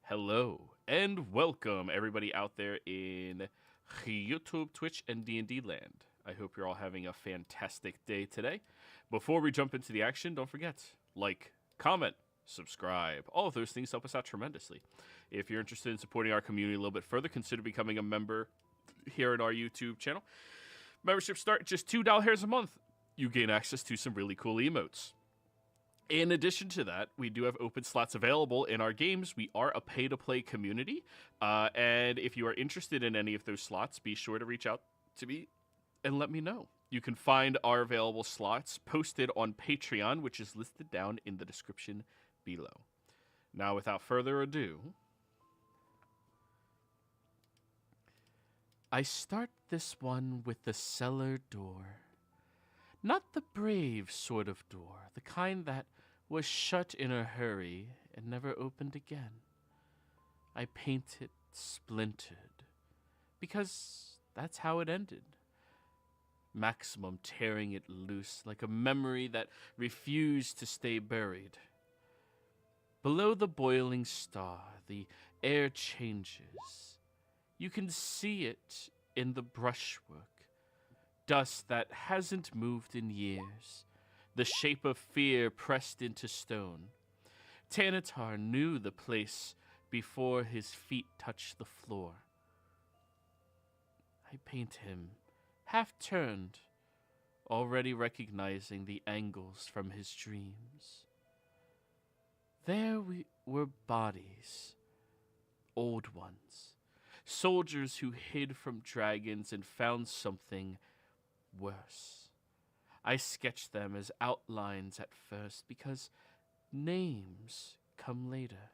Hello and welcome everybody out there in YouTube, Twitch, and D&D land. I hope you're all having a fantastic day today. Before we jump into the action, don't forget, like, comment, subscribe. All of those things help us out tremendously. If you're interested in supporting our community a little bit further, consider becoming a member here at our YouTube channel. Memberships start just $2 a month. You gain access to some really cool emotes. In addition to that, we do have open slots available in our games. We are a pay-to-play community, and if you are interested in any of those slots, be sure to reach out to me and let me know. You can find our available slots posted on Patreon, which is listed down in the description below. Now, without further ado, I start this one with the cellar door. Not the brave sort of door, the kind that was shut in a hurry and never opened again. I paint it splintered, because that's how it ended. Maximum tearing it loose like a memory that refused to stay buried. Below the boiling star, the air changes. You can see it in the brushwork. Dust that hasn't moved in years, the shape of fear pressed into stone. Tanatar knew the place before his feet touched the floor. I paint him, half turned, already recognizing the angles from his dreams. There were bodies, old ones, soldiers who hid from dragons and found something worse. I sketched them as outlines at first because names come later.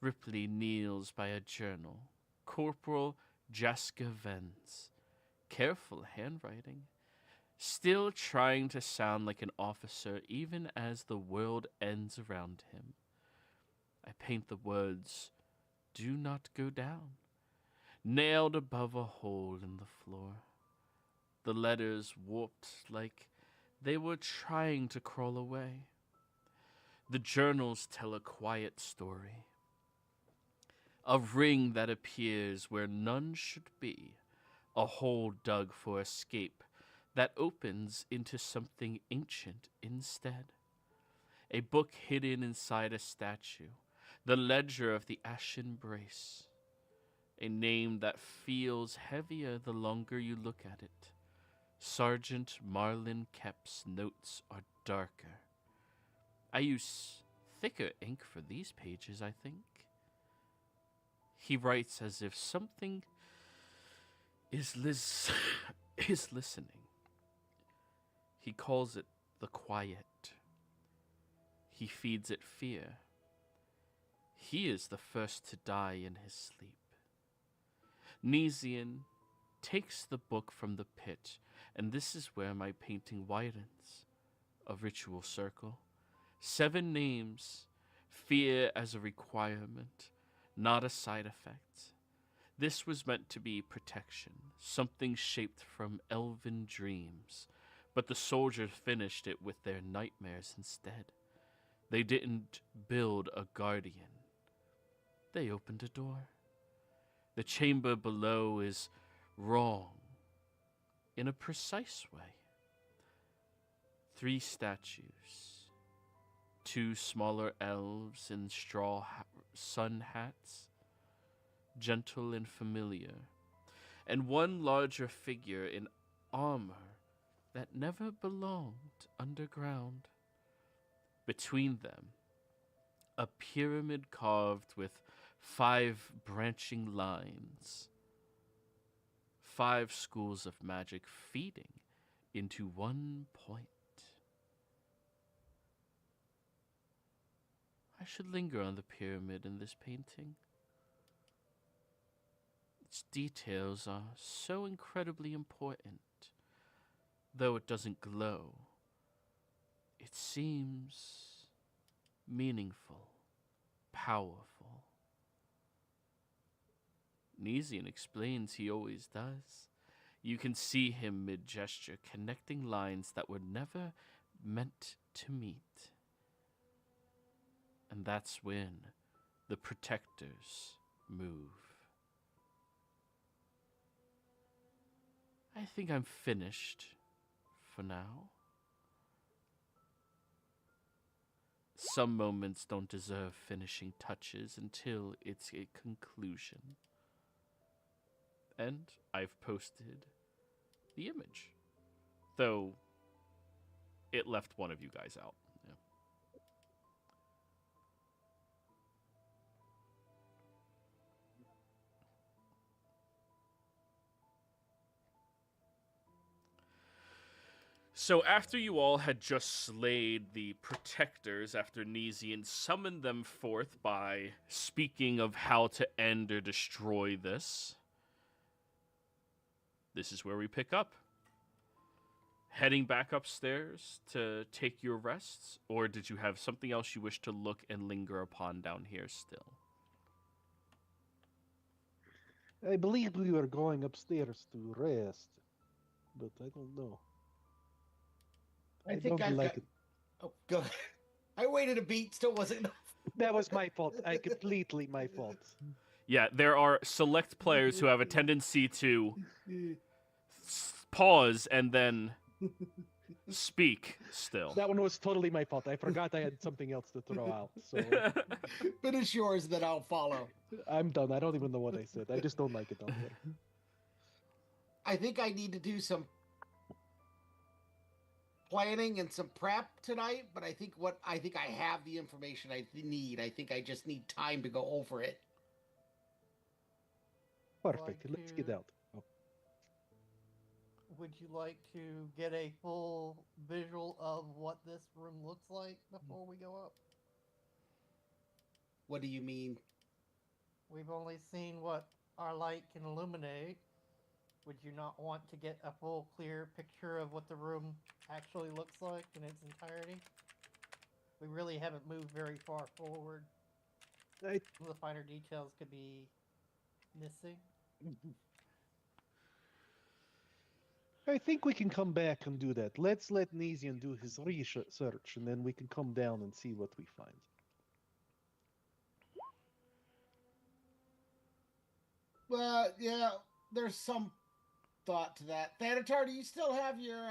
Ripley kneels by a journal. Corporal Jaska Vens. Careful handwriting. Still trying to sound like an officer even as the world ends around him. I paint the words, "Do not go down," nailed above a hole in the floor. The letters warped like they were trying to crawl away. The journals tell a quiet story. A ring that appears where none should be. A hole dug for escape that opens into something ancient instead. A book hidden inside a statue. The ledger of the Ashen Brace. A name that feels heavier the longer you look at it. Sergeant Marlin Kep's notes are darker. I use thicker ink for these pages, I think. He writes as if something is listening. He calls it the quiet. He feeds it fear. He is the first to die in his sleep. Nesian takes the book from the pit, and this is where my painting widens. A ritual circle. 7 names. Fear as a requirement, not a side effect. This was meant to be protection, something shaped from elven dreams, but the soldiers finished it with their nightmares instead. They didn't build a guardian. They opened a door. The chamber below is wrong in a precise way. 3 statues, 2 smaller elves in straw sun hats, gentle and familiar, and 1 larger figure in armor that never belonged underground. Between them, a pyramid carved with 5 branching lines. 5 schools of magic feeding into 1 point. I should linger on the pyramid in this painting. Its details are so incredibly important. Though it doesn't glow, it seems meaningful, powerful. Nesian explains he always does. You can see him mid-gesture, connecting lines that were never meant to meet. And that's when the protectors move. I think I'm finished for now. Some moments don't deserve finishing touches until it's a conclusion. And I've posted the image. Though it left one of you guys out. Yeah. So after you all had just slayed the protectors after Nesian summoned them forth by speaking of how to end or destroy this is where we pick up. Heading back upstairs to take your rests, or did you have something else you wish to look and linger upon down here still? I believe we were going upstairs to rest, but I don't know. I think don't I've like got... it. Oh, go ahead. I waited a beat, still wasn't enough. That was my fault. Completely my fault. Yeah, there are select players who have a tendency to pause and then speak still. That one was totally my fault. I forgot I had something else to throw out. So Finish yours, then I'll follow. I'm done. I don't even know what I said. I just don't like it down there. I think I need to do some planning and some prep tonight, but I think I have the information I need. I think I just need time to go over it. Perfect. Let's get out. Oh. Would you like to get a full visual of what this room looks like before we go up? What do you mean? We've only seen what our light can illuminate. Would you not want to get a full, clear picture of what the room actually looks like in its entirety? We really haven't moved very far forward. Some of the finer details could be missing. I think we can come back and do that. Let's let Nesian do his research, and then we can come down and see what we find. Well, yeah, there's some thought to that. Thanatar, do you still have your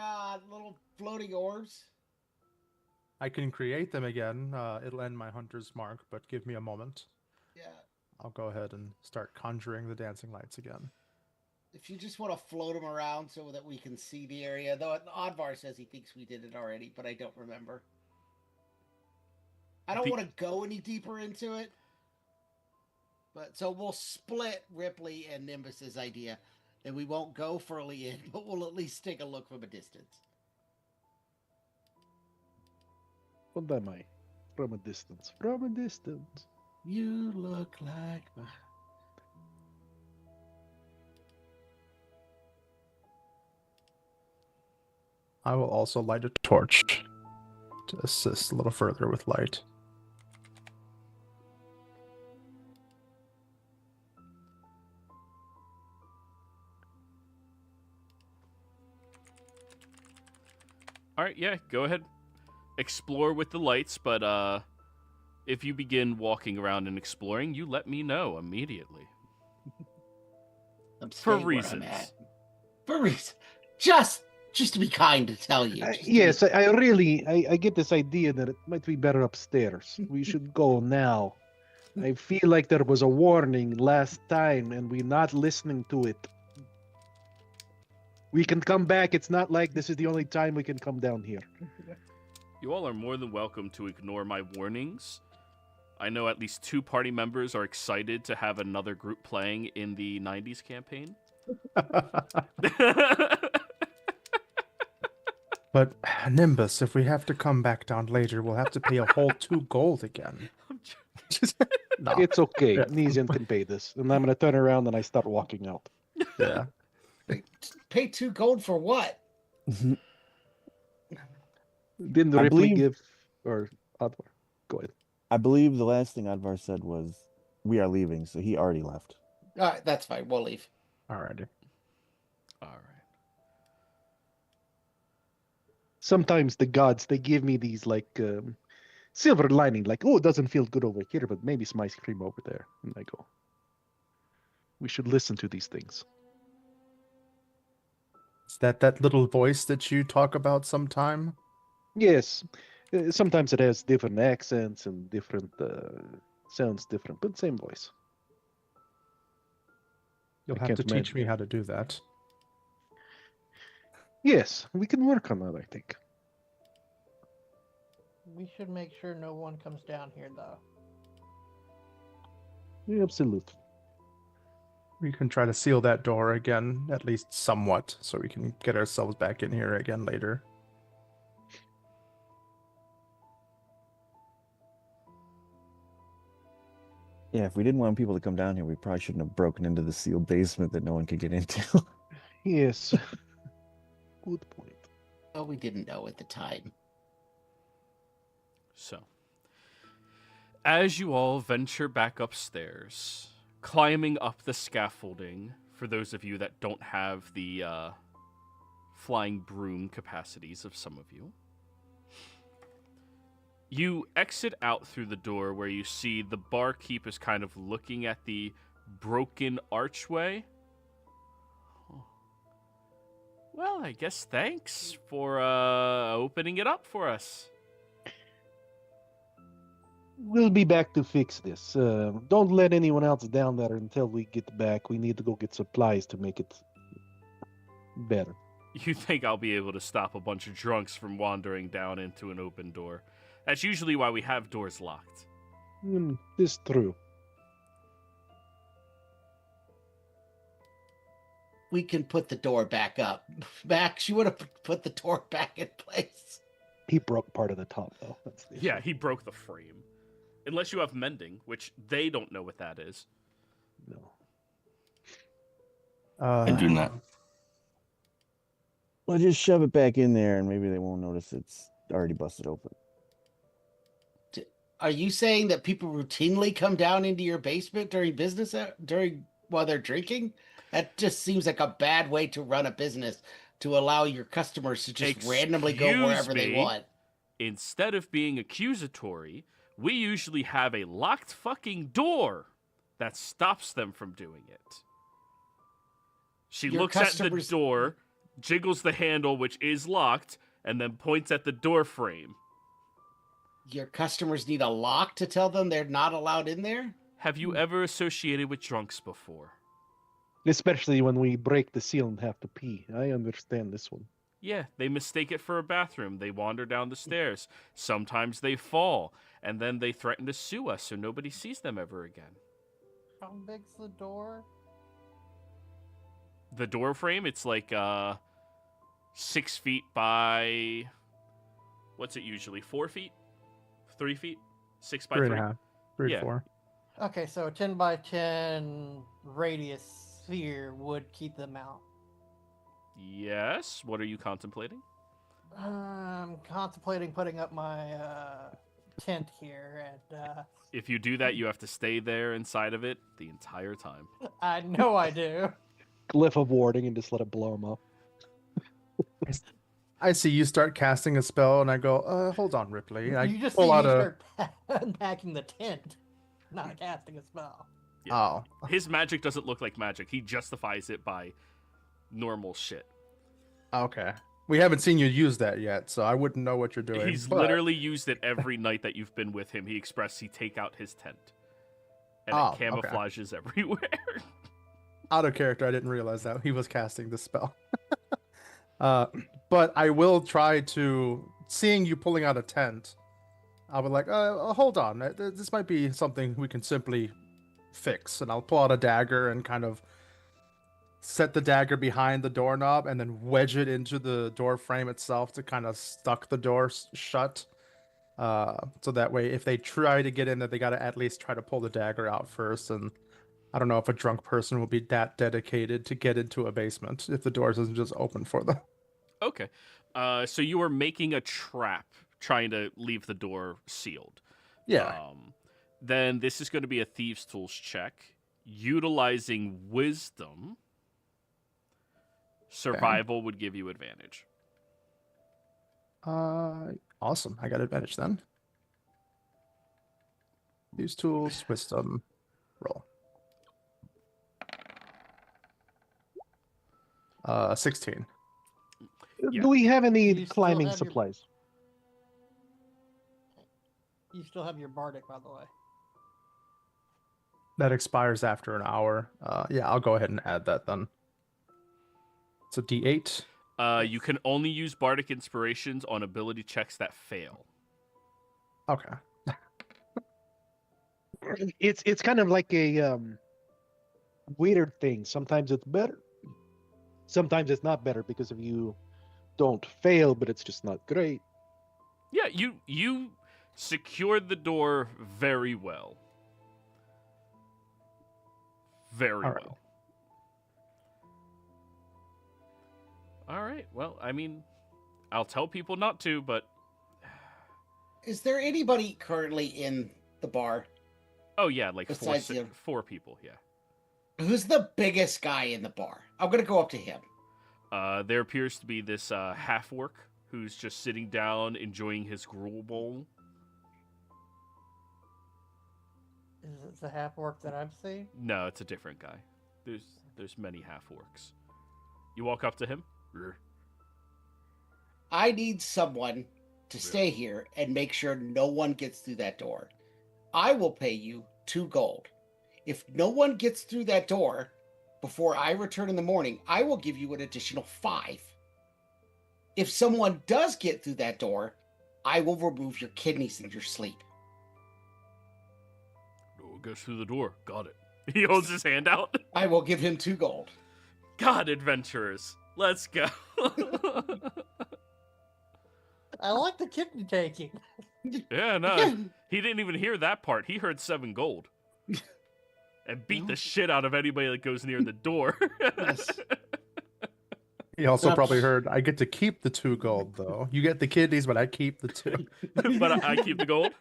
little floating orbs? I can create them again. It'll end my hunter's mark, but give me a moment. Yeah. I'll go ahead and start conjuring the dancing lights again. If you just want to float them around so that we can see the area, though Oddvar says he thinks we did it already, but I don't remember. I don't want to go any deeper into it. But so we'll split Ripley and Nimbus's idea. And we won't go fully in, but we'll at least take a look from a distance. What am I? From a distance. From a distance. You look like my... I will also light a torch to assist a little further with light. All right, yeah, go ahead. Explore with the lights, but if you begin walking around and exploring, you let me know immediately. For reasons. For reasons. Just to be kind to tell you. Yes, I really get this idea that it might be better upstairs. We should go now. I feel like there was a warning last time and we're not listening to it. We can come back. It's not like this is the only time we can come down here. You all are more than welcome to ignore my warnings. I know at least 2 party members are excited to have another group playing in the 90s campaign. But, Nimbus, if we have to come back down later, we'll have to pay a whole 2 gold again. No. It's okay. Yeah. Nesian can pay this. And I'm going to turn around and I start walking out. Yeah. Pay 2 gold for what? Didn't Ripley give... Or Advar? Go ahead. I believe the last thing Advar said was, we are leaving, so he already left. All right, that's fine. We'll leave. Alrighty. All right. Sometimes the gods, they give me these, like, silver lining, like, oh, it doesn't feel good over here, but maybe some ice cream over there. And I go, we should listen to these things. Is that little voice that you talk about sometime? Yes, sometimes it has different accents and different sounds different, but same voice. You'll I have to can't teach imagine. me how to do that. Yes, we can work on that, I think. We should make sure no one comes down here, though. Yeah, absolutely. We can try to seal that door again, at least somewhat, so we can get ourselves back in here again later. Yeah, if we didn't want people to come down here, we probably shouldn't have broken into the sealed basement that no one could get into. Yes. Good point. Well, we didn't know at the time. So, as you all venture back upstairs, climbing up the scaffolding, for those of you that don't have the flying broom capacities of some of you, you exit out through the door where you see the barkeep is kind of looking at the broken archway. Well, I guess thanks for opening it up for us. We'll be back to fix this. Don't let anyone else down there until we get back. We need to go get supplies to make it better. You think I'll be able to stop a bunch of drunks from wandering down into an open door? That's usually why we have doors locked. This is true. We can put the door back up. Max, you would have put the door back in place. He broke part of the top, though. That's the Yeah, issue. he broke the frame. Unless you have mending, which they don't know what that is. No. I do not. Well, just shove it back in there, and maybe they won't notice it's already busted open. Are you saying that people routinely come down into your basement during business while they're drinking? That just seems like a bad way to run a business, to allow your customers to just randomly go wherever they want. Instead of being accusatory, we usually have a locked fucking door that stops them from doing it. She Your looks at the customers- door, jiggles the handle, which is locked, and then points at the door frame. Your customers need a lock to tell them they're not allowed in there? Have you ever associated with drunks before? Especially when we break the seal and have to pee. I understand this one. Yeah, they mistake it for a bathroom. They wander down the stairs. Sometimes they fall, and then they threaten to sue us so nobody sees them ever again. How big's the door? The door frame, it's like 6 feet by... What's it usually? 4 feet? 3 feet? 6 by 3? 3.5. 3 Yeah. to 4. Okay, so a 10 by 10 radius sphere would keep them out. Yes. What are you contemplating? I'm contemplating putting up my tent here, and If you do that, you have to stay there inside of it the entire time. I know I do. Glyph of warding and just let it blow him up. I see you start casting a spell, and I go, hold on, Ripley. And I You just see pull me out a... start unpacking the tent, not casting a spell. Oh. His magic doesn't look like magic. He justifies it by normal shit. Okay. We haven't seen you use that yet, so I wouldn't know what you're doing. He's but- literally used it every night that you've been with him. He expressed he take out his tent. And Oh, it okay. camouflages everywhere. Out of character, I didn't realize that he was casting the spell. But I will try to, seeing you pulling out a tent, I'll be like, hold on, this might be something we can simply fix. And I'll pull out a dagger and kind of set the dagger behind the doorknob and then wedge it into the door frame itself to kind of stuck the door shut. So that way, if they try to get in there, they got to at least try to pull the dagger out first. And I don't know if a drunk person will be that dedicated to get into a basement if the doors isn't just open for them. Okay. So you are making a trap trying to leave the door sealed. Yeah. Then this is going to be a Thieves' Tools check. Utilizing Wisdom. Survival would give you advantage. Awesome. I got advantage then. Use tools, wisdom, roll. 16. Yeah. Do we have any You still climbing have your- supplies? You still have your bardic, by the way. That expires after an hour. Yeah, I'll go ahead and add that then. It's a D8. You can only use bardic inspirations on ability checks that fail. Okay. It's kind of like a weird thing. Sometimes it's better. Sometimes it's not better because if you don't fail, but it's just not great. Yeah, you secured the door very well. Very All right. well. All right. Well, I mean, I'll tell people not to, but Is there anybody currently in the bar? oh yeah, like Besides you. 4 people. Yeah. Who's the biggest guy in the bar? I'm gonna go up to him. There appears to be this half orc who's just sitting down enjoying his gruel bowl. Is it the half orc that I've seen? No, it's a different guy. There's many half orcs. You walk up to him. I need someone to stay here and make sure no one gets through that door. I will pay you 2 gold. If no one gets through that door before I return in the morning, I will give you an additional 5. If someone does get through that door, I will remove your kidneys in your sleep. No one goes through the door. Got it. He holds his hand out. I will give him 2 gold. God, adventurers. Let's go. I like the kidney taking. Yeah, no. He didn't even hear that part. He heard 7 gold. And beat the shit out of anybody that goes near the door. Yes. He also Yep. probably heard, I get to keep the 2 gold, though. You get the kidneys, but I keep the 2. But I keep the gold.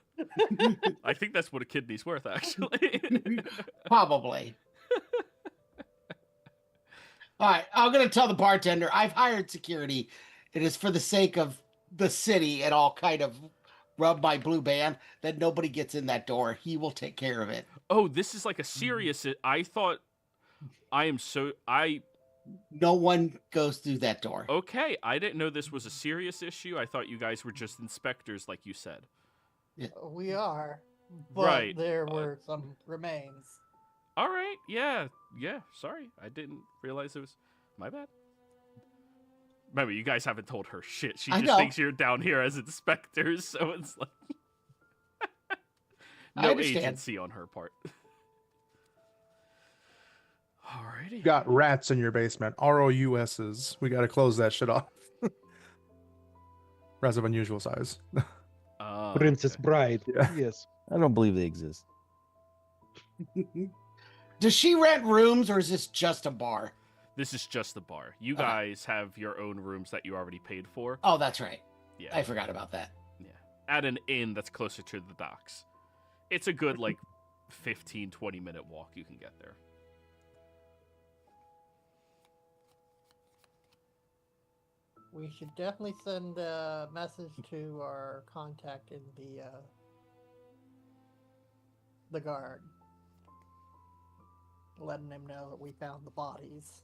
I think that's what a kidney's worth, actually. Probably. All right, I'm going to tell the bartender I've hired security. It is for the sake of the city and all kind of rub my blue band that nobody gets in that door. He will take care of it. Oh, this is like a serious... I thought... No one goes through that door. Okay, I didn't know this was a serious issue. I thought you guys were just inspectors, like you said. We are, but Right. there were some remains. All right, yeah, sorry. I didn't realize it was... My bad. Remember, you guys haven't told her shit. She I just know. thinks you're down here as inspectors, so it's like... I no understand. agency on her part. Alrighty. You got rats in your basement. ROUSs. We gotta close that shit off. Rats of unusual size. Princess okay. Bride. Yeah. Yes. I don't believe they exist. Does she rent rooms or is this just a bar? This is just the bar. You Okay. guys have your own rooms that you already paid for. Oh, that's right. Yeah. I forgot about that. At an inn that's closer to the docks. It's a good, like, 15, 20-minute walk you can get there. We should definitely send a message to our contact in the guard, letting him know that we found the bodies.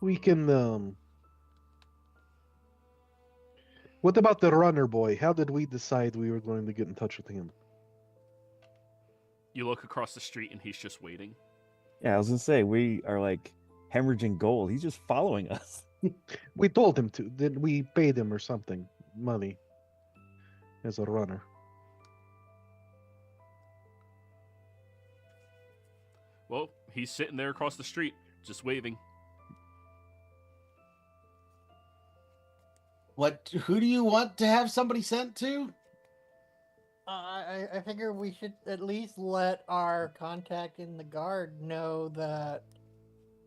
We can. What about the runner boy? How did we decide we were going to get in touch with him? You look across the street and he's just waiting. Yeah, I was gonna say we are like hemorrhaging gold. He's just following us. We told him to. Then we paid him or something, money, as a runner. Well, he's sitting there across the street, just waving. Who do you want to have somebody sent to? I figure we should at least let our contact in the guard know that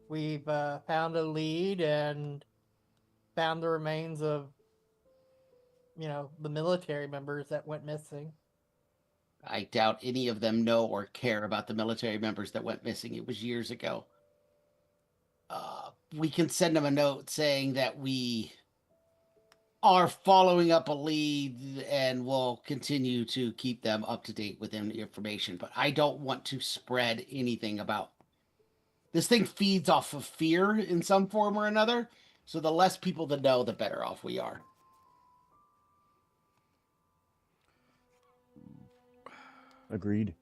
we've found a lead and found the remains of, the military members that went missing. I doubt any of them know or care about the military members that went missing. It was years ago. We can send them a note saying that we are following up a lead and will continue to keep them up to date with the information. But I don't want to spread anything about this thing. Feeds off of fear in some form or another. So the less people that know, the better off we are. Agreed.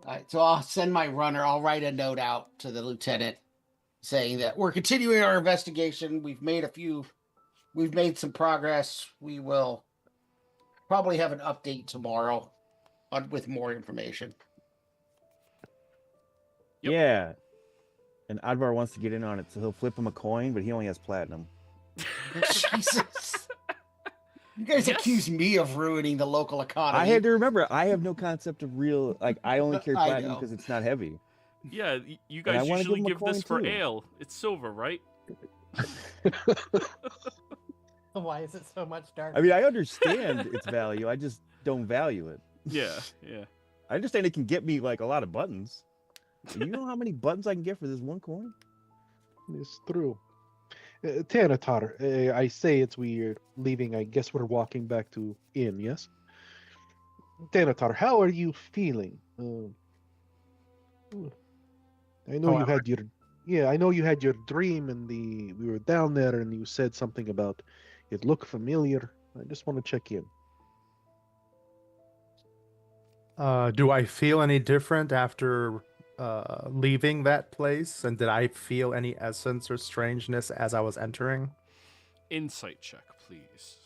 All right, so I'll send my runner. I'll write a note out to the lieutenant saying that we're continuing our investigation. We've made some progress. We will probably have an update tomorrow with more information. Yep. Yeah. And Advar wants to get in on it, so he'll flip him a coin, but he only has platinum. Jesus. You guys accuse me of ruining the local economy. I had to remember, I have no concept of real, like, I only carry I platinum know. because it's not heavy. Yeah, you And I guys wanna usually give him a give this coin, for too. ale. It's silver, right? Why is it so much darker? I mean, I understand its value, I just don't value it. Yeah, yeah. I understand it can get me, like, a lot of buttons. You know how many buttons I can get for this one coin? It's true. Tanatar, I say it's weird leaving. I guess we're walking back to inn, yes? Tanatar, how are you feeling? I know you had your I know you had your dream and we were down there and you said something about it looked familiar. I just want to check in. Do I feel any different after leaving that place? And did I feel any essence or strangeness as I was entering? Insight check, please.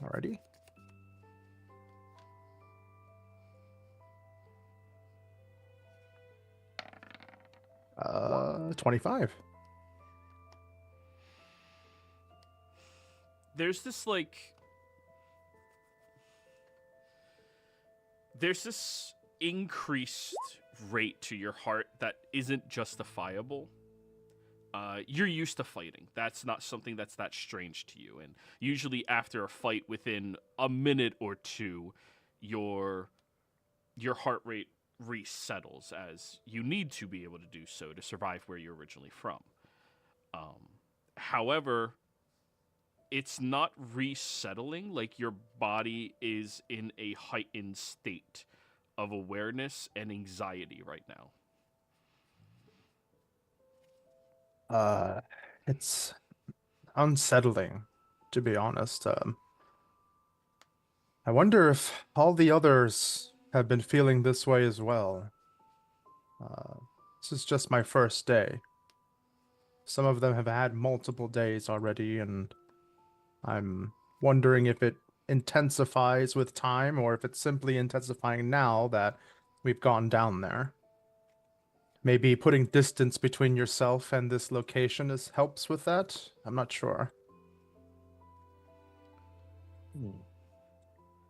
Alrighty. 25. There's this increased rate to your heart that isn't justifiable. You're used to fighting. That's not something that's that strange to you. And usually after a fight, within a minute or two, your heart rate resettles, as you need to be able to do so to survive where you're originally from. However, it's not resettling. Like, your body is in a heightened state of awareness and anxiety right now. It's unsettling, to be honest. I wonder if all the others have been feeling this way as well. This is just my first day. Some of them have had multiple days already, and I'm wondering if it intensifies with time or if it's simply intensifying now that we've gone down there. Maybe putting distance between yourself and this location helps with that? I'm not sure.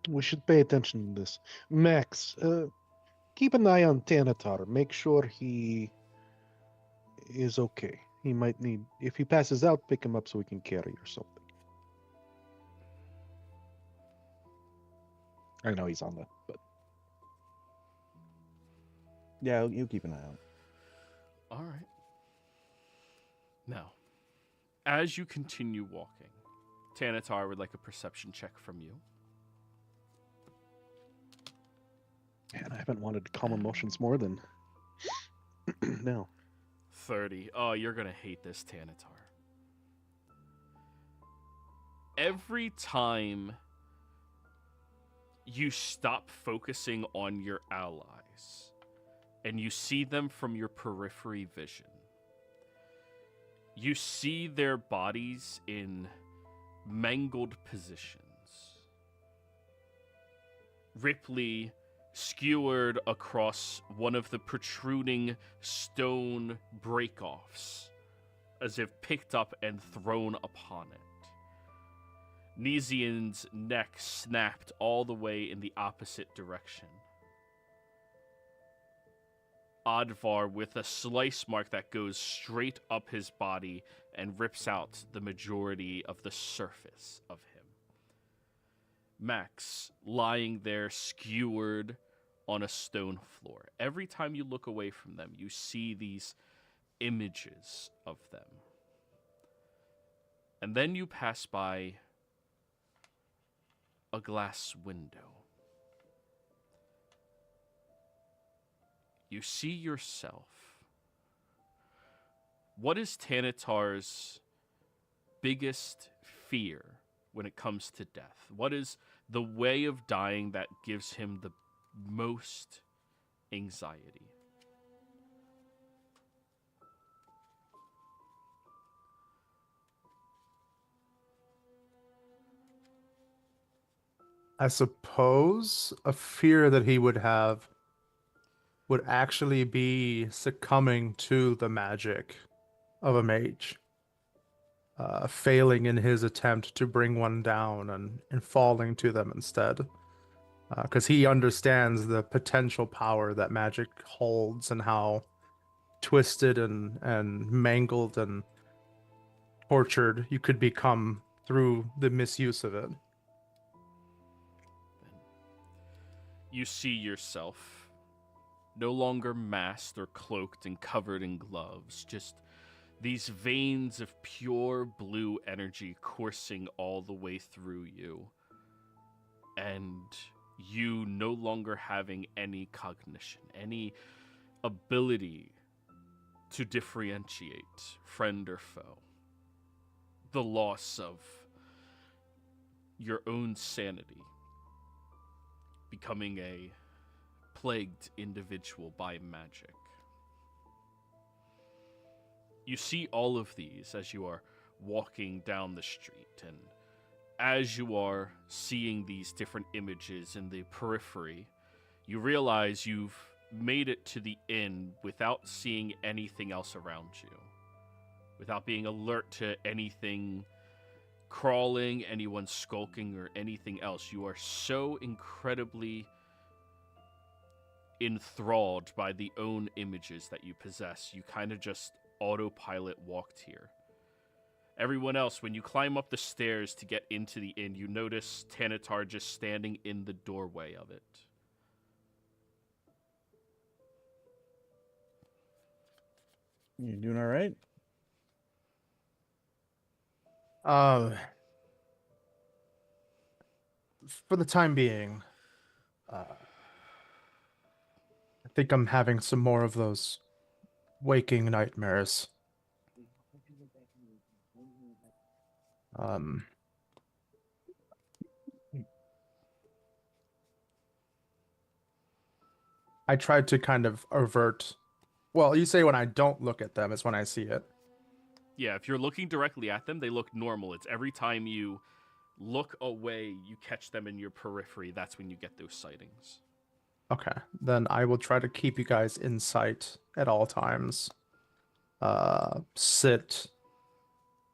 We should pay attention to this. Max, keep an eye on Tanatar. Make sure he is okay. He might need, if he passes out, pick him up so we can carry or something. I know he's on that, but Yeah, you keep an eye out. All right. Now, as you continue walking, Tanatar would like a perception check from you. man, I haven't wanted calm emotions more than now. 30. Oh, you're going to hate this, Tanatar. Every time you stop focusing on your allies and you see them from your periphery vision, you see their bodies in mangled positions. Ripley skewered across one of the protruding stone breakoffs, as if picked up and thrown upon it. Nesian's neck snapped all the way in the opposite direction. Advar with a slice mark that goes straight up his body and rips out the majority of the surface of him. Max lying there skewered on a stone floor. Every time you look away from them, you see these images of them. And then you pass by a glass window. You see yourself. What is Tanatar's biggest fear when it comes to death? What is the way of dying that gives him the most anxiety? I suppose a fear that he would have would actually be succumbing to the magic of a mage. Failing in his attempt to bring one down and falling to them instead. Because he understands the potential power that magic holds and how twisted and mangled and tortured you could become through the misuse of it. You see yourself no longer masked or cloaked and covered in gloves, just these veins of pure blue energy coursing all the way through you, and you no longer having any cognition, any ability to differentiate friend or foe. The loss of your own sanity, becoming a plagued individual by magic. You see all of these as you are walking down the street, and as you are seeing these different images in the periphery, you realize you've made it to the inn without seeing anything else around you, without being alert to anything crawling, anyone skulking, or anything else. You are so incredibly enthralled by the own images that you possess. You kind of just autopilot walked here. Everyone else, when you climb up the stairs to get into the inn, you notice Tanatar just standing in the doorway of it. You doing all right? For the time being, I think I'm having some more of those waking nightmares. I tried to kind of avert. Well, you say when I don't look at them is when I see it. Yeah, if you're looking directly at them, they look normal. It's every time you look away, you catch them in your periphery. That's when you get those sightings. Okay, then I will try to keep you guys in sight at all times. Sit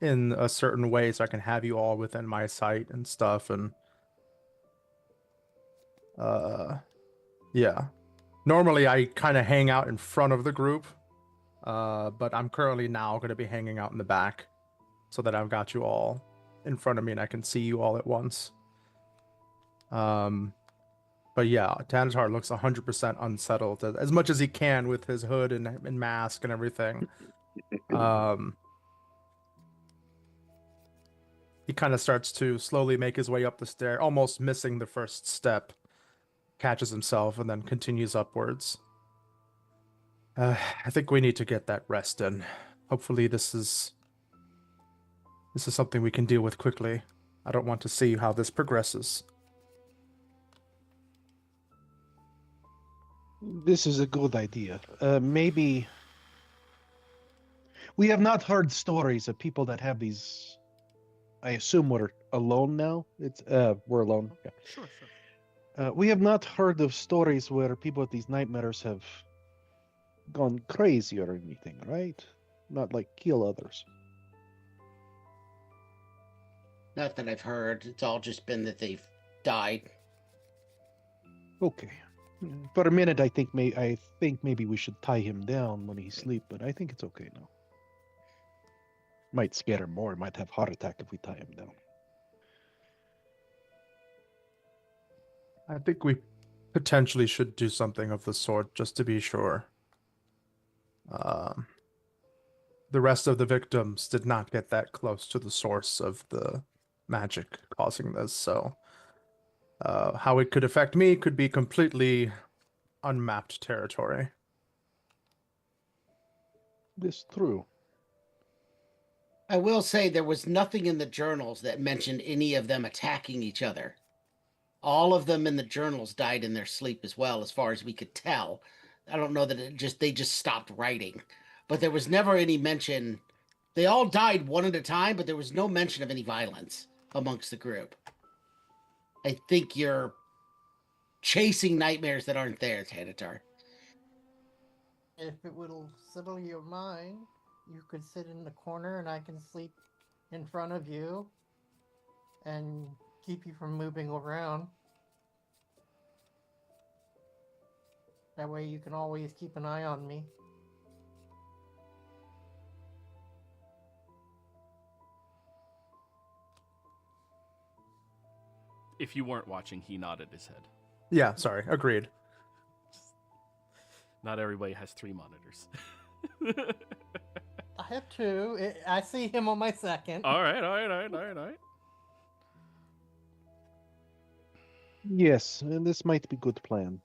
in a certain way so I can have you all within my sight and stuff, and yeah. Normally I kind of hang out in front of the group, but I'm currently now going to be hanging out in the back so that I've got you all in front of me and I can see you all at once. But yeah, Tanatar looks 100% unsettled, as much as he can with his hood and mask and everything. He kind of starts to slowly make his way up the stair, almost missing the first step, catches himself, and then continues upwards. I think we need to get that rest in. Hopefully this is something we can deal with quickly. I don't want to see how this progresses. This is a good idea. Maybe we have not heard stories of people that have these. I assume we're alone now. We're alone. Yeah. Sure. We have not heard of stories where people with these nightmares have gone crazy or anything, right? Not like kill others. Not that I've heard. It's all just been that they've died. Okay. For a minute, I think maybe we should tie him down when he's asleep, but I think it's okay now. Might scare him more. He might have heart attack if we tie him down. I think we potentially should do something of the sort just to be sure. the rest of the victims did not get that close to the source of the magic causing this. So how it could affect me could be completely unmapped territory. This true. I will say there was nothing in the journals that mentioned any of them attacking each other. All of them in the journals died in their sleep as well, as far as we could tell. I don't know that they just stopped writing, but there was never any mention. They all died one at a time, but there was no mention of any violence amongst the group. I think you're chasing nightmares that aren't there, Tanatar. If it will settle your mind, you could sit in the corner and I can sleep in front of you and keep you from moving around. That way you can always keep an eye on me. If you weren't watching, he nodded his head. Yeah, sorry. Agreed. Not everybody has 3 monitors. I have 2. I see him on my second. All right. Yes, and this might be good plan.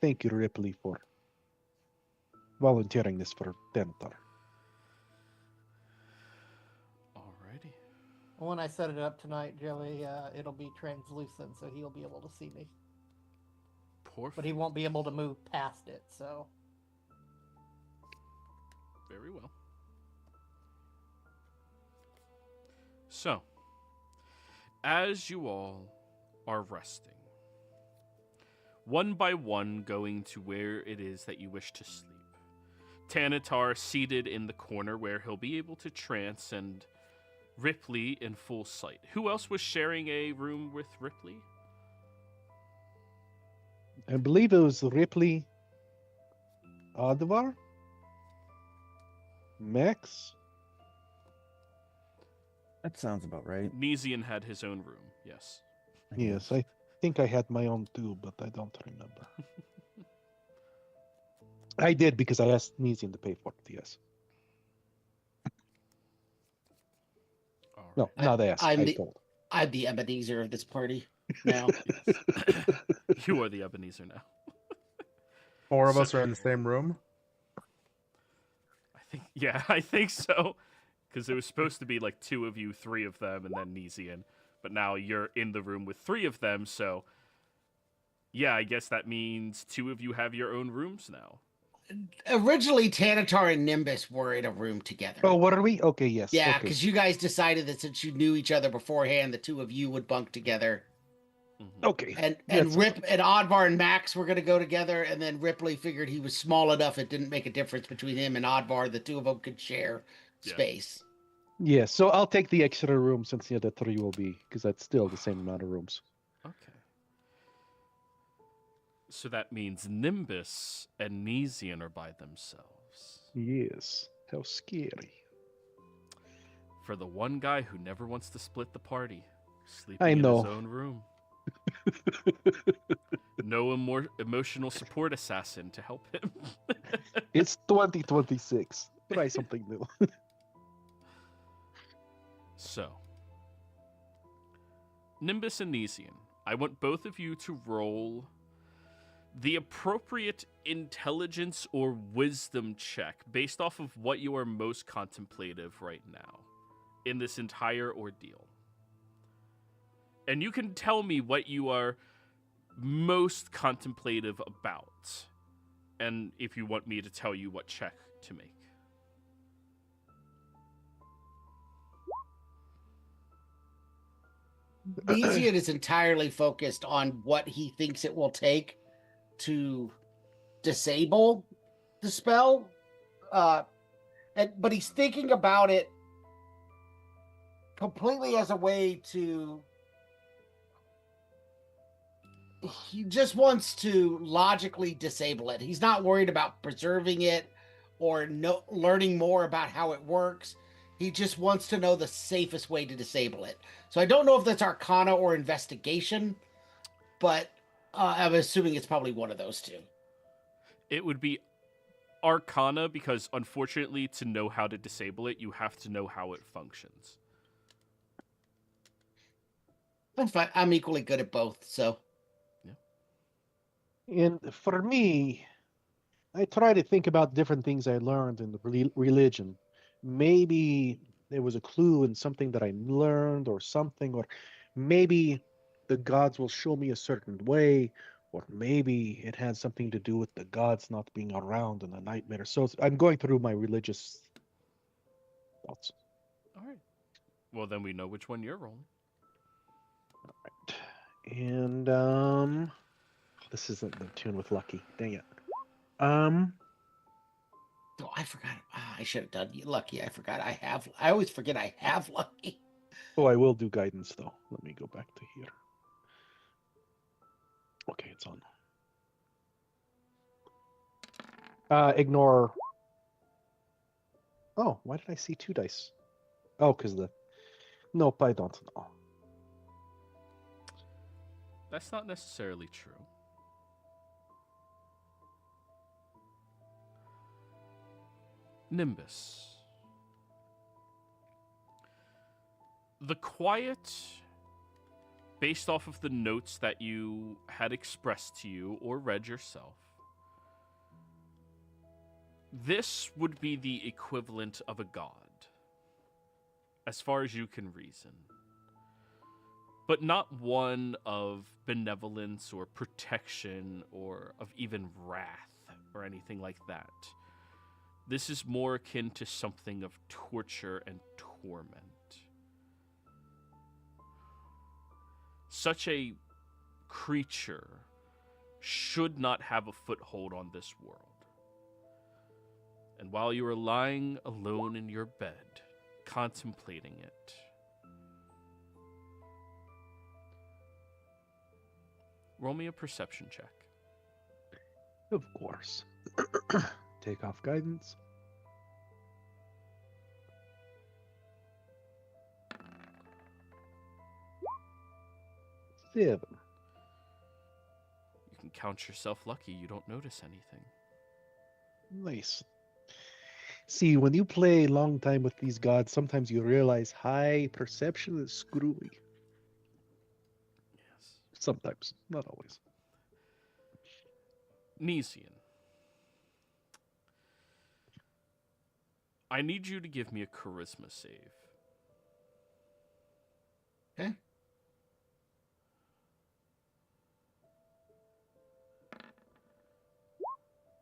Thank you, Ripley, for volunteering this for Tanatar. Alrighty. When I set it up tonight, Joey, it'll be translucent, so he'll be able to see me. But he won't be able to move past it, so... Very well. So, as you all are resting, one by one going to where it is that you wish to sleep, Tanatar seated in the corner where he'll be able to trance, and Ripley in full sight. Who else was sharing a room with Ripley? I believe it was Ripley, Advar, Max. That sounds about right. Nesian had his own room, yes. Yes, I think I had my own too, but I don't remember. I did because I asked Nesian to pay for it, yes. All No, right. not asked, I told. I'm the Ebenezer of this party now. You are the Ebenezer now. 4 of us are in the same room. I think so. Because it was supposed to be like 2 of you, 3 of them, and then Nesian. But now you're in the room with 3 of them, so... Yeah, I guess that means 2 of you have your own rooms now. Originally, Tanatar and Nimbus were in a room together. Oh, what are we? Okay, yes. Yeah, okay. because you guys decided that since you knew each other beforehand, the 2 of you would bunk together. Mm-hmm. Okay. And Yes. Rip and Oddvar and Max were going to go together, and then Ripley figured he was small enough it didn't make a difference between him and Oddvar. The 2 of them could share space. Yeah, so I'll take the extra room since the other 3 will be, because that's still the same amount of rooms. Okay. So that means Nimbus and Nesian are by themselves. Yes. How scary. For the one guy who never wants to split the party, sleeping I know. in his own room. No more emotional support assassin to help him. It's 2026. Try something new. So, Nimbus and Nesian, I want both of you to roll the appropriate intelligence or wisdom check based off of what you are most contemplative right now in this entire ordeal. And you can tell me what you are most contemplative about, and if you want me to tell you what check to make. Nesian is entirely focused on what he thinks it will take to disable the spell. But he's thinking about it completely as a way to... He just wants to logically disable it. He's not worried about preserving it or learning more about how it works. He just wants to know the safest way to disable it. So I don't know if that's Arcana or Investigation, but I'm assuming it's probably one of those 2. It would be Arcana, because unfortunately, to know how to disable it, you have to know how it functions. I'm fine. I'm equally good at both, so. And for me, I try to think about different things I learned in the religion. Maybe there was a clue in something that I learned or something, or maybe the gods will show me a certain way, or maybe it had something to do with the gods not being around in a nightmare. So I'm going through my religious thoughts. All right. Well, then we know which one you're rolling. All right. And this isn't the tune with Lucky. Dang it. Oh, I forgot. I should have done Lucky. I forgot. I always forget I have Lucky. Oh, I will do guidance though. Let me go back to here. Okay, it's on. Ignore. Oh, why did I see 2 dice? Oh, because the. Nope, I don't know. That's not necessarily true. Nimbus. The quiet, based off of the notes that you had expressed to you or read yourself, this would be the equivalent of a god, as far as you can reason. But not one of benevolence or protection or of even wrath or anything like that. This is more akin to something of torture and torment. Such a creature should not have a foothold on this world. And while you are lying alone in your bed, contemplating it, roll me a perception check. Of course. Take off guidance. Seven. You can count yourself lucky you don't notice anything. Nice. See, when you play a long time with these gods, sometimes you realize high perception is screwy. Yes. Sometimes, not always. Nesian. I need you to give me a charisma save. Okay.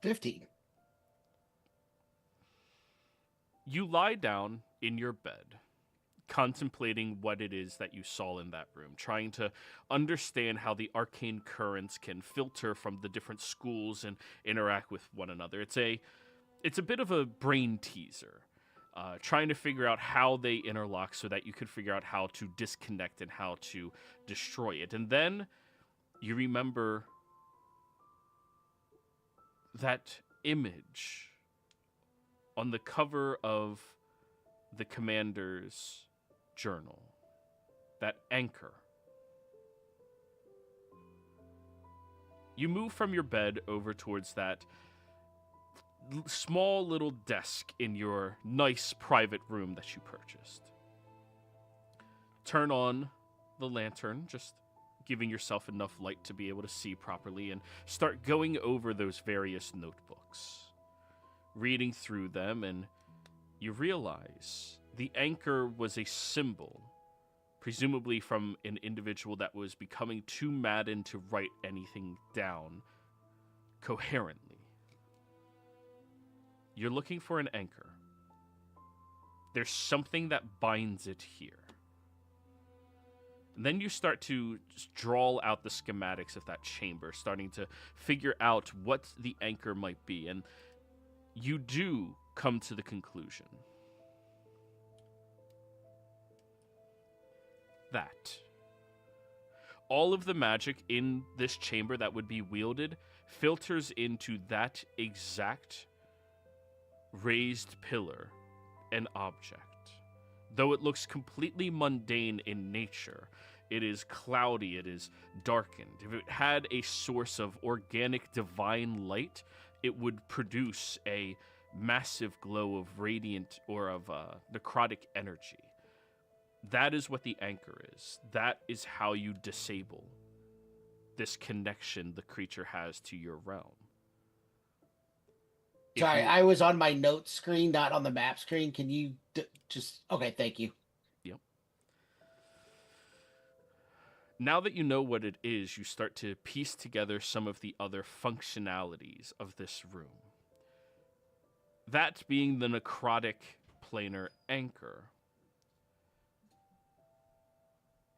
$15. You lie down in your bed, contemplating what it is that you saw in that room, trying to understand how the arcane currents can filter from the different schools and interact with one another. It's a bit of a brain teaser, trying to figure out how they interlock so that you could figure out how to disconnect and how to destroy it. And then you remember that image on the cover of the commander's journal, that anchor. You move from your bed over towards that small little desk in your nice private room that you purchased. Turn on the lantern, just giving yourself enough light to be able to see properly, and start going over those various notebooks, reading through them, and you realize the anchor was a symbol, presumably from an individual that was becoming too maddened to write anything down coherently. You're looking for an anchor. There's something that binds it here. And then you start to draw out the schematics of that chamber, starting to figure out what the anchor might be. And you do come to the conclusion that all of the magic in this chamber that would be wielded filters into that exact raised pillar and object. Though it looks completely mundane in nature, it is cloudy, it is darkened. If it had a source of organic divine light, it would produce a massive glow of radiant or of necrotic energy. That is what the anchor is. That is how you disable this connection the creature has to your realm. Sorry, I was on my notes screen, not on the map screen. Can you just... Okay, thank you. Yep. Now that you know what it is, you start to piece together some of the other functionalities of this room. That being the necrotic planar anchor.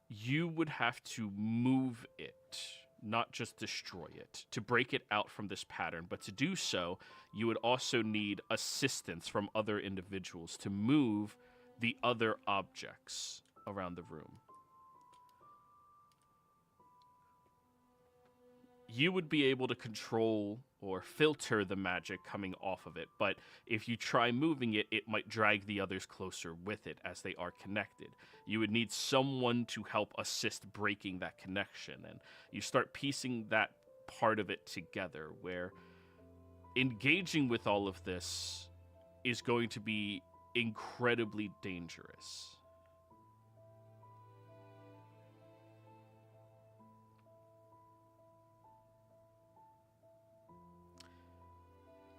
You would have to move it, not just destroy it, to break it out from this pattern. But to do so, you would also need assistance from other individuals to move the other objects around the room. You would be able to control or filter the magic coming off of it, but if you try moving it, it might drag the others closer with it as they are connected. You would need someone to help assist breaking that connection, and you start piecing that part of it together, where engaging with all of this is going to be incredibly dangerous.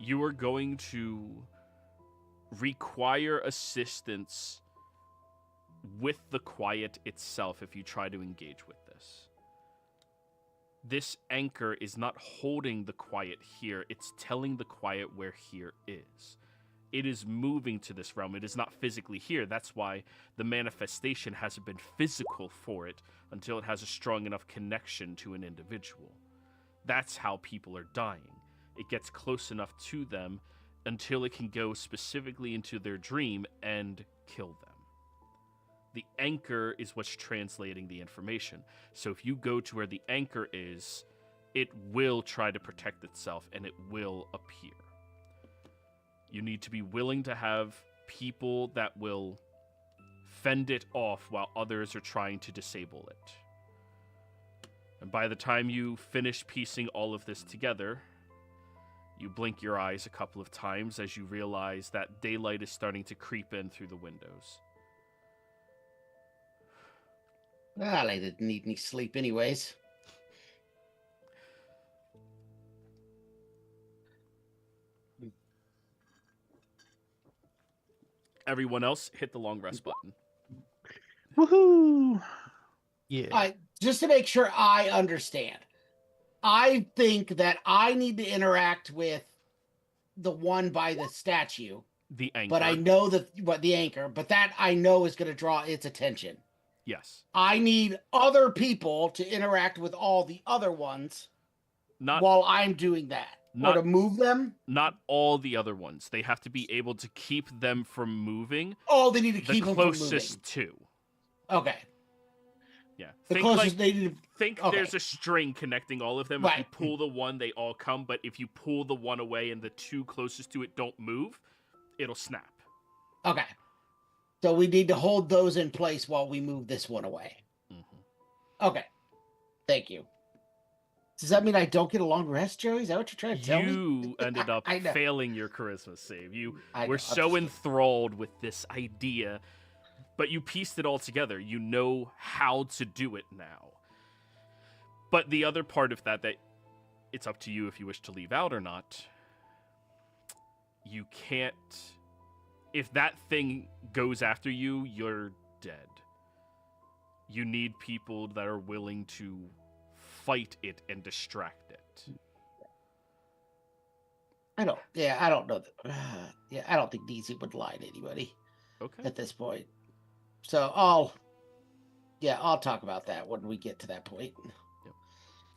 You are going to require assistance with the quiet itself if you try to engage with this. This anchor is not holding the quiet here, it's telling the quiet where here is. It is moving to this realm. It is not physically here. That's why the manifestation hasn't been physical for it until it has a strong enough connection to an individual. That's how people are dying. It gets close enough to them until it can go specifically into their dream and kill them. The anchor is what's translating the information. So if you go to where the anchor is, it will try to protect itself and it will appear. You need to be willing to have people that will fend it off while others are trying to disable it. And by the time you finish piecing all of this together, you blink your eyes a couple of times as you realize that daylight is starting to creep in through the windows. Well, I didn't need any sleep anyways. Everyone else, hit the long rest button. Woohoo! Yeah. Just to make sure I understand, I think that I need to interact with the one by the statue, The anchor. but I know the anchor, but that I know is going to draw its attention. Yes. I need other people to interact with all the other ones while I'm doing that. Or to move them? Not all the other ones. They have to be able to keep them from moving. Oh, they need to keep them from moving. The closest two. Okay. Yeah. The closest they need to... Think there's a string connecting all of them. Right. If you pull the one, they all come. But if you pull the one away and the two closest to it don't move, it'll snap. Okay. So we need to hold those in place while we move this one away. Mm-hmm. Okay. Thank you. Does that mean I don't get a long rest, Joey? Is that what you're trying to tell me? You ended up failing your charisma save. You were so understand. enthralled with this idea, but you pieced it all together. You know how to do it now. But the other part of that it's up to you if you wish to leave out or not. You can't... If that thing goes after you, you're dead. You need people that are willing to fight it and distract it. I don't know. I don't think DC would lie to anybody at this point. So I'll talk about that when we get to that point. Yep.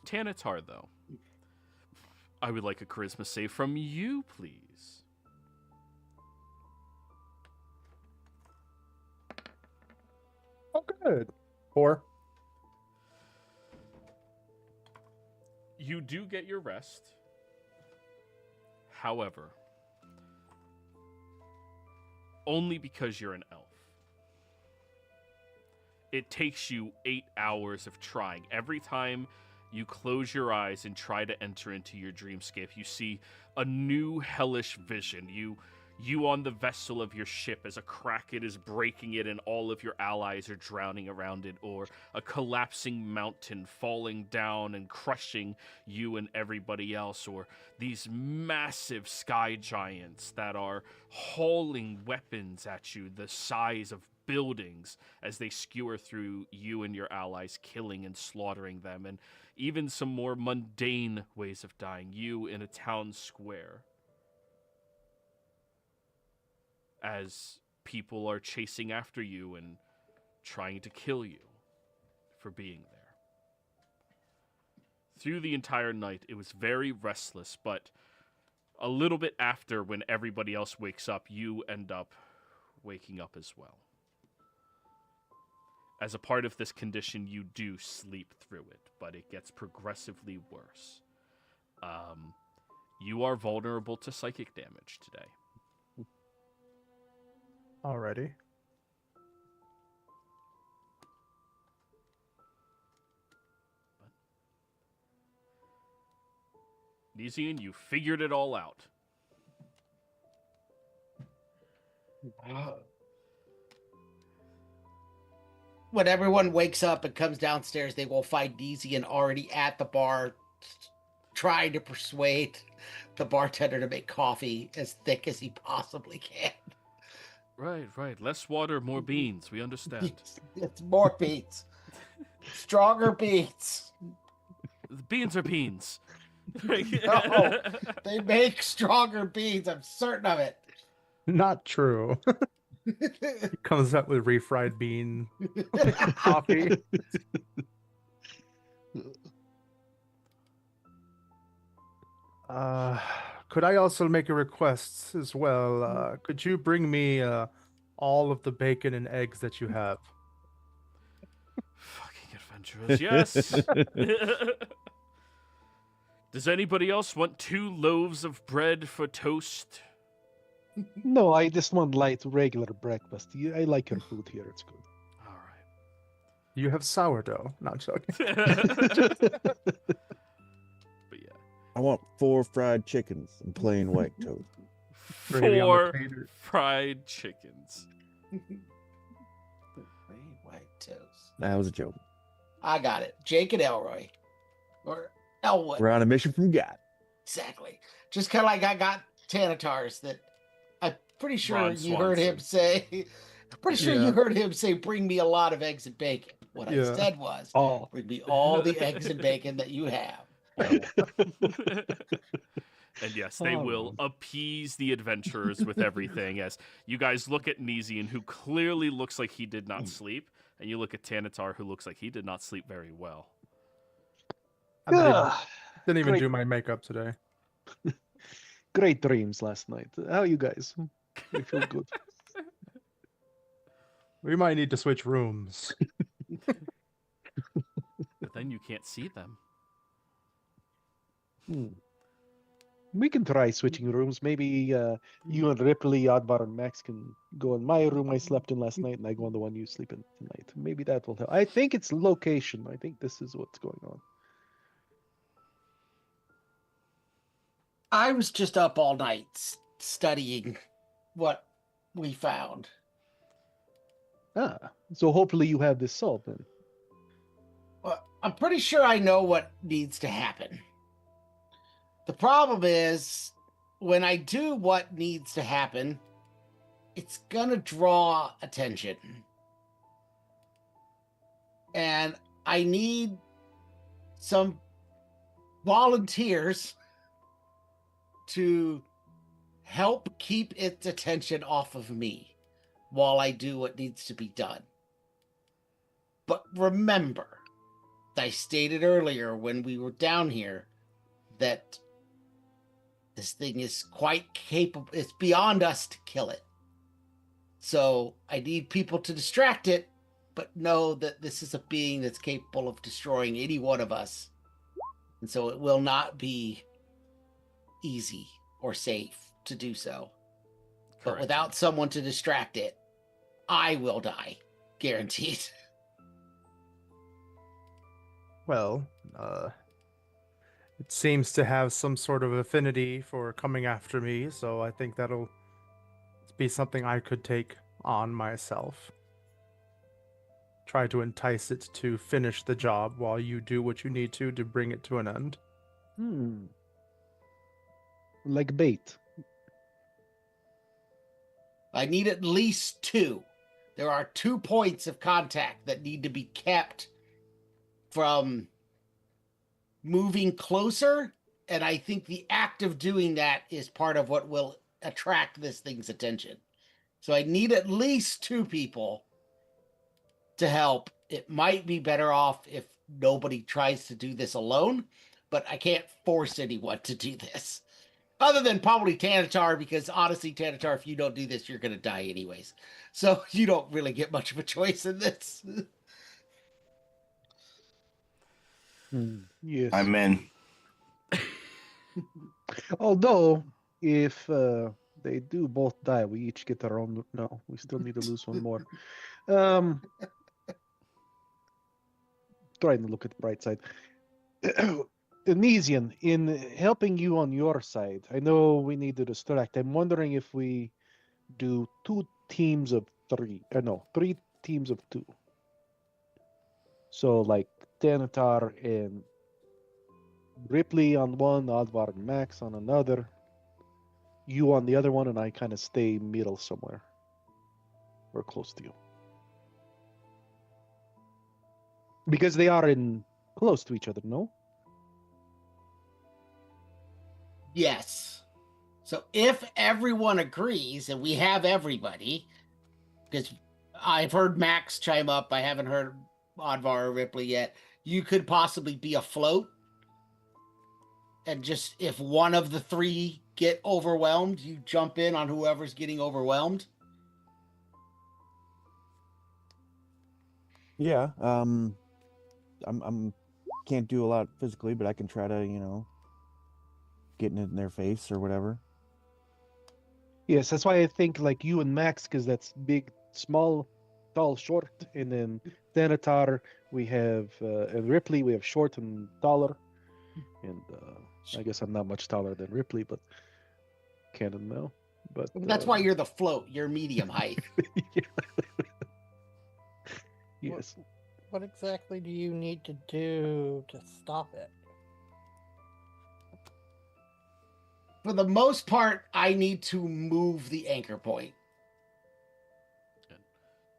Tanatar, though. I would like a charisma save from you, please. Oh, good. 4. You do get your rest. However, only because you're an elf. It takes you 8 hours of trying. Every time You close your eyes and try to enter into your dreamscape. You see a new hellish vision. You on the vessel of your ship as a kraken is breaking it and all of your allies are drowning around it, or a collapsing mountain falling down and crushing you and everybody else, or these massive sky giants that are hauling weapons at you the size of buildings as they skewer through you and your allies, killing and slaughtering them, and even some more mundane ways of dying. You in a town square as people are chasing after you and trying to kill you for being there. Through the entire night, it was very restless, but a little bit after, when everybody else wakes up, you end up waking up as well. As a part of this condition, you do sleep through it, but it gets progressively worse. You are vulnerable to psychic damage today. Alrighty. Nizian, you figured it all out. When everyone wakes up and comes downstairs, they will find Nizian already at the bar, trying to persuade the bartender to make coffee as thick as he possibly can. Right. Less water, more beans. We understand. It's more beans. Stronger beans. The beans are beans. No, they make stronger beans. I'm certain of it. Not true. He comes up with refried bean coffee. Could I also make a request as well? Could you bring me all of the bacon and eggs that you have? Fucking adventurers, yes. Does anybody else want 2 loaves of bread for toast? No, I just want light, regular breakfast. I like your food here. It's good. All right. You have sourdough. Not joking. But yeah. I want 4 fried chickens and plain white toast. Gravy on the 4 tater. fried chickens. White toast. That was a joke. I got it. Jake and Elroy. Or Elwood. We're on a mission from God. Exactly. Just kind of like I got Tanatars that I'm pretty sure Ron you heard him say. I'm pretty sure you heard him say, "Bring me a lot of eggs and bacon." What I said was, Oh, "Bring me all the eggs and bacon that you have." And yes, they will appease the adventurers with everything as you guys look at Nizian, who clearly looks like he did not sleep, and you look at Tanatar, who looks like he did not sleep very well. I didn't even Great. do my makeup today. Great dreams last night. How are you guys? I feel good. We might need to switch rooms. But then you can't see them. We can try switching rooms. Maybe you and Ripley, Advar, and Max can go in my room I slept in last night, and I go in the one you sleep in tonight. Maybe that will help. I think it's location. I think this is what's going on. I was just up all night studying what we found. So hopefully you have this solved then. Well, I'm pretty sure I know what needs to happen. The problem is, when I do what needs to happen, it's gonna draw attention. And I need some volunteers to help keep its attention off of me while I do what needs to be done. But remember, I stated earlier when we were down here that this thing is quite capable. It's beyond us to kill it. So I need people to distract it, but know that this is a being that's capable of destroying any one of us. And so it will not be easy or safe to do so. But Correct. without someone to distract it, I will die. Guaranteed. Well, It seems to have some sort of affinity for coming after me, so I think that'll be something I could take on myself. Try to entice it to finish the job while you do what you need to bring it to an end. Like bait. I need at least 2. There are 2 points of contact that need to be kept from moving closer, and I think the act of doing that is part of what will attract this thing's attention. So I need at least 2 people to help. It might be better off if nobody tries to do this alone, but I can't force anyone to do this. Other than probably Tanatar, because honestly, Tanatar, if you don't do this, you're going to die anyways. So you don't really get much of a choice in this. Yes. I'm in. Although, if they do both die, we each get our own. No, we still need to lose one more. Trying to look at the bright side. Denisian, in helping you on your side, I know we need to distract. I'm wondering if we do 2 teams of 3. No, 3 teams of 2. So, like, Tanatar and Ripley on one, Advar and Max on another, you on the other one, and I kind of stay middle somewhere. Or close to you. Because they are close to each other, no? Yes. So if everyone agrees, and we have everybody, because I've heard Max chime up, I haven't heard Advar or Ripley yet, you could possibly be afloat. And just if one of the 3 get overwhelmed, you jump in on whoever's getting overwhelmed. Yeah. I'm can't do a lot physically, but I can try to, get in their face or whatever. Yes, that's why I think like you and Max, because that's big, small, tall, short, and then Thanatar we have, and Ripley we have short and taller, and I guess I'm not much taller than Ripley, but Canon now. But That's why you're the float. You're medium height. Yes. What exactly do you need to do to stop it? For the most part, I need to move the anchor point. To And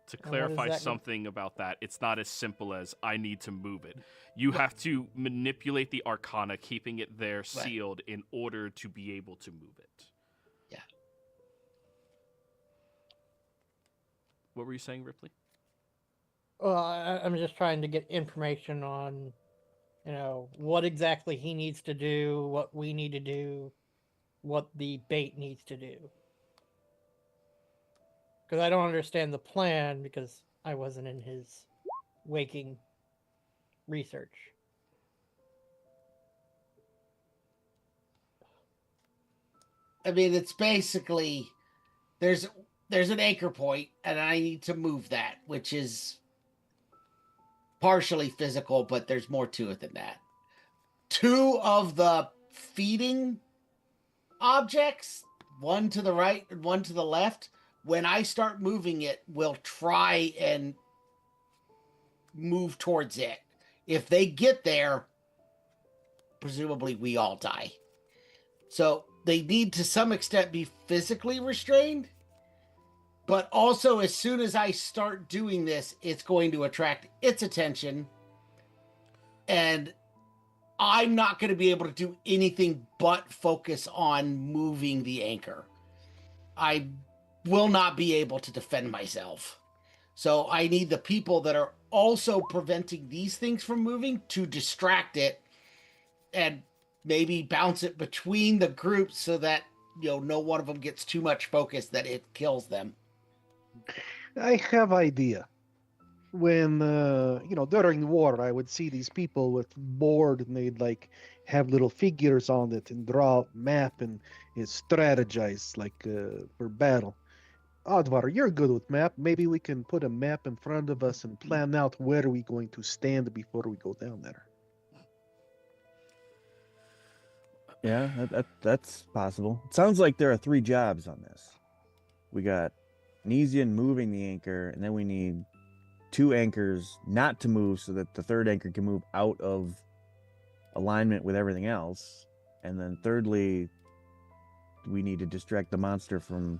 what does clarify that mean? something about that, it's not as simple as I need to move it. You have to manipulate the arcana, keeping it there sealed in order to be able to move it. Yeah. What were you saying, Ripley? Well, I'm just trying to get information on, what exactly he needs to do, what we need to do, what the bait needs to do. Because I don't understand the plan because I wasn't in his waking research. I mean, it's basically there's an anchor point, and I need to move that, which is partially physical, but there's more to it than that. 2 of the feeding objects, one to the right and one to the left, when I start moving it, will try and move towards it. If they get there, presumably we all die. So they need to some extent be physically restrained, but also as soon as I start doing this, it's going to attract its attention, and I'm not going to be able to do anything but focus on moving the anchor. I will not be able to defend myself. So I need the people that are also preventing these things from moving to distract it and maybe bounce it between the groups so that, no one of them gets too much focus that it kills them. I have idea. When during the war, I would see these people with board, and they'd like have little figures on it and draw a map and strategize like for battle. Advar, you're good with map. Maybe we can put a map in front of us and plan out where we're going to stand before we go down there. Yeah, that's possible. It sounds like there are 3 jobs on this. We got Nesian moving the anchor, and then we need 2 anchors not to move so that the 3rd anchor can move out of alignment with everything else. And then thirdly, we need to distract the monster from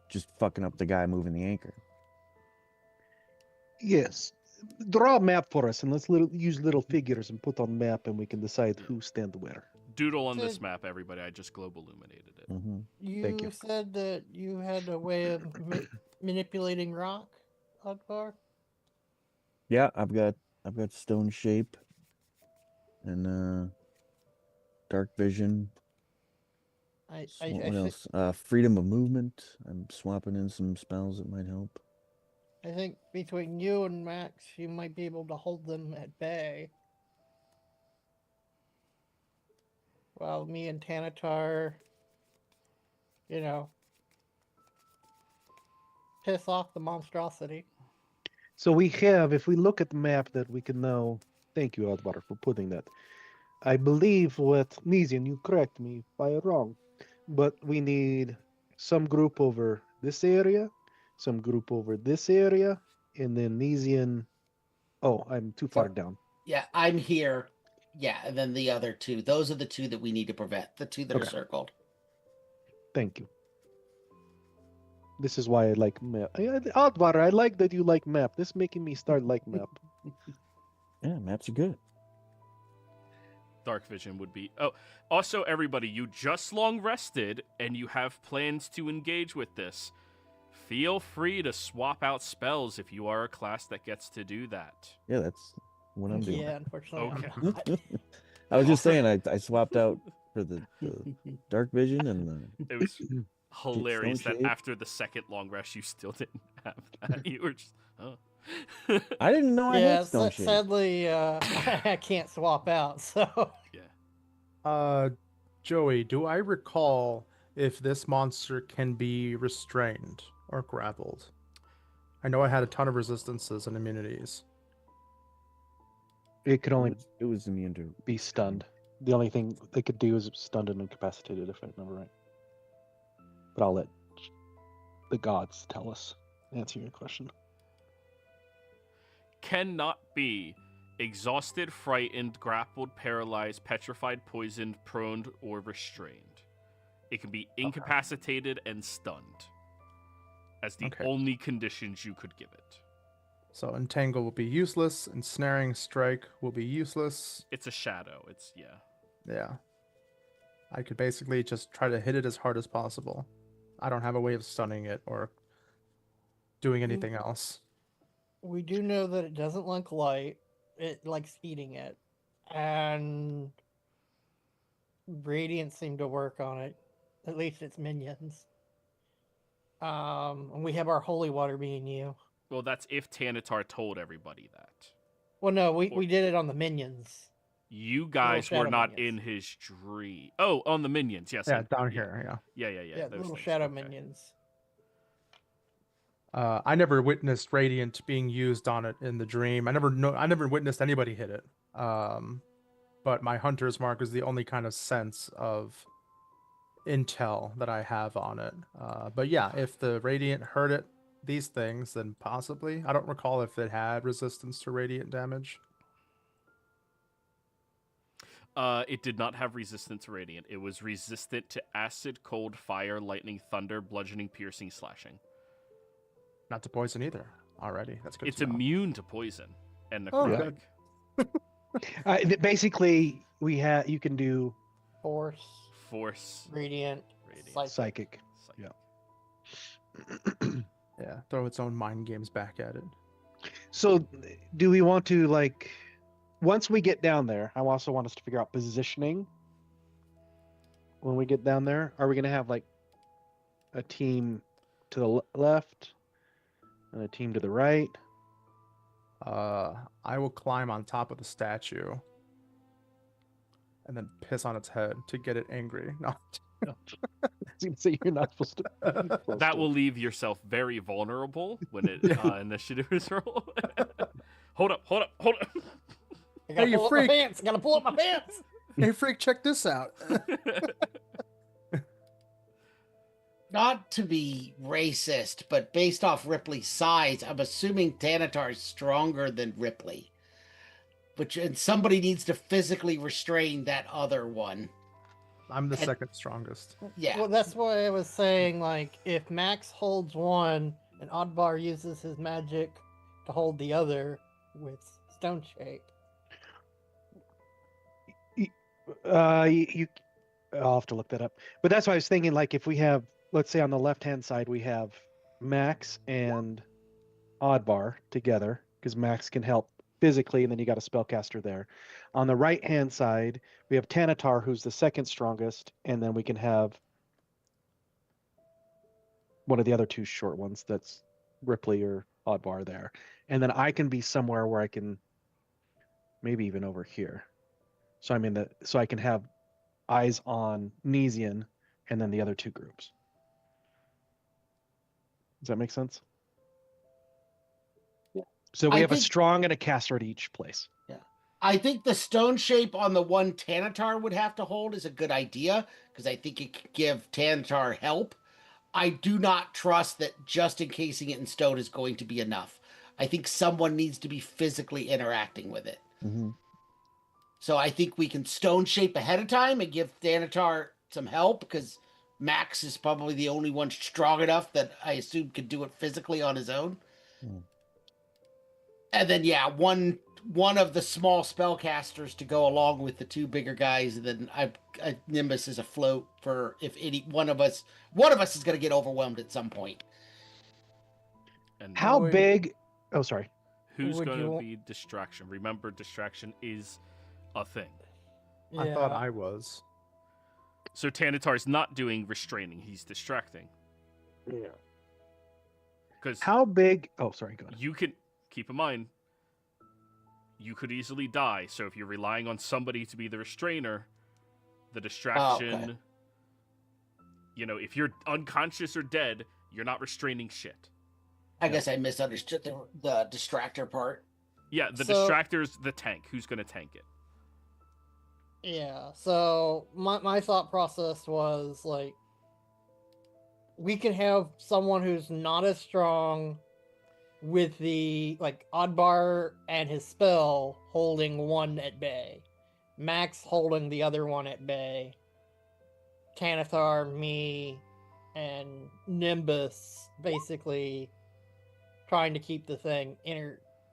just fucking up the guy moving the anchor. Yes. Draw a map for us, and let's use little figures and put on map, and we can decide who stand where. Doodle on this map, everybody. I just globe illuminated it. Thank you. You said that you had a way of manipulating rock, Akbar? Yeah, I've got stone shape and dark vision. What else? Freedom of movement. I'm swapping in some spells that might help. I think between you and Max, you might be able to hold them at bay. While me and Tanatar, piss off the monstrosity. So we have, if we look at the map, that we can now. Thank you, Advar, for putting that. I believe what Nesian, you correct me if I'm wrong, but we need some group over this area, some group over this area, and then Nesian. Oh, I'm too far down. Yeah, I'm here. Yeah, and then the other 2. Those are the 2 that we need to prevent. The 2 that are circled. Thank you. This is why I like map. Advar, I like that you like map. This is making me start like map. Yeah, maps are good. Dark vision would be... Oh, also, everybody, you just long rested, and you have plans to engage with this. Feel free to swap out spells if you are a class that gets to do that. Yeah, that's what I'm doing. Yeah, unfortunately. Okay. I'm not. I was just saying, I swapped out for the dark vision and the... It was hilarious Stone that shape. after the second long rest, you still didn't have that. You were just... Oh. I didn't know I Yeah, had stone shape. sadly, I can't swap out, so... Yeah. Joey, do I recall if this monster can be restrained or grappled? I know I had a ton of resistances and immunities. It could only It was immune to... be stunned. The only thing they could do is stunned and incapacitated, if I remember right. But I'll let the gods tell us. Answer your question. Cannot be exhausted, frightened, grappled, paralyzed, petrified, poisoned, prone, or restrained. It can be incapacitated and stunned as the only conditions you could give it. So entangle will be useless, ensnaring strike will be useless. It's a shadow. It's, yeah. Yeah. I could basically just try to hit it as hard as possible. I don't have a way of stunning it or doing anything else. We do know that it doesn't like light. It likes feeding it. And Radiant seemed to work on it. At least its minions. And we have our holy water being you. Well, that's if Tanatar told everybody that. Well, no, we did it on the minions. You guys were shadow not minions. in his dream. Oh, on the minions, yes. Yeah, down here, yeah. Yeah. Yeah, those little things, shadow okay. minions. I never witnessed Radiant being used on it in the dream. I never witnessed anybody hit it. But my Hunter's Mark is the only kind of sense of intel that I have on it. But yeah, if the Radiant hurt these things, then possibly. I don't recall if it had resistance to radiant damage. It did not have resistance to radiant. It was resistant to acid, cold, fire, lightning, thunder, bludgeoning, piercing, slashing. Not to poison either. Already, that's good. It's to know. immune to poison and Oh, necrotic. Basically, you can do Force, Radiant. psychic. Yeah. Yeah, throw its own mind games back at it. So, do we want to once we get down there? I also want us to figure out positioning. When we get down there, are we going to have a team to the left and a team to the right? I will climb on top of the statue and then piss on its head to get it angry. No. So you're not supposed to. That will leave yourself very vulnerable when it initiative is roll. Hold up. I gotta pull up my pants. I gotta pull up my pants. Hey, freak, check this out. Not to be racist, but based off Ripley's size, I'm assuming Thanatar is stronger than Ripley. And somebody needs to physically restrain that other one. I'm the And- second strongest. Yeah. Well, that's why I was saying, like, if Max holds one and Oddbar uses his magic to hold the other with Stone Shape. I'll have to look that up. But that's why I was thinking, like, if we have, let's say on the left-hand side, we have Max and Oddbar together, because Max can help physically, and then you got a spellcaster there. On the right-hand side, we have Thanatar, who's the second strongest, and then we can have one of the other two short ones, that's Ripley or Oddbar there. And then I can be somewhere where I can, maybe even over here. So I'm in the, so I can have eyes on Nesian and then the other two groups. Does that make sense? Yeah. So we I have a think- strong and a caster at each place. I think the stone shape on the one Thanatar would have to hold is a good idea, because I think it could give Thanatar help. I do not trust that just encasing it in stone is going to be enough. I think someone needs to be physically interacting with it. Mhm. So I think we can stone shape ahead of time and give Thanatar some help, because Max is probably the only one strong enough that I assume could do it physically on his own. Hmm. And then one of the small spellcasters to go along with the two bigger guys, and then I Nimbus is afloat for if any one of us is going to get overwhelmed at some point. And How Would- big? Oh, sorry. who's would going you to wa- be distraction? Remember, distraction is a thing. I thought I was. So Thanatar's not doing restraining; he's distracting. Yeah. Because How big? Oh, sorry. Go ahead. you can keep in mind, you could easily die. So if you're relying on somebody to be the restrainer, the distraction, you know, if you're unconscious or dead, you're not restraining shit. I guess I misunderstood the distractor part. Yeah, the So- distractor's the tank. Who's going to tank it? Yeah, so my thought process was like we can have someone who's not as strong with the like Oddbar and his spell holding one at bay, Max holding the other one at bay, Thanatar, me, and Nimbus basically trying to keep the thing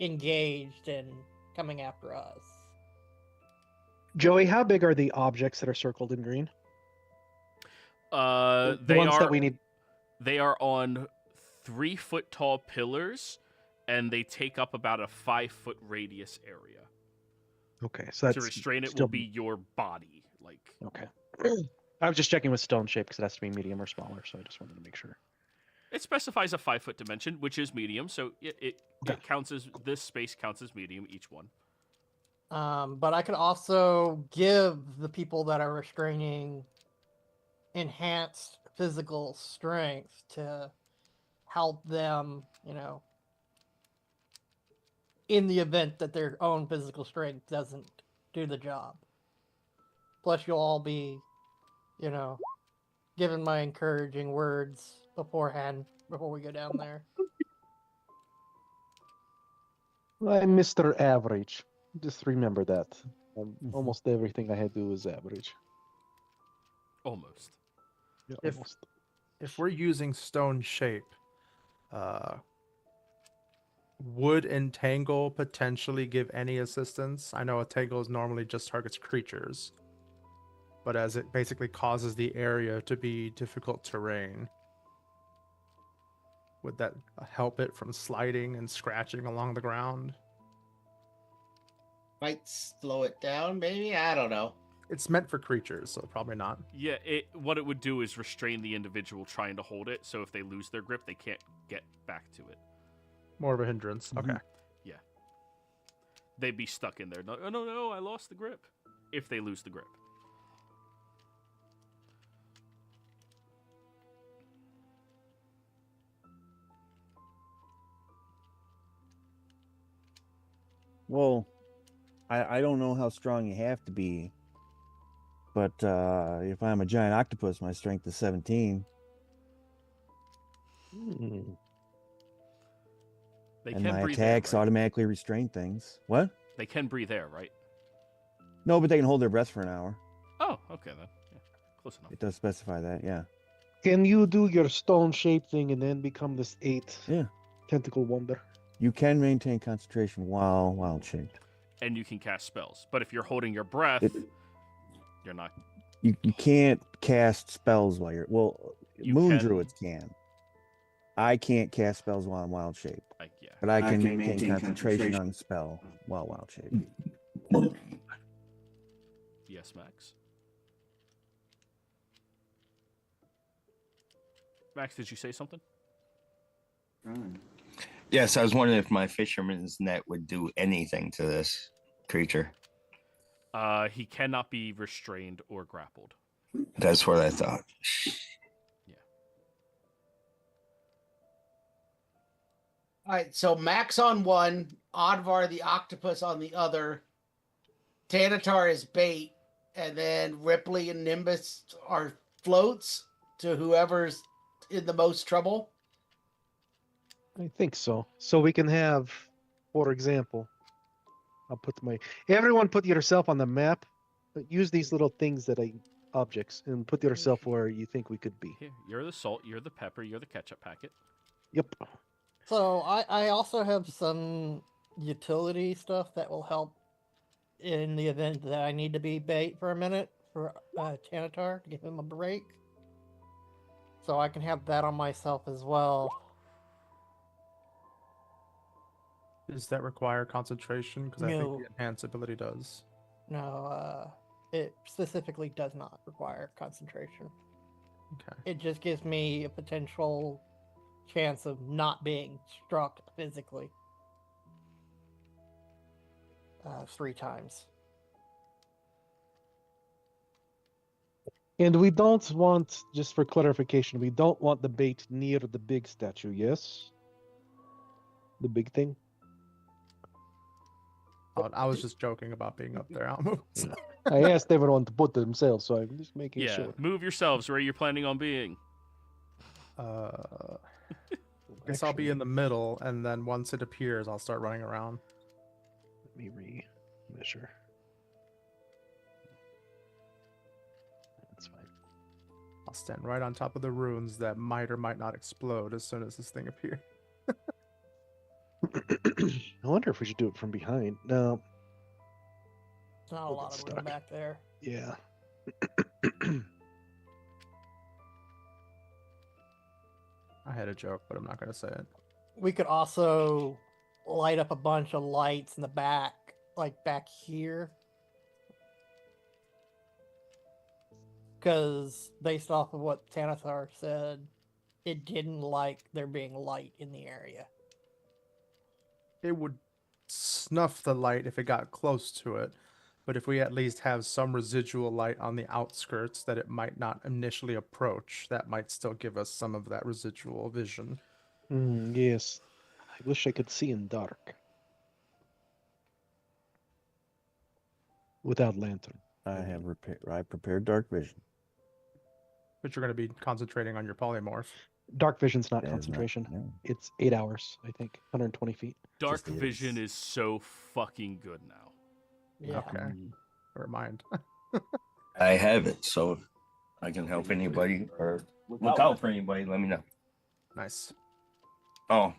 engaged and coming after us. Joey, how big are the objects that are circled in green? The They ones are that we need. They are on 3-foot tall pillars, and they take up about a 5-foot radius area. Okay, so that's To restrain it still will be your body. Like, okay. I was just checking with stone shape because it has to be medium or smaller, so I just wanted to make sure. it specifies a 5-foot dimension, which is medium, so it Okay. counts as this space counts as medium each one. But I could also give the people that are restraining enhanced physical strength to help them, you know, in the event that their own physical strength doesn't do the job. Plus, you'll all be, you know, given my encouraging words beforehand before we go down there. I'm Mr. Average. Just remember that. Mhm. Almost everything I do is average. Almost. Yeah, If- almost. If we're using stone shape, would entangle potentially give any assistance? I know entangle is normally just targets creatures, but as it basically causes the area to be difficult terrain, would that help it from sliding and scratching along the ground? Might slow it down, maybe? I don't know. It's meant for creatures, so probably not. Yeah, what it would do is restrain the individual trying to hold it, so if they lose their grip, they can't get back to it. More of a hindrance. Mhm. Okay. They'd be stuck in there. No, oh, no, I lost the grip. If they lose the grip. Well, I don't know how strong you have to be but if I'm a giant octopus, my strength is 17. Hmm. They And can my breathe attacks air, right? automatically restrain things. What? They can breathe air, right? No, but they can hold their breath for an hour. Oh, okay then. Yeah, close enough. It does specify that, yeah. Can you do your stone shape thing and then become this 8 Yeah. tentacle wonder? You can maintain concentration while wild shaped. And you can cast spells. But if you're holding your breath, It- you're not. You can't cast spells while you're... Well, You moon can- druids can. I can't cast spells while I'm wild shape. Yeah. But I can maintain concentration on spell while wild shape. Yes, Max. Max, did you say something? Yes, I was wondering if my fisherman's net would do anything to this creature. He cannot be restrained or grappled. That's what I thought. All right, so Max on one, Oddvar the octopus on the other, Tanatar is bait, and then Ripley and Nimbus are floats to whoever's in the most trouble. I think so. So we can have, for example, everyone put yourself on the map, but use these little things that objects and put yourself where you think we could be. Here, you're the salt, you're the pepper, you're the ketchup packet. Yep. So I also have some utility stuff that will help in the event that I need to be bait for a minute for Tanatar to give him a break. So I can have that on myself as well. Does that require concentration? Because I think No. the enhance ability does. No, it specifically does not require concentration. Okay. It just gives me a potential chance of not being struck physically 3 times. And we don't want, just for clarification, we don't want the bait near the big statue, yes? The big thing? Oh, I was just joking about being up there. I'll move. I asked everyone to put themselves, so I'm just making Yeah, sure. move yourselves where you're planning on being. Guess I'll be in the middle, and then once it appears, I'll start running around. Let me re-measure. That's fine. I'll stand right on top of the runes that might or might not explode as soon as this thing appears. I wonder if we should do it from behind. No. There's not a We'll lot get of room stuck. back there. Yeah. I had a joke, but I'm not going to say it. We could also light up a bunch of lights in the back, like back here. Because based off of what Tanathar said, it didn't like there being light in the area. It would snuff the light if it got close to it, but if we at least have some residual light on the outskirts that it might not initially approach, that might still give us some of that residual vision. Yes. I wish I could see in dark. Without lantern. I prepared dark vision. But you're going to be concentrating on your polymorph. Dark vision's not That is not- concentration. no. It's 8 hours, I think. 120 feet. Dark Just vision is. is so fucking good now. Yeah. Okay. Never mind. I have it, so I can help anybody or look out for anybody. Let me know. Nice. Oh,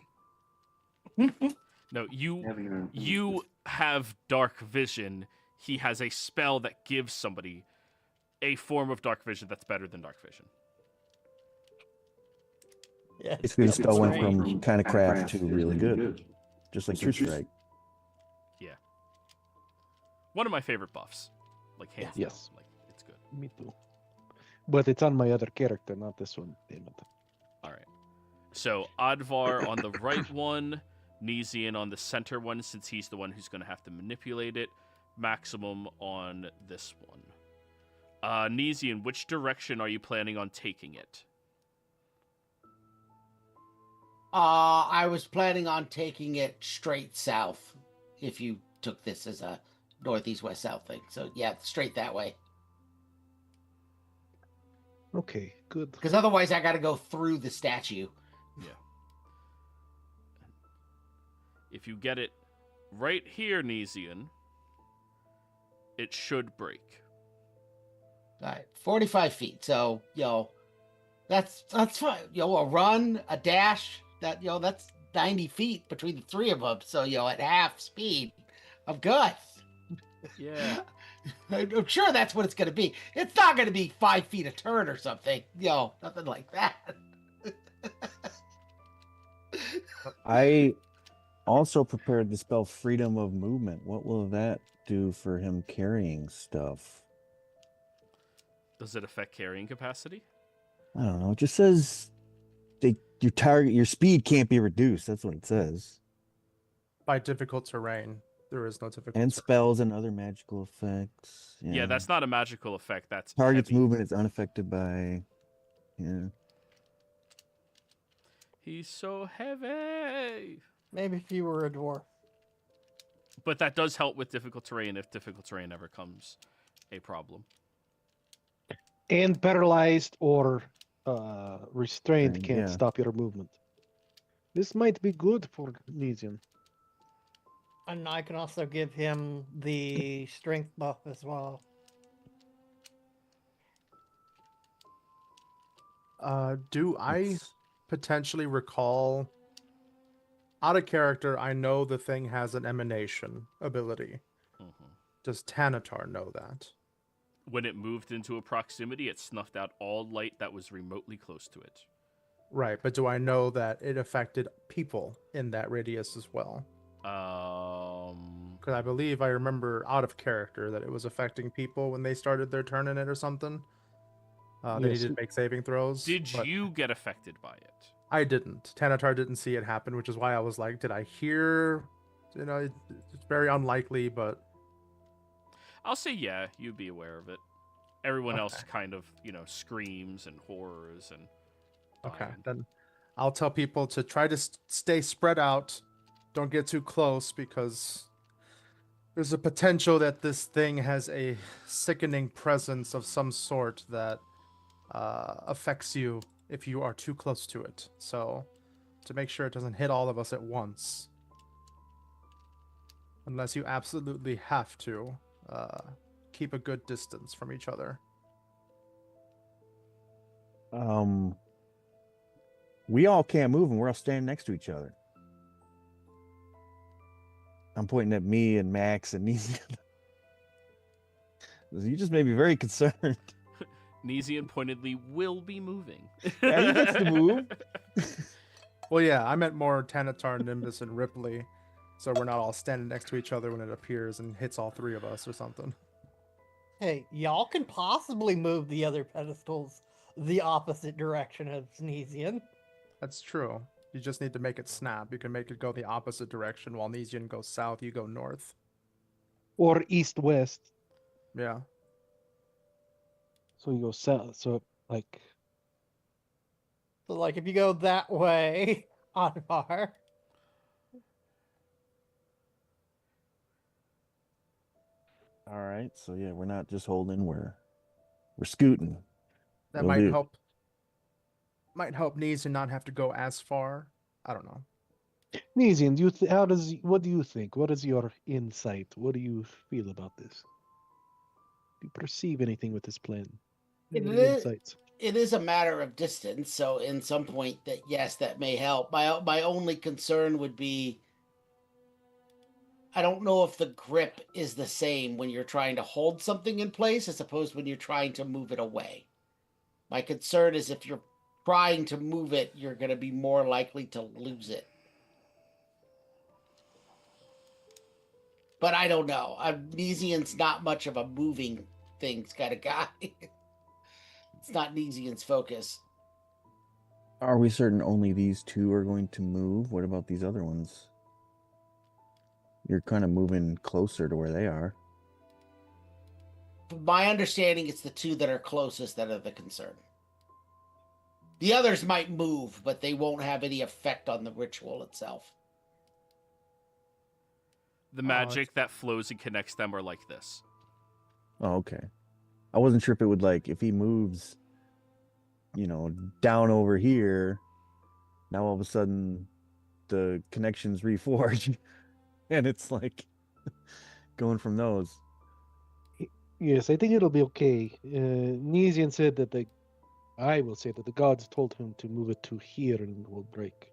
No, you have dark vision. He has a spell that gives somebody a form of dark vision that's better than dark vision. Yeah. Basically, the That's spell went great. from kind of craft to really good. Just like True Strike. Yeah. One of my favorite buffs. Like, hands down. Yes. Like, it's good. Me too. But it's on my other character, not this one. Damn it. All right. So, Advar on the right one, Nezian on the center one, since he's the one who's going to have to manipulate it. Maximum on this one. Nezian, which direction are you planning on taking it? I was planning on taking it straight south if you took this as a northeast west south thing. So yeah, straight that way. Okay, good. Because otherwise I got to go through the statue. Yeah. If you get it right here, Nesian, it should break. All right, 45 feet. So, that's fine. A run, a dash, that's 90 feet between the three of them. So, at half speed, I'm good. Yeah. I'm sure that's what it's going to be. It's not going to be 5 feet a turn or something. Nothing like that. I also prepared the spell Freedom of Movement. What will that do for him carrying stuff? Does it affect carrying capacity? I don't know. It just says your speed can't be reduced. That's what it says. By difficult terrain. There is no difficult And terrain. spells and other magical effects. Yeah, that's not a magical effect. That's target's heavy. movement is unaffected by. Yeah. He's so heavy. Maybe if you were a dwarf. But that does help with difficult terrain if difficult terrain ever comes a problem. And paralyzed or restrained can't Yeah. stop your movement. This might be good for Nesian. And I can also give him the strength buff as well. Do I It's- potentially recall out of character? I know the thing has an emanation ability. Mhm. Does Tanatar know that? When it moved into a proximity, it snuffed out all light that was remotely close to it. Right, but do I know that it affected people in that radius as well? Because I believe I remember out of character that it was affecting people when they started their turn in it or something. They Yes. needed to make saving throws. Did but you get affected by it? I didn't. Tanatar didn't see it happen, which is why I was like, did I hear? It's very unlikely, but I'll say yeah, you'd be aware of it. Everyone else Okay. kind of, screams and horrors and. okay. fine. Then I'll tell people to try to stay spread out. Don't get too close because there's a potential that this thing has a sickening presence of some sort that affects you if you are too close to it. So, to make sure it doesn't hit all of us at once, unless you absolutely have to, keep a good distance from each other. We all can't move, and we're all standing next to each other. I'm pointing at me and Max and Nesian. You just made me very concerned. Nesian pointedly will be moving. Yeah, he gets to move. Well, yeah, I meant more Tanatar, Nimbus, and Ripley, so we're not all standing next to each other when it appears and hits all three of us or something. Hey, y'all can possibly move the other pedestals the opposite direction of Sneesian. That's true. You just need to make it snap. You can make it go the opposite direction. While Nesian goes south, you go north. Or east-west. Yeah. So you go south. So, like... So, like, if you go that way, Anvar, All right, so yeah, we're not just holding, we're scooting. That Will might do. help. Might help Nesian not have to go as far. I don't know. Nesian, what do you think? What is your insight? What do you feel about this? Do you perceive anything with this plan? It Any is- insights? It is a matter of distance, so in some point that yes, that may help. My only concern would be I don't know if the grip is the same when you're trying to hold something in place as opposed when you're trying to move it away. My concern is if you're trying to move it, you're going to be more likely to lose it. But I don't know. Nesian's not much of a moving things kind of guy. It's not Nesian's focus. Are we certain only these two are going to move? What about these other ones? You're kind of moving closer to where they are. From my understanding, it's the two that are closest that are the concern. The others might move, but they won't have any effect on the ritual itself. The magic that flows and connects them are like this. Oh, okay. I wasn't sure if it would, like, if he moves down over here. Now all of a sudden the connections reforge and it's like going from those. Yes, I think it'll be okay. Nesian said that I will say that the gods told him to move it to here and it will break.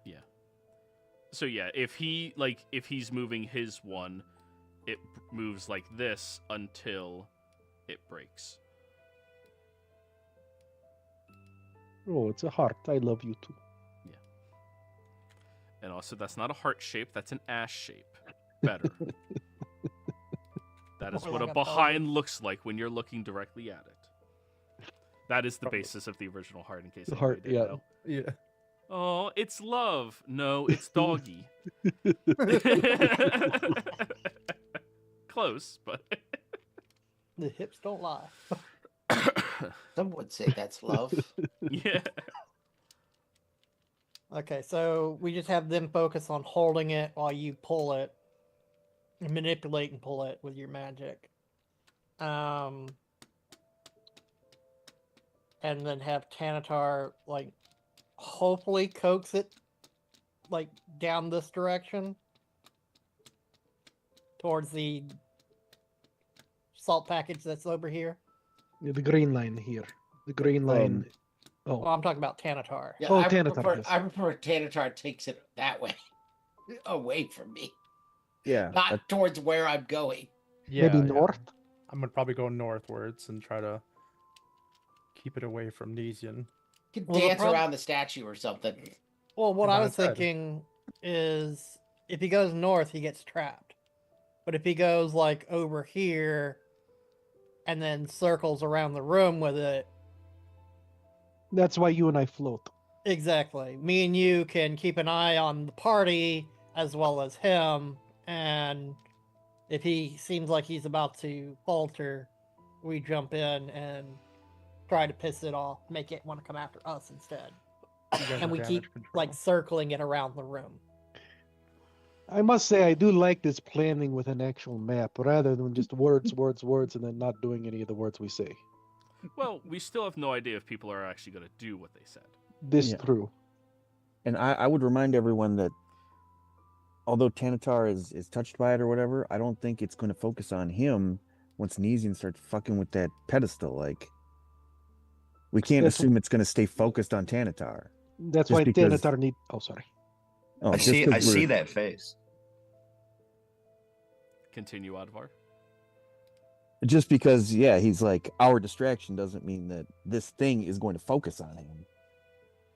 Yeah. So yeah, if he's moving his one, it moves like this until it breaks. Oh, it's a heart. I love you too. And also, that's not a heart shape, that's an ash shape. Better. That is More what like a a behind looks like when you're looking directly at it. That is the basis of the original heart, in case The anybody heart, didn't yeah. know. Yeah. Oh, it's love. No, it's doggy. Close, but... The hips don't lie. Some would say that's love. Yeah. Okay, so we just have them focus on holding it while you pull it, and manipulate and pull it with your magic. And then have Tanatar, like, hopefully coax it, like, down this direction towards the salt package that's over here. Yeah, the green line here. The green line. Well, I'm talking about Tanatar. Yeah, Oh, I Tanatar, prefer, yes. I prefer Tanatar takes it that way, away from me, Yeah. not towards where I'm going. Maybe north? I'm gonna probably go northwards and try to keep it away from Nesian. You can Well, the dance prob- around the statue or something. Well, what Get I on was its head. thinking is if he goes north, he gets trapped. But if he goes like over here and then circles around the room with it, That's why you and I float. exactly. Me and you can keep an eye on the party as well as him, and if he seems like he's about to falter, we jump in and try to piss it off, make it want to come after us instead. You guys And are we damage keep control. like circling it around the room. I must say, I do like this planning with an actual map rather than just words, and then not doing any of the words we say. Well, we still have no idea if people are actually going to do what they said. This Yeah. true. And I would remind everyone that although Tanatar is touched by it or whatever, I don't think it's going to focus on him once Nesian starts fucking with that pedestal. Like, we can't That's- assume it's going to stay focused on Tanatar. That's Just why because- Tanatar need. Oh, sorry. Oh, I just see 'cause we're- that face. Continue, Advar. Just because, yeah, he's like our distraction doesn't mean that this thing is going to focus on him.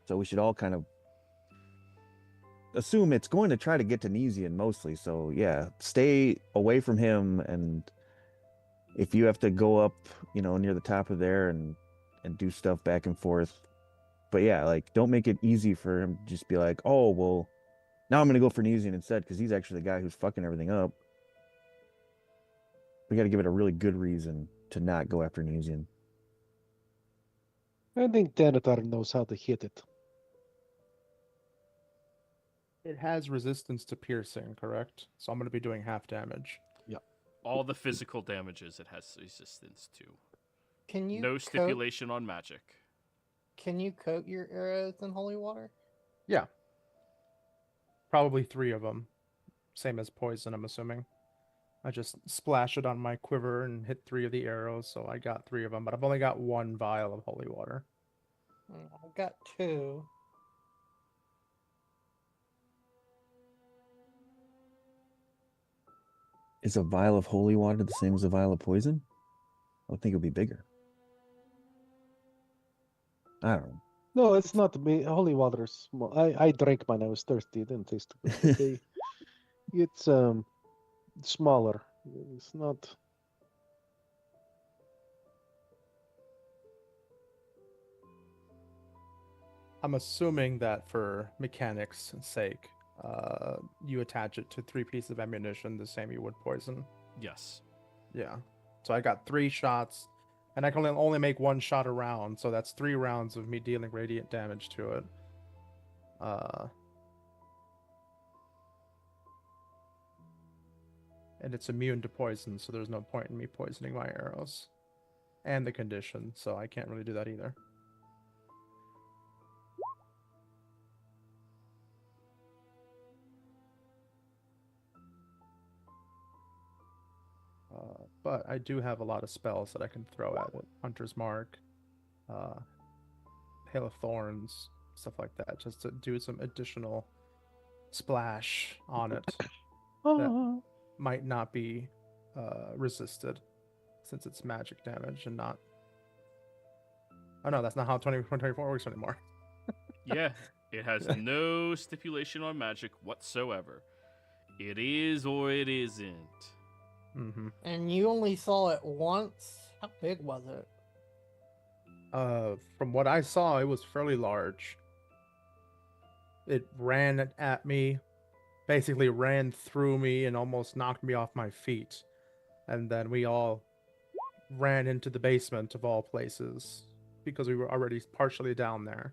So we should all kind of assume it's going to try to get to Nesian mostly. So yeah, stay away from him, and if you have to go up, near the top of there and do stuff back and forth. But yeah, like, don't make it easy for him to just be like, oh, well, now I'm going to go for Nesian instead because he's actually the guy who's fucking everything up. We got to give it a really good reason to not go after Nesian. I think Tanatar knows how to hit it. It has resistance to piercing, correct? So I'm going to be doing half damage. All the physical damages it has resistance to. Can you No coat- stipulation on magic. Can you coat your arrows in holy water? Yeah. Probably 3 of them. Same as poison, I'm assuming. I just splash it on my quiver and hit 3 of the arrows, so I got 3 of them, but I've only got 1 vial of holy water. I've got 2. Is a vial of holy water the same as a vial of poison? I would think it would be bigger. I don't know. No, it's not. Holy water is small. I drank mine. I was thirsty. It didn't taste good. But it's smaller. It's not. I'm assuming that for mechanics' sake, you attach it to 3 pieces of ammunition the same you would poison. Yes. Yeah. So I got 3 shots, and I can only make 1 shot a round, so that's 3 rounds of me dealing radiant damage to it. And it's immune to poison, so there's no point in me poisoning my arrows. And the condition, so I can't really do that either. But I do have a lot of spells that I can throw at it. Hunter's Mark, Hail of Thorns, stuff like that, just to do some additional splash on it that might not be resisted, since it's magic damage and not... Oh no, that's not how 2024 works anymore. Yeah, it has no stipulation on magic whatsoever. It is or it isn't. Mm-hmm. And you only saw it once? How big was it? From what I saw, it was fairly large. It ran at me, basically ran through me and almost knocked me off my feet. And then we all ran into the basement of all places because we were already partially down there,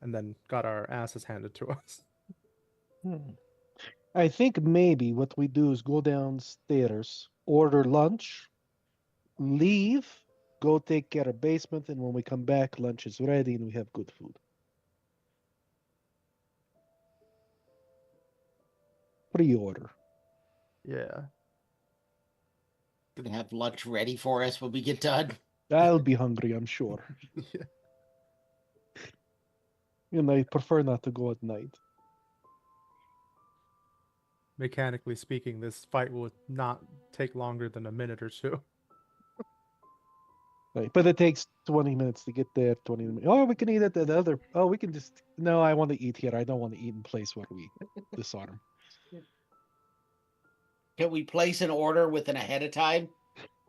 and then got our asses handed to us. I think maybe what we do is go downstairs, order lunch, leave, go take care of basement, and when we come back, lunch is ready and we have good food. Pre-order. Yeah. Gonna have lunch ready for us when we get done. I'll be hungry, I'm sure. Yeah. And I prefer not to go at night. Mechanically speaking, this fight will not take longer than a minute or two. Right. But it takes 20 minutes to get there, 20 minutes. Oh, we can eat at the other. Oh, we can just. No, I want to eat here. I don't want to eat in place where we disarm. Can we place an order with an ahead of time?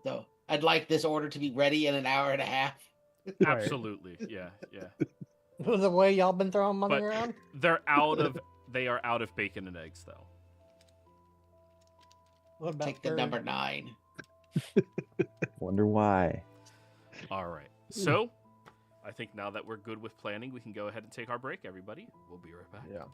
So I'd like this order to be ready in an hour and a half. Absolutely, yeah. The way y'all been throwing money But around? they are out of bacon and eggs, though. What about Take the third? number 9. Wonder why. All right. So, I think now that we're good with planning, we can go ahead and take our break, everybody. We'll be right back. Yeah.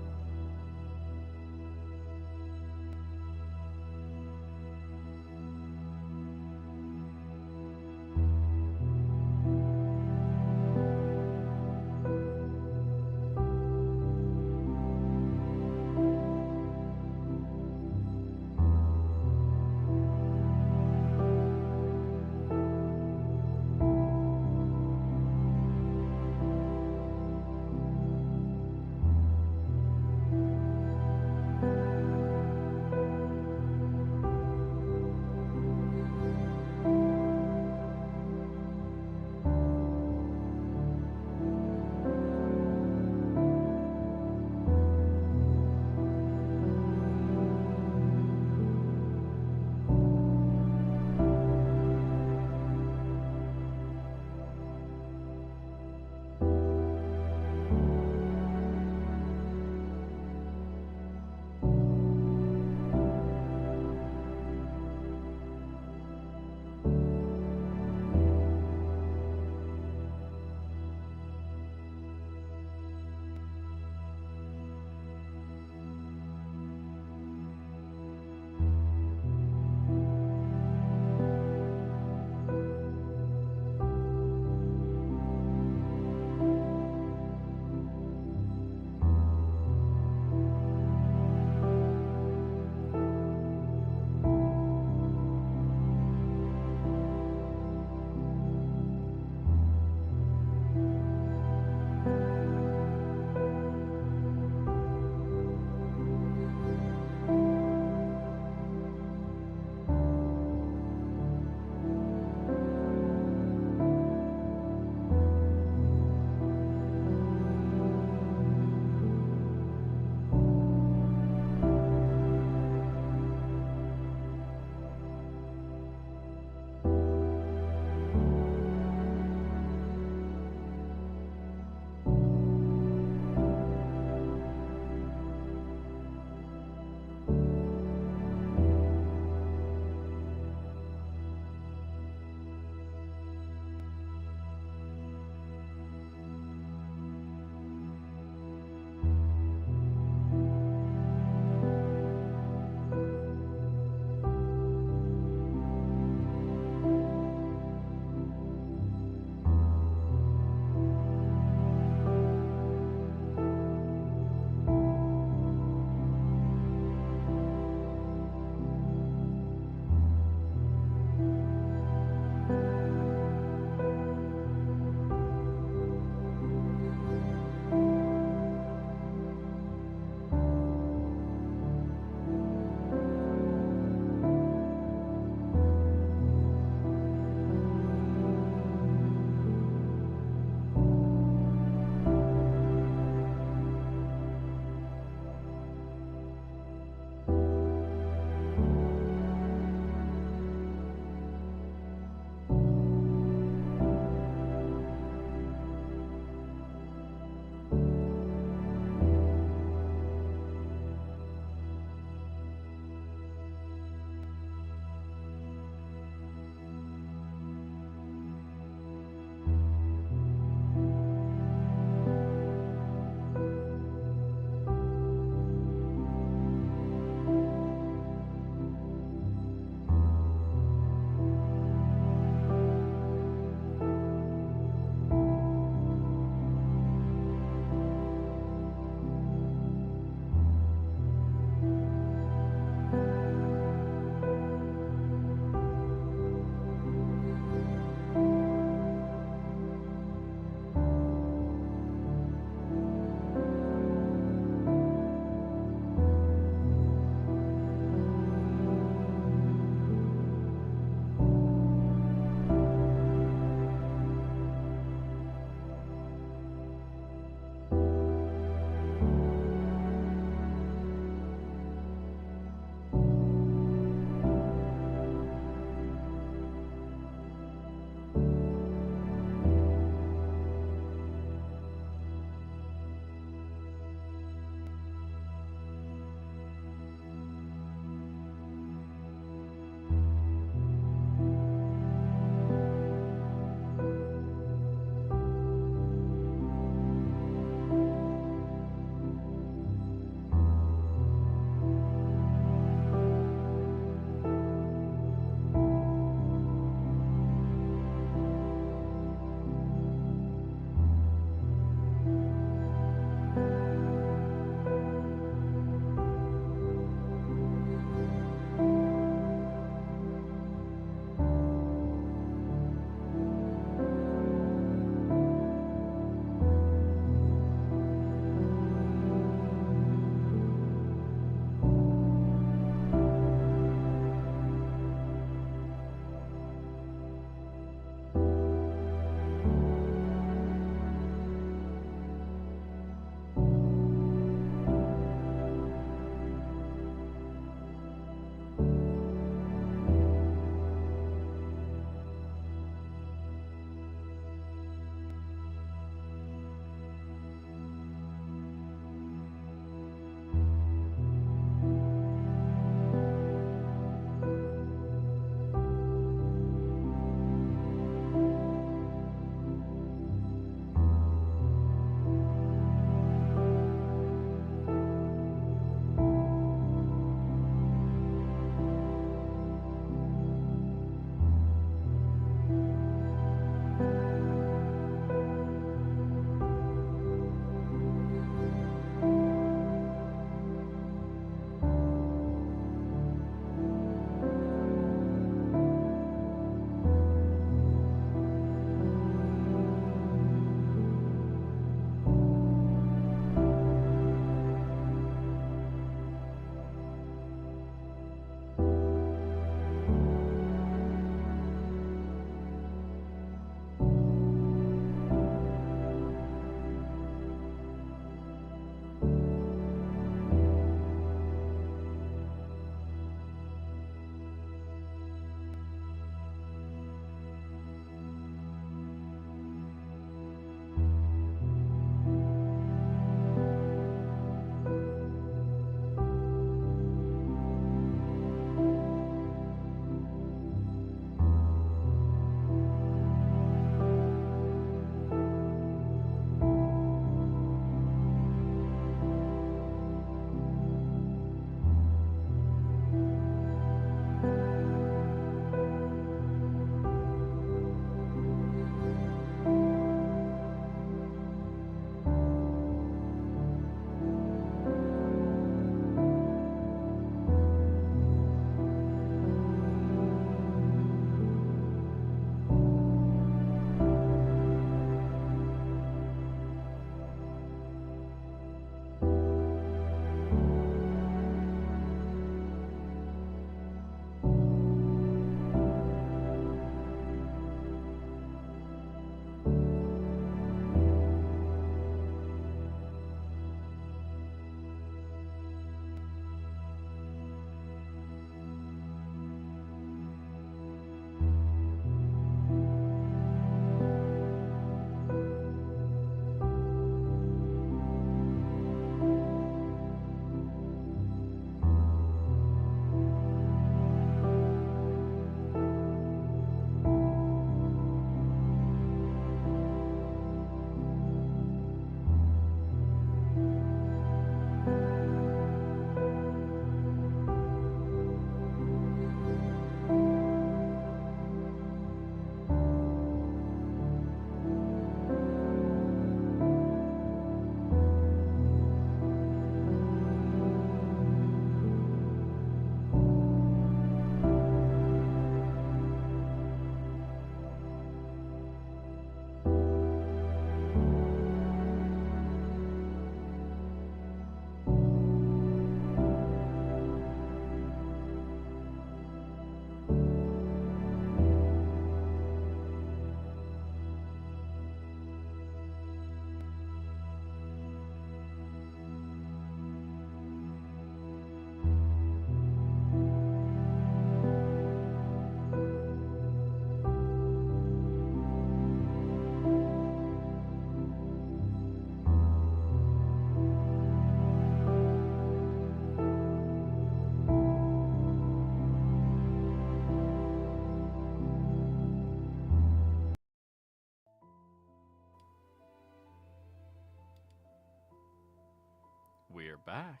we're back.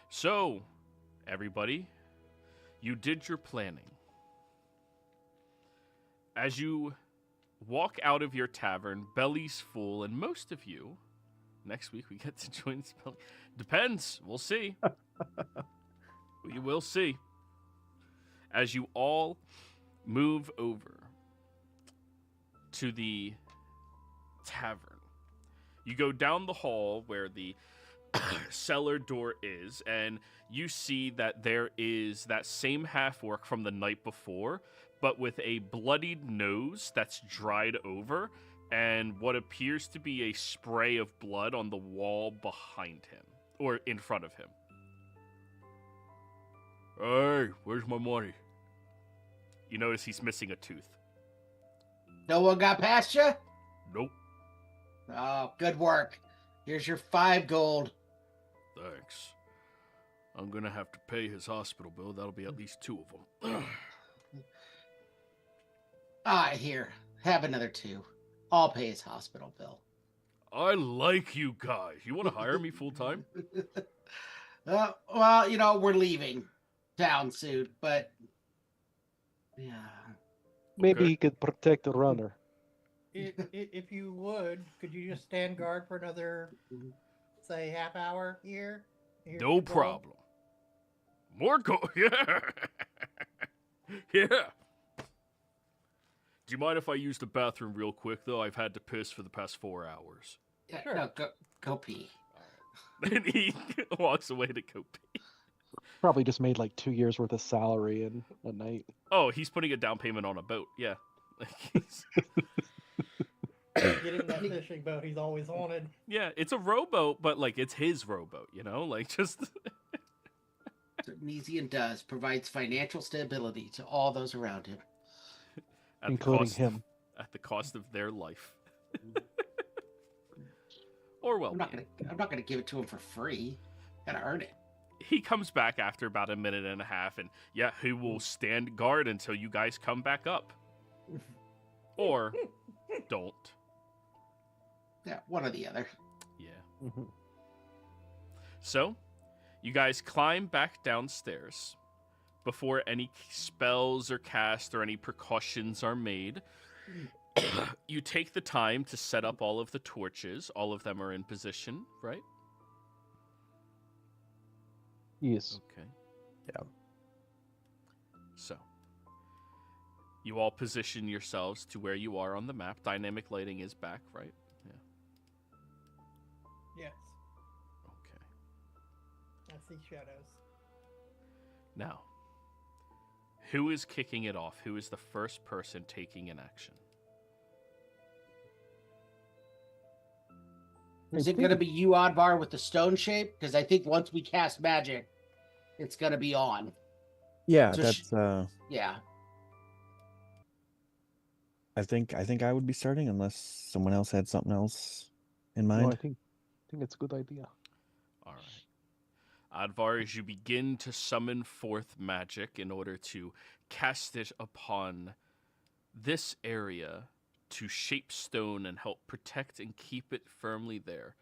So, everybody, you did your planning. As you walk out of your tavern, bellies full, and most of you, next week we get to join spell. Depends. We'll see. We will see. As you all move over to the tavern, you go down the hall where the cellar door is, and you see that there is that same half-orc from the night before, but with a bloodied nose that's dried over, and what appears to be a spray of blood on the wall behind him, or in front of him. Hey, where's my money? You notice he's missing a tooth. No one got past you? Nope. Oh, good work. Here's your 5 gold. Thanks. I'm gonna have to pay his hospital bill. That'll be at least 2 of them. Here. Have another 2. I'll pay his hospital bill. I like you guys. You want to hire me full time? Well, we're leaving town soon, but yeah. Maybe Okay. he could protect the runner. If you would, could you just stand guard for another, say, half hour here? Here's No your gold. problem. More gold. Yeah. Yeah. Do you mind if I use the bathroom real quick, though? I've had to piss for the past 4 hours. Yeah, Sure. no, go pee. And he walks away to go pee. Probably just made like 2 years worth of salary in a night. Oh, he's putting a down payment on a boat. Yeah. He's- Getting that fishing boat he's always wanted. yeah, it's a rowboat, but like it's his rowboat, Like just That's what Nesian does, provides financial stability to all those around him. at the Including cost him. at the cost of their life. Or well, I'm not gonna give it to him for free. Gotta earn it. he comes back after about a minute and a half, and yeah, he will stand guard until you guys come back up, or don't. Yeah, one or the other. Yeah. So, you guys climb back downstairs before any spells are cast or any precautions are made. You take the time to set up all of the torches. All of them are in position, right? Yes. Okay. Yeah. So, you all position yourselves to where you are on the map. Dynamic lighting is back, right? Yeah. Yes, Okay. I see shadows. Now, who is kicking it off? Who is the first person taking an action? Is it gonna be you, Oddvar, with the stone shape? Because I think once we cast magic, it's gonna be on. Yeah, So that's Yeah. I think I would be starting unless someone else had something else in No, mind. I think it's a good idea. All right. Advar, as you begin to summon forth magic in order to cast it upon this area to shape stone and help protect and keep it firmly there.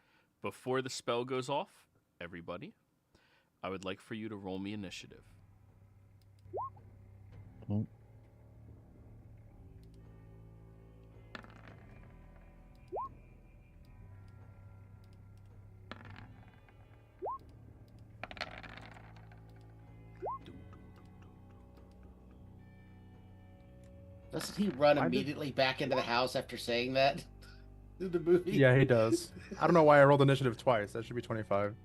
Before the spell goes off, everybody, I would like for you to roll me initiative. Mm. Doesn't he run I did- immediately back into the house after saying that in the movie? Yeah, he does. I don't know why I rolled initiative twice. That should be 25.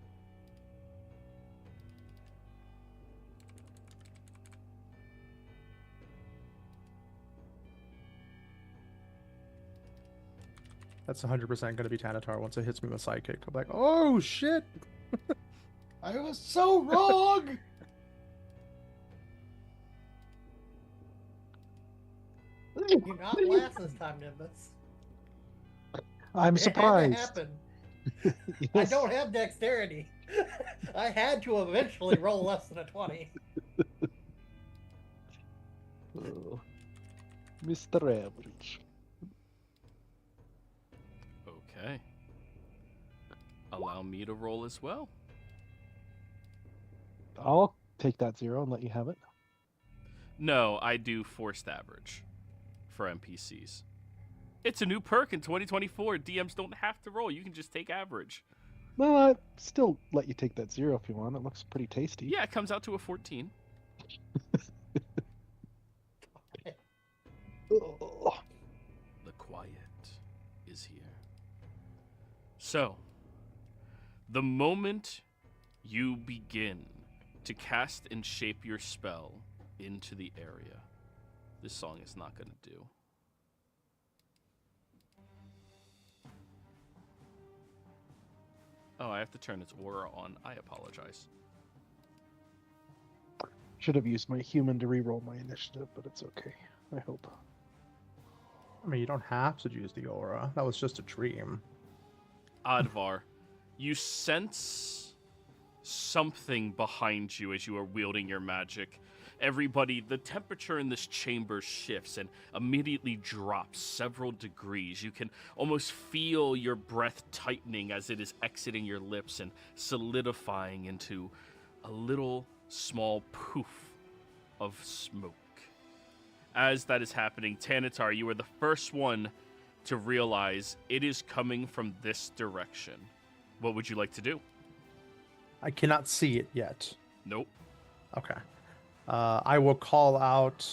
That's 100% going to be Tanatar once it hits me with Sidekick. I'm like, oh, shit! I was so wrong. You're not last this time, Nimbus. I'm It had to surprised. happen. I Yes. don't have dexterity. I had to eventually roll less than a 20. Oh, Mr. Average. Okay. Allow allow me to roll as well. I'll take that 0 and let you have it. No, I do forced average for NPCs. It's a new perk in 2024. DMs don't have to roll. You can just take average. No, I'd still let you take that 0 if you want. It looks pretty tasty. Yeah, it comes out to a 14. Ugh. The quiet is here. So, the moment you begin to cast and shape your spell into the area, this song is not going to do. Oh, I have to turn its aura on. I apologize. Should have used my human to reroll my initiative, but it's okay. I hope. I mean, you don't have to use the aura. That was just a dream. Advar, you sense something behind you as you are wielding your magic. Everybody, the temperature in this chamber shifts and immediately drops several degrees. You can almost feel your breath tightening as it is exiting your lips and solidifying into a little small poof of smoke. As that is happening, Tanatar, you are the first one to realize it is coming from this direction. What would you like to do? I cannot see it yet. Nope. Okay. I will call out,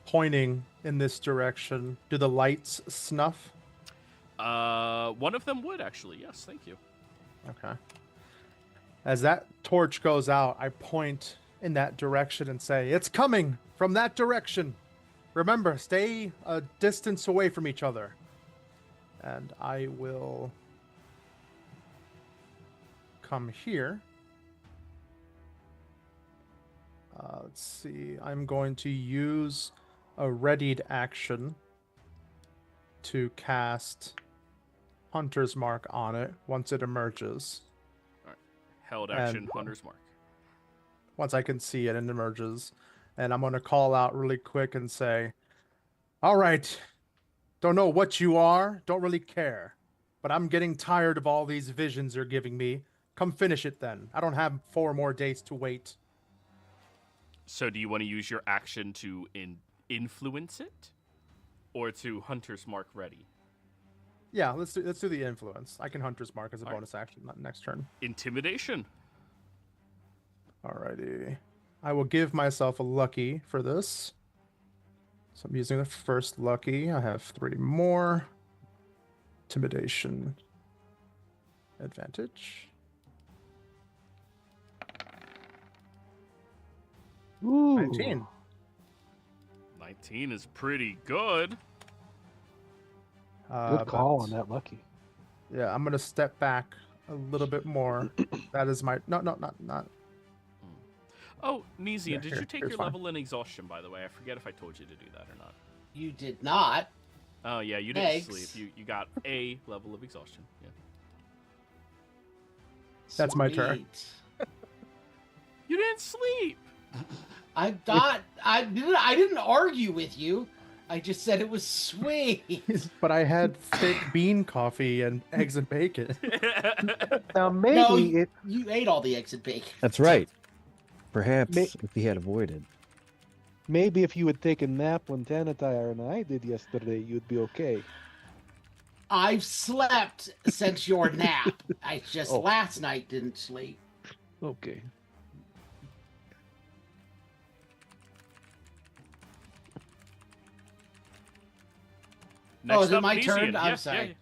pointing in this direction. Do the lights snuff? One of them would actually. Yes, thank you. Okay. As that torch goes out, I point in that direction and say, "It's coming from that direction. Remember, stay a distance away from each other." And I will come here. Let's see. I'm going to use a readied action to cast Hunter's Mark on it once it emerges. All right. Held action, And- Hunter's Mark. Once I can see it and emerges. And I'm going to call out really quick and say, "All right, don't know what you are, don't really care, but I'm getting tired of all these visions you're giving me. Come finish it then. I don't have 4 more days to wait." So do you want to use your action to influence it? Or to Hunter's Mark ready? Yeah, let's do the influence. I can Hunter's Mark as a All right. bonus action next turn. Intimidation. Alrighty. I will give myself a lucky for this. So I'm using the first lucky. I have 3 more. Intimidation. Advantage. Ooh. 19. 19 is pretty good. Good call But- on that lucky. Yeah, I'm gonna step back a little bit more. That is my not. Oh, Nezian, Yeah, did here- you take here's your fine. level in exhaustion, by the way? I forget if I told you to do that or not. You did not. Oh, yeah, you didn't Thanks. sleep. You got a level of exhaustion. Yeah. That's my turn. Sweet. You didn't sleep! I thought I didn't argue with you. I just said it was sweet. But I had thick bean coffee and eggs and bacon. Now maybe No, it you ate all the eggs and bacon. That's right. Perhaps May- if he had avoided. maybe if you would take a nap when Tanatar and I did yesterday, you'd be okay. I've slept since your nap. I just Oh. last night didn't sleep. Okay. Next is it up, my Nezian. turn? I'm Yeah, sorry.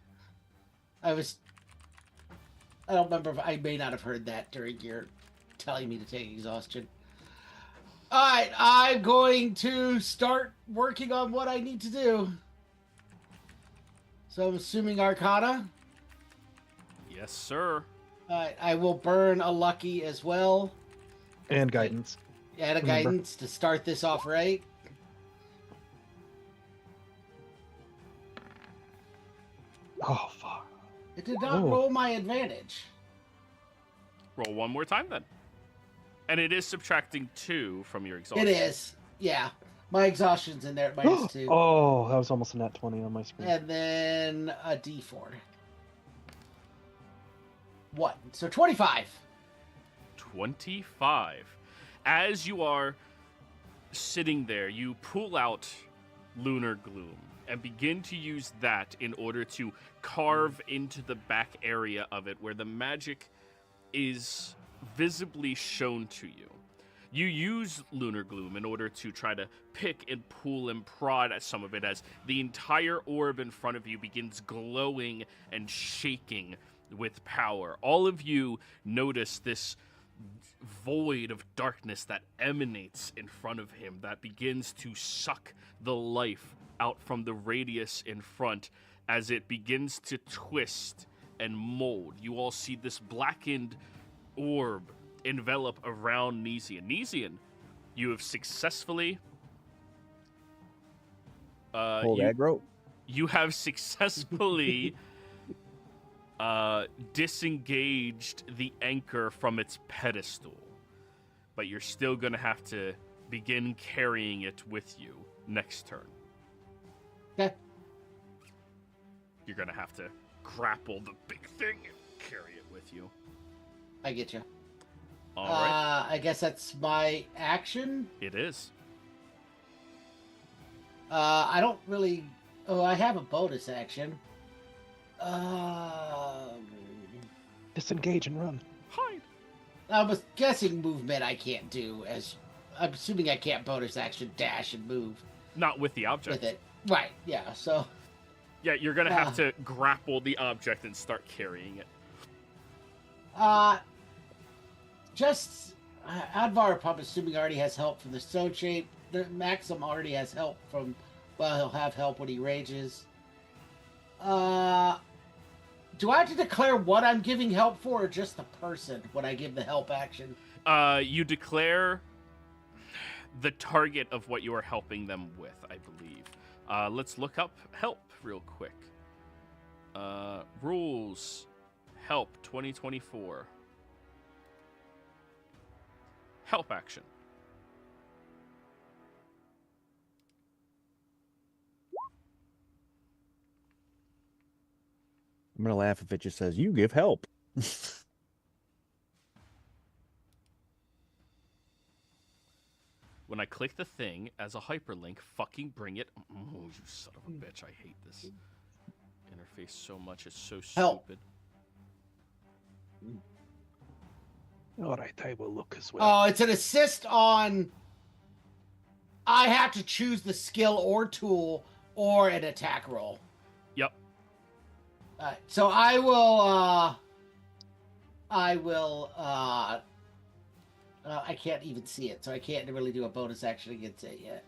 I don't remember if I may not have heard that during your telling me to take exhaustion. All right, I'm going to start working on what I need to do. So I'm assuming Arcana. Yes, sir. I will burn a lucky as well. And guidance. Add a Remember. guidance to start this off right. Oh fuck. It did not Oh. roll my advantage. Roll one more time then. And it is subtracting 2 from your exhaustion. It is. Yeah. My exhaustion's in there at -2. Oh, that was almost a nat 20 on my screen. And then a d4. What? So 25. 25. As you are sitting there, you pull out Lunar Gloom and begin to use that in order to carve into the back area of it where the magic is visibly shown to you. You use Lunar Gloom in order to try to pick and pull and prod at some of it as the entire orb in front of you begins glowing and shaking with power. All of you notice this void of darkness that emanates in front of him that begins to suck the life out from the radius in front as it begins to twist and mold. You all see this blackened orb envelop around Nesian. Nesian, you have successfully Hold aggro. you have successfully disengaged the anchor from its pedestal, but you're still gonna have to begin carrying it with you next turn. Okay. You're gonna have to grapple the big thing and carry it with you. I get you. All right. I guess that's my action. It is. I don't really. Oh, I have a bonus action. Disengage and run. Hide. I was guessing movement I can't do, as I'm assuming I can't bonus action dash and move Not with the object. with it. Right, yeah, so. Yeah, you're gonna have to grapple the object and start carrying it. Advar, I'm assuming, already has help from the stone shape. Maxim already has help from, well, he'll have help when he rages. Do I have to declare what I'm giving help for, or just the person when I give the help action? You declare the target of what you are helping them with, I believe. Let's look up help real quick. Rules. Help 2024. Help action. I'm gonna laugh if it just says you give help. When I click the thing as a hyperlink, fucking bring it. Oh, you son of a bitch. I hate this interface so much. It's so Help. stupid. All right, I will look as well. Oh, it's an assist on. I have to choose the skill or tool or an attack roll. Yep. So I can't even see it, so I can't really do a bonus action against it yet.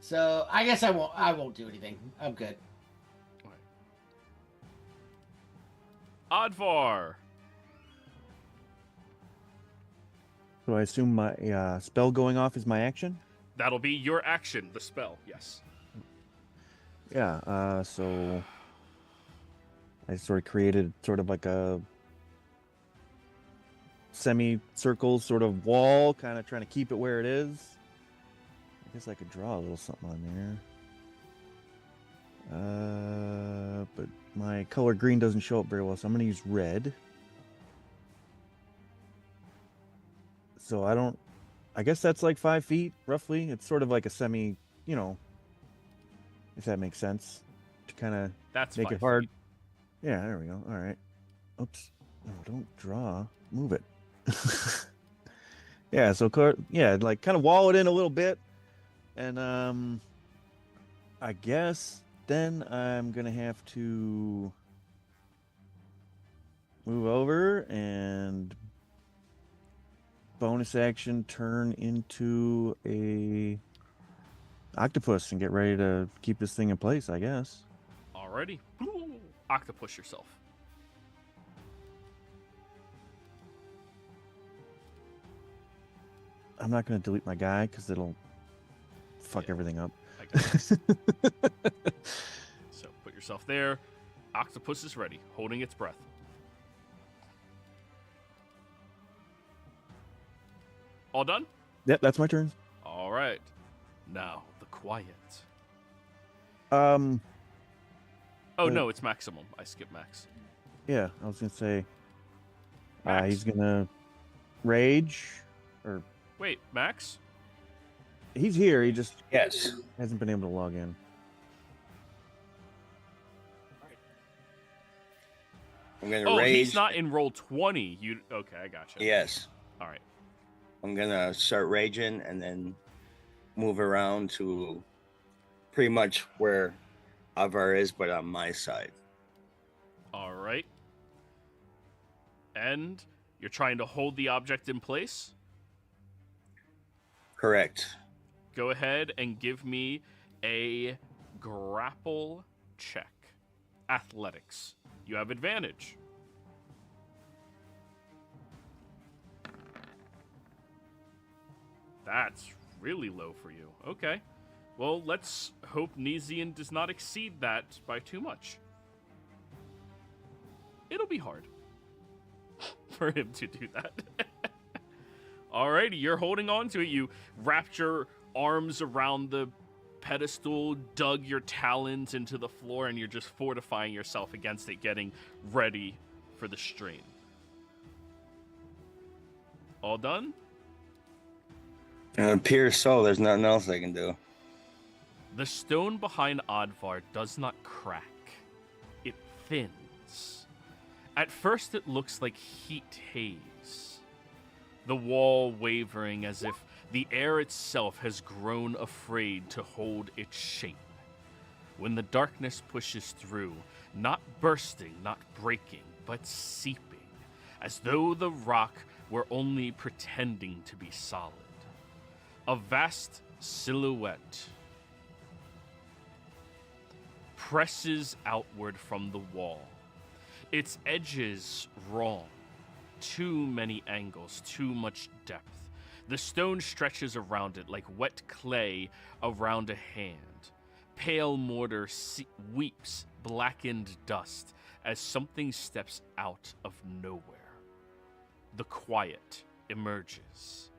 So I guess I won't do anything. I'm good. Advar. So I assume my spell going off is my action? That'll be your action, the spell, yes. Yeah, so I sort of created sort of like a semicircle sort of wall, kind of trying to keep it where it is. I guess I could draw a little something on there. But my color green doesn't show up very well, so I'm going to use red. So I guess that's like 5 feet, roughly. It's sort of like a semi, if that makes sense, to kind of That's make 5 it hard. feet. Yeah, there we go. All right. Oops. No, don't draw. Move it. Yeah, so like kind of wall it in a little bit. And I guess then I'm going to have to move over and bonus action turn into a octopus and get ready to keep this thing in place, I guess. Alrighty. Octopus yourself. I'm not going to delete my guy because it'll fuck everything up. I got this. So put yourself there. Octopus is ready, holding its breath. All done? Yep, that's my turn. All right. Now, the quiet. Oh, no, it's maximum. I skipped max. yeah, I was going to say, Max? He's gonna rage, or Wait, Max? he's here. He just Yes. hasn't been able to log in. I'm gonna Oh, rage. he's not in roll 20. You okay? I gotcha. Yes. All right. I'm gonna start raging and then move around to pretty much where Avar is, but on my side. All right. And you're trying to hold the object in place? Correct. Go ahead and give me a grapple check. Athletics. You have advantage. That's really low for you. Okay. Well, let's hope Nizian does not exceed that by too much. It'll be hard for him to do that. Alrighty, you're holding on to it. You wrapped your arms around the pedestal, dug your talons into the floor, and you're just fortifying yourself against it, getting ready for the strain. All done? It appears so. There's nothing else I can do. The stone behind Advar does not crack. It thins. At first it looks like heat haze. The wall wavering as if the air itself has grown afraid to hold its shape. When the darkness pushes through, not bursting, not breaking, but seeping, as though the rock were only pretending to be solid. A vast silhouette presses outward from the wall, its edges wrong. Too many angles, too much depth. The stone stretches around it like wet clay around a hand. Pale mortar weeps blackened dust as something steps out of nowhere. The quiet emerges.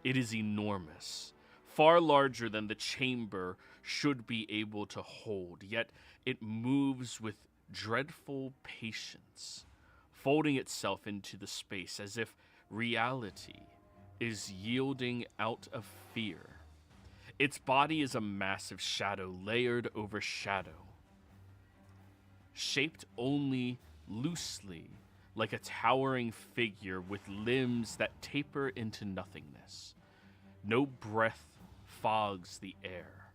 It is enormous, far larger than the chamber should be able to hold, yet it moves with dreadful patience, folding itself into the space as if reality is yielding out of fear. Its body is a massive shadow layered over shadow, shaped only loosely like a towering figure with limbs that taper into nothingness. No breath fogs the air,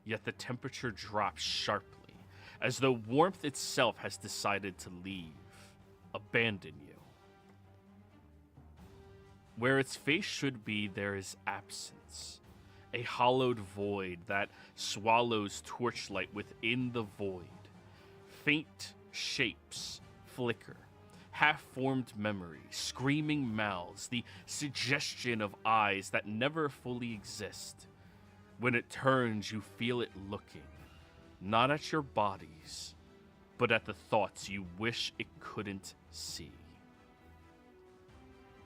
yet the temperature drops sharply, as though warmth itself has decided to leave, abandon you. Where its face should be, there is absence, a hollowed void that swallows torchlight within the void. Faint shapes flicker, half-formed memory, screaming mouths, the suggestion of eyes that never fully exist. When it turns, you feel it looking, not at your bodies, but at the thoughts you wish it couldn't see.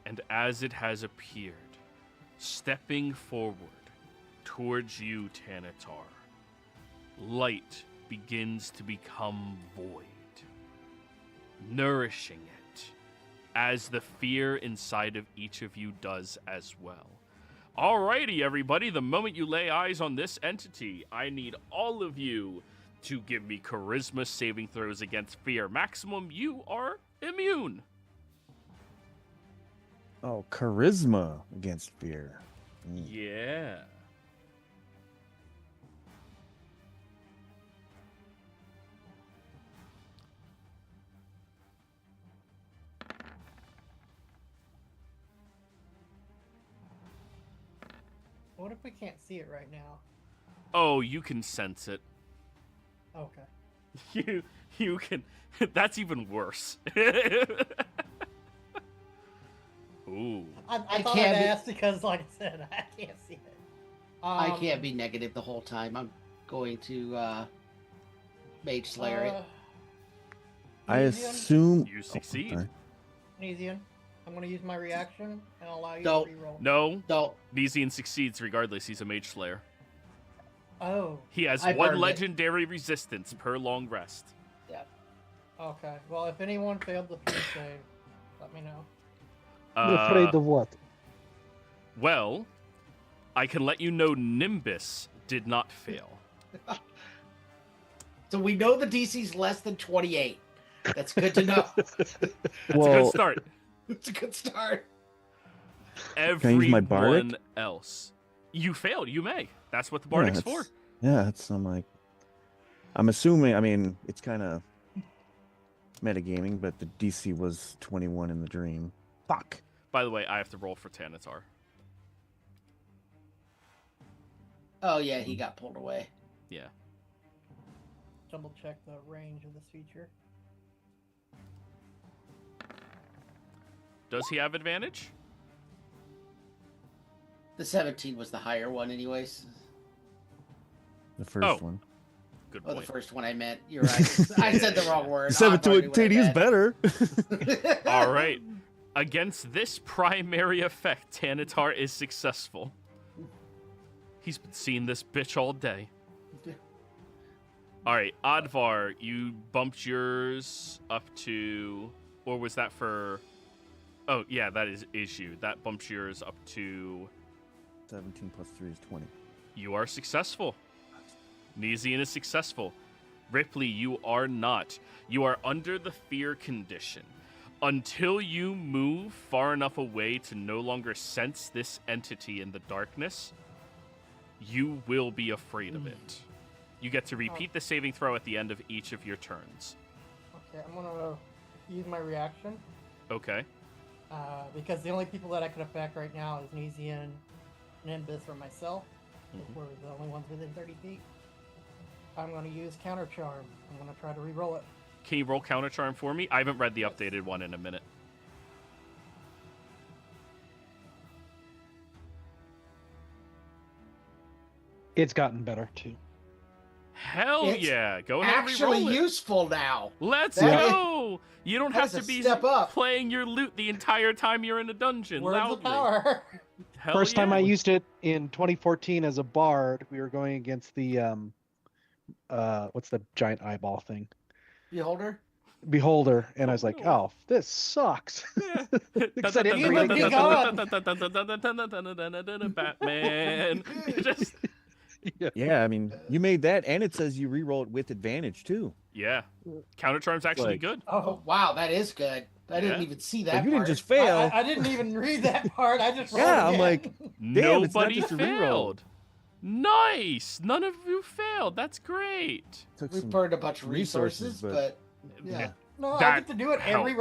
And as it has appeared, stepping forward towards you, Tanatar, light begins to become void, nourishing it, as the fear inside of each of you does as well. Alrighty, everybody, the moment you lay eyes on this entity, I need all of you to give me charisma saving throws against fear. Maximum, you are immune. Oh, charisma against fear. Yeah. What if we can't see it right now? Oh, you can sense it. Okay. You can. That's even worse. Ooh. I thought I'd can't be- ask because, like I said, I can't see it. I can't be negative the whole time. I'm going to Mage Slayer it. I Nesian? assume You Oh, succeed. sorry. Nesian, I'm going to use my reaction and allow you Don't. to reroll. No, So Nezian succeeds regardless. He's a mage slayer. Oh, He has I one burned it. legendary resistance per long rest. okay. Well, if anyone failed the fear save, let me know. Afraid of what? Well, I can let you know Nimbus did not fail. So we know the DC's less than 28. That's good to know. That's a Well- good start. It's a good start. I use my bardic? Everyone else. You failed. You may. That's what the bardic's for. Yeah, I'm assuming, I mean, it's kind of metagaming, but the DC was 21 in the dream. Fuck. By the way, I have to roll for Tanatar. Oh, yeah, he got pulled away. Yeah. Double check the range of this feature. Does he have advantage? The 17 was the higher one, anyways. The first one. Good Oh, the point. first one I meant. You're right. I said the wrong word. 17 is better. All right. Against this primary effect, Tanatar is successful. He's been seeing this bitch all day. All right, Advar, you bumped yours up to, or was that for? Oh yeah, that is issue. That bumps yours up to. 17 plus 3 is 20. You are successful. Nezian is successful. Ripley, you are not. You are under the fear condition. Until you move far enough away to no longer sense this entity in the darkness, you will be afraid of it. You get to repeat the saving throw at the end of each of your turns. Okay, I'm gonna use my reaction. Okay. Because the only people that I could affect right now is Nezian, Nimbus, or myself. Mhm. We're the only ones within 30 feet. I'm gonna use Counter Charm. I'm gonna try to re-roll it. Can you roll Counter Charm for me? I haven't read the updated one in a minute. It's gotten better too. Hell It's yeah! Go ahead and Actually re-roll it. useful now. Let's That- go! You don't have That's to a be step up. playing your loot the entire time you're in a dungeon. Words of loudly. power. Hell First time yeah. I used it in 2014 as a bard, we were going against the what's the giant eyeball thing? Beholder? Beholder, and I was like, oh, this sucks. Because I didn't You really would be think gone. Batman. Just Yeah, I mean, you made that, and it says you re-roll it with advantage, too. yeah. Counter Charm's actually Like- good. Oh, wow, that is good. I didn't Yeah. even see that Like, you didn't part. just fail. I didn't even read that part. I just rolled Yeah, I'm again. like, Damn, it's not Nobody just a reroll. failed. Nice. None of you failed. That's great. Took We some burned a bunch of resources, resources, but yeah. No, I That get to do it every helps.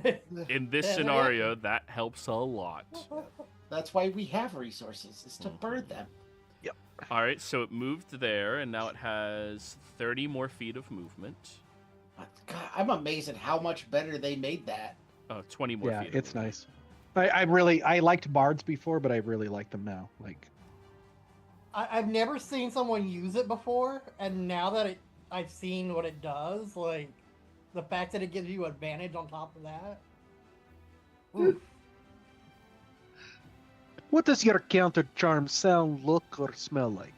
round. In this Yeah, scenario, that helps a lot. That's why we have resources, is to burn them. All right, so it moved there, and now it has 30 more feet of movement. God, I'm amazed at how much better they made that. 20 more Yeah, feet. of it's movement. nice. I liked bards before, but I really like them now. Like, I've never seen someone use it before, and now that I've seen what it does, like the fact that it gives you advantage on top of that. Oof. what does your counter charm sound, look, or smell like?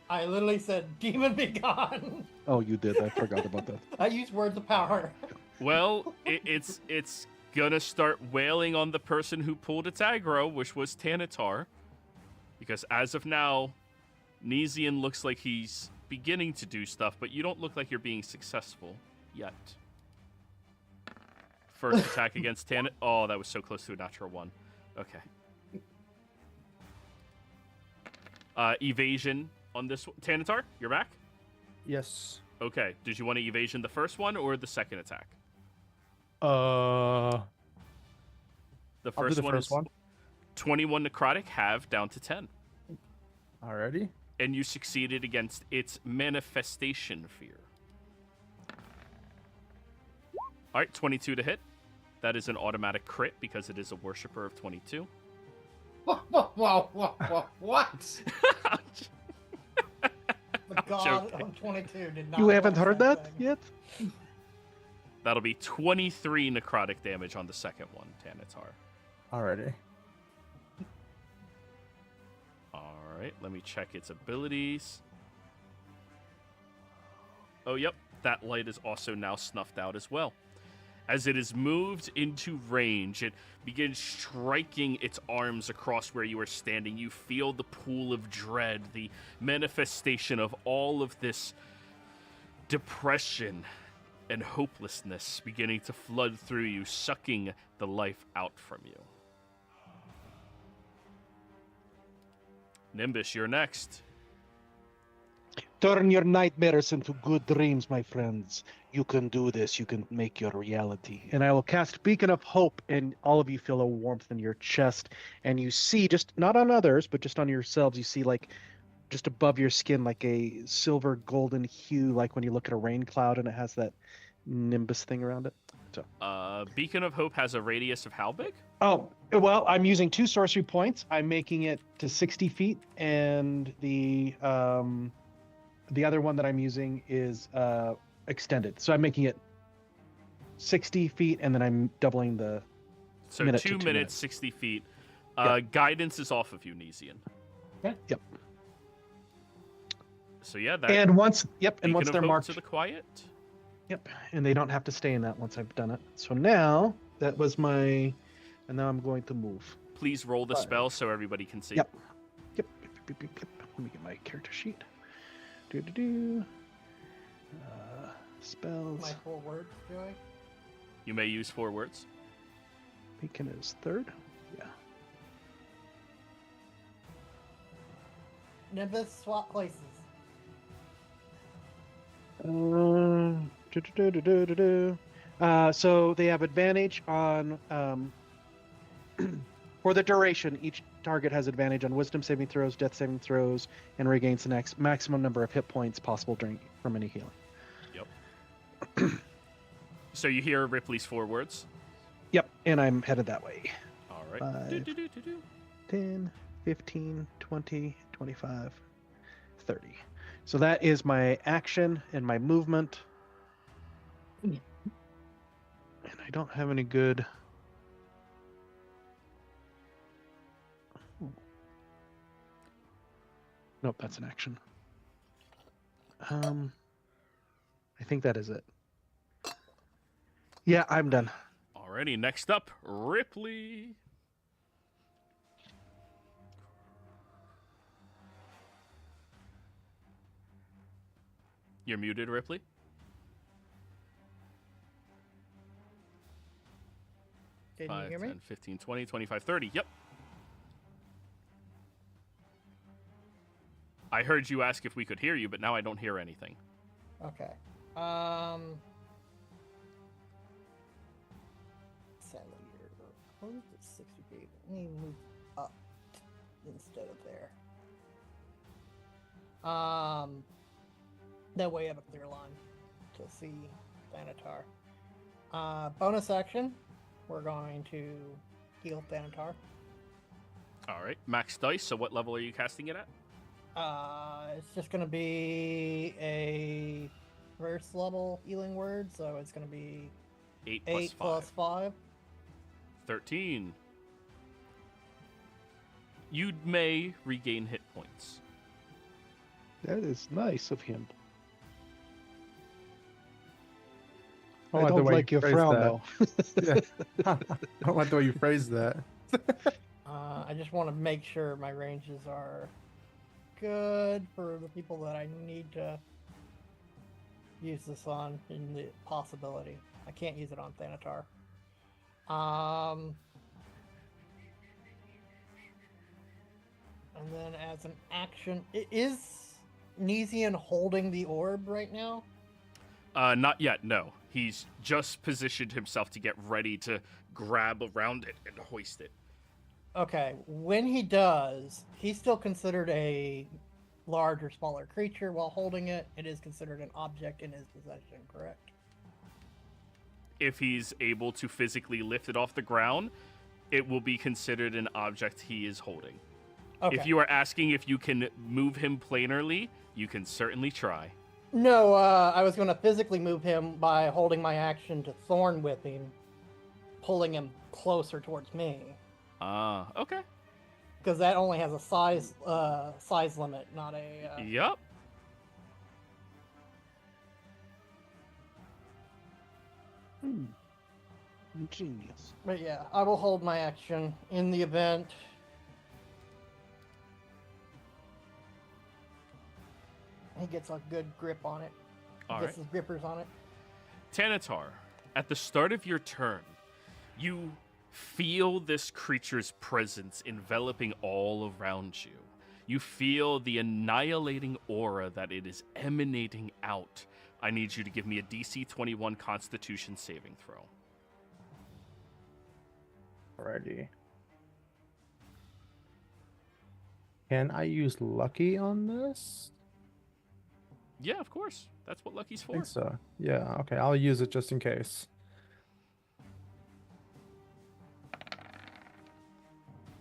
I literally said, "Demon be gone." Oh, you did. I forgot about that. I used words of power. Well, it's gonna start wailing on the person who pulled its aggro, which was Tanatar. Because as of now, Nezian looks like he's beginning to do stuff, but you don't look like you're being successful yet. First attack against Tanatar. Oh, that was so close to a natural one. Okay. Evasion on this one. Tanatar, you're back? Yes. Okay. Did you want to evasion the first one or the second attack? The I'll do first the one first is one. 21 necrotic, halve down to 10. Alrighty. And you succeeded against its manifestation fear. All right, 22 to hit. That is an automatic crit because it is a worshiper of 22. Whoa, what? The god joking. of 22 did not. You haven't watch heard that thing. yet? That'll be 23 necrotic damage on the second one, Tanatar. Alrighty. All right, let me check its abilities. Oh, yep, that light is also now snuffed out as well. As it is moved into range, it begins striking its arms across where you are standing. You feel the pool of dread, the manifestation of all of this depression and hopelessness beginning to flood through you, sucking the life out from you. Nimbus, you're next. Turn your nightmares into good dreams, my friends. You can do this. You can make your reality. And I will cast Beacon of Hope, and all of you feel a warmth in your chest. And you see, just not on others, but just on yourselves, you see like just above your skin, like a silver golden hue, like when you look at a rain cloud and it has that nimbus thing around it. So. Beacon of Hope has a radius of how big? Oh, well, I'm using 2 sorcery points. I'm making it to 60 feet, and the other one that I'm using is extended. So I'm making it 60 feet, and then I'm doubling the So minute 2 to 2 minutes, 60 feet. Yep. Guidance is off of you, Nesian. Yep. So yeah, that. And once Beacon once of they're Hope marked, to the quiet. yep, and they don't have to stay in that once I've done it. So now that was my, and now I'm going to move. Please roll the Fine. spell so everybody can see. Yep. Yep. Let me get my character sheet. Spells. My 4 words, Joey. You may use 4 words. Beacon is 3rd. Yeah. Nimbus, swap places. So they have advantage on for the duration. Each target has advantage on Wisdom saving throws, Death saving throws, and regains the next maximum number of hit points possible from any healing. Yep. So you hear Ripley's 4 words. Yep, and I'm headed that way. All right. 5, 10, 15, 20, 25, 30. So that is my action and my movement. And I don't have any good... Nope, that's an action. I think that is it. Yeah, I'm done. Alrighty, next up, Ripley. You're muted, Ripley. Can 5, you hear me? 10, 15, 20, 25, 30. Yep. I heard you ask if we could hear you, but now I don't hear anything. Okay. Sadly, you're close to 60 feet. Let me move up instead of there. That way I have a clear line to see Thanatar. Bonus action, we're going to heal Thanatar. All right, max dice. So what level are you casting it at? It's just going to be a first level healing word, so it's going to be 8 8 plus 5. plus 5. 13. You may regain hit points. That is nice of him. I I like the don't way like you your phrased frown, that. though. I don't like the way you phrased that. I just want to make sure my ranges are good for the people that I need to use this on in the possibility. I can't use it on Thanatar. And then as an action, is Nesian holding the orb right now? Not yet, no. He's just positioned himself to get ready to grab around it and hoist it. Okay, when he does, he's still considered a large or smaller creature while holding it. It is considered an object in his possession, correct? If he's able to physically lift it off the ground, it will be considered an object he is holding. Okay. If you are asking if you can move him planarly, you can certainly try. No, I was going to physically move him by holding my action to Thorn Whip him, pulling him closer towards me. Ah, okay. Because that only has a size limit, not a... Yep. Genius. But yeah, I will hold my action in the event. He gets a good grip on it. All Gets right. his grippers on it. Tanatar, at the start of your turn, you feel this creature's presence enveloping all around you. You feel the annihilating aura that it is emanating out. I need you to give me a DC 21 Constitution saving throw. Alrighty. Can I use lucky on this? Yeah, of course. That's what Lucky's I for. think so. Yeah, okay. I'll use it just in case.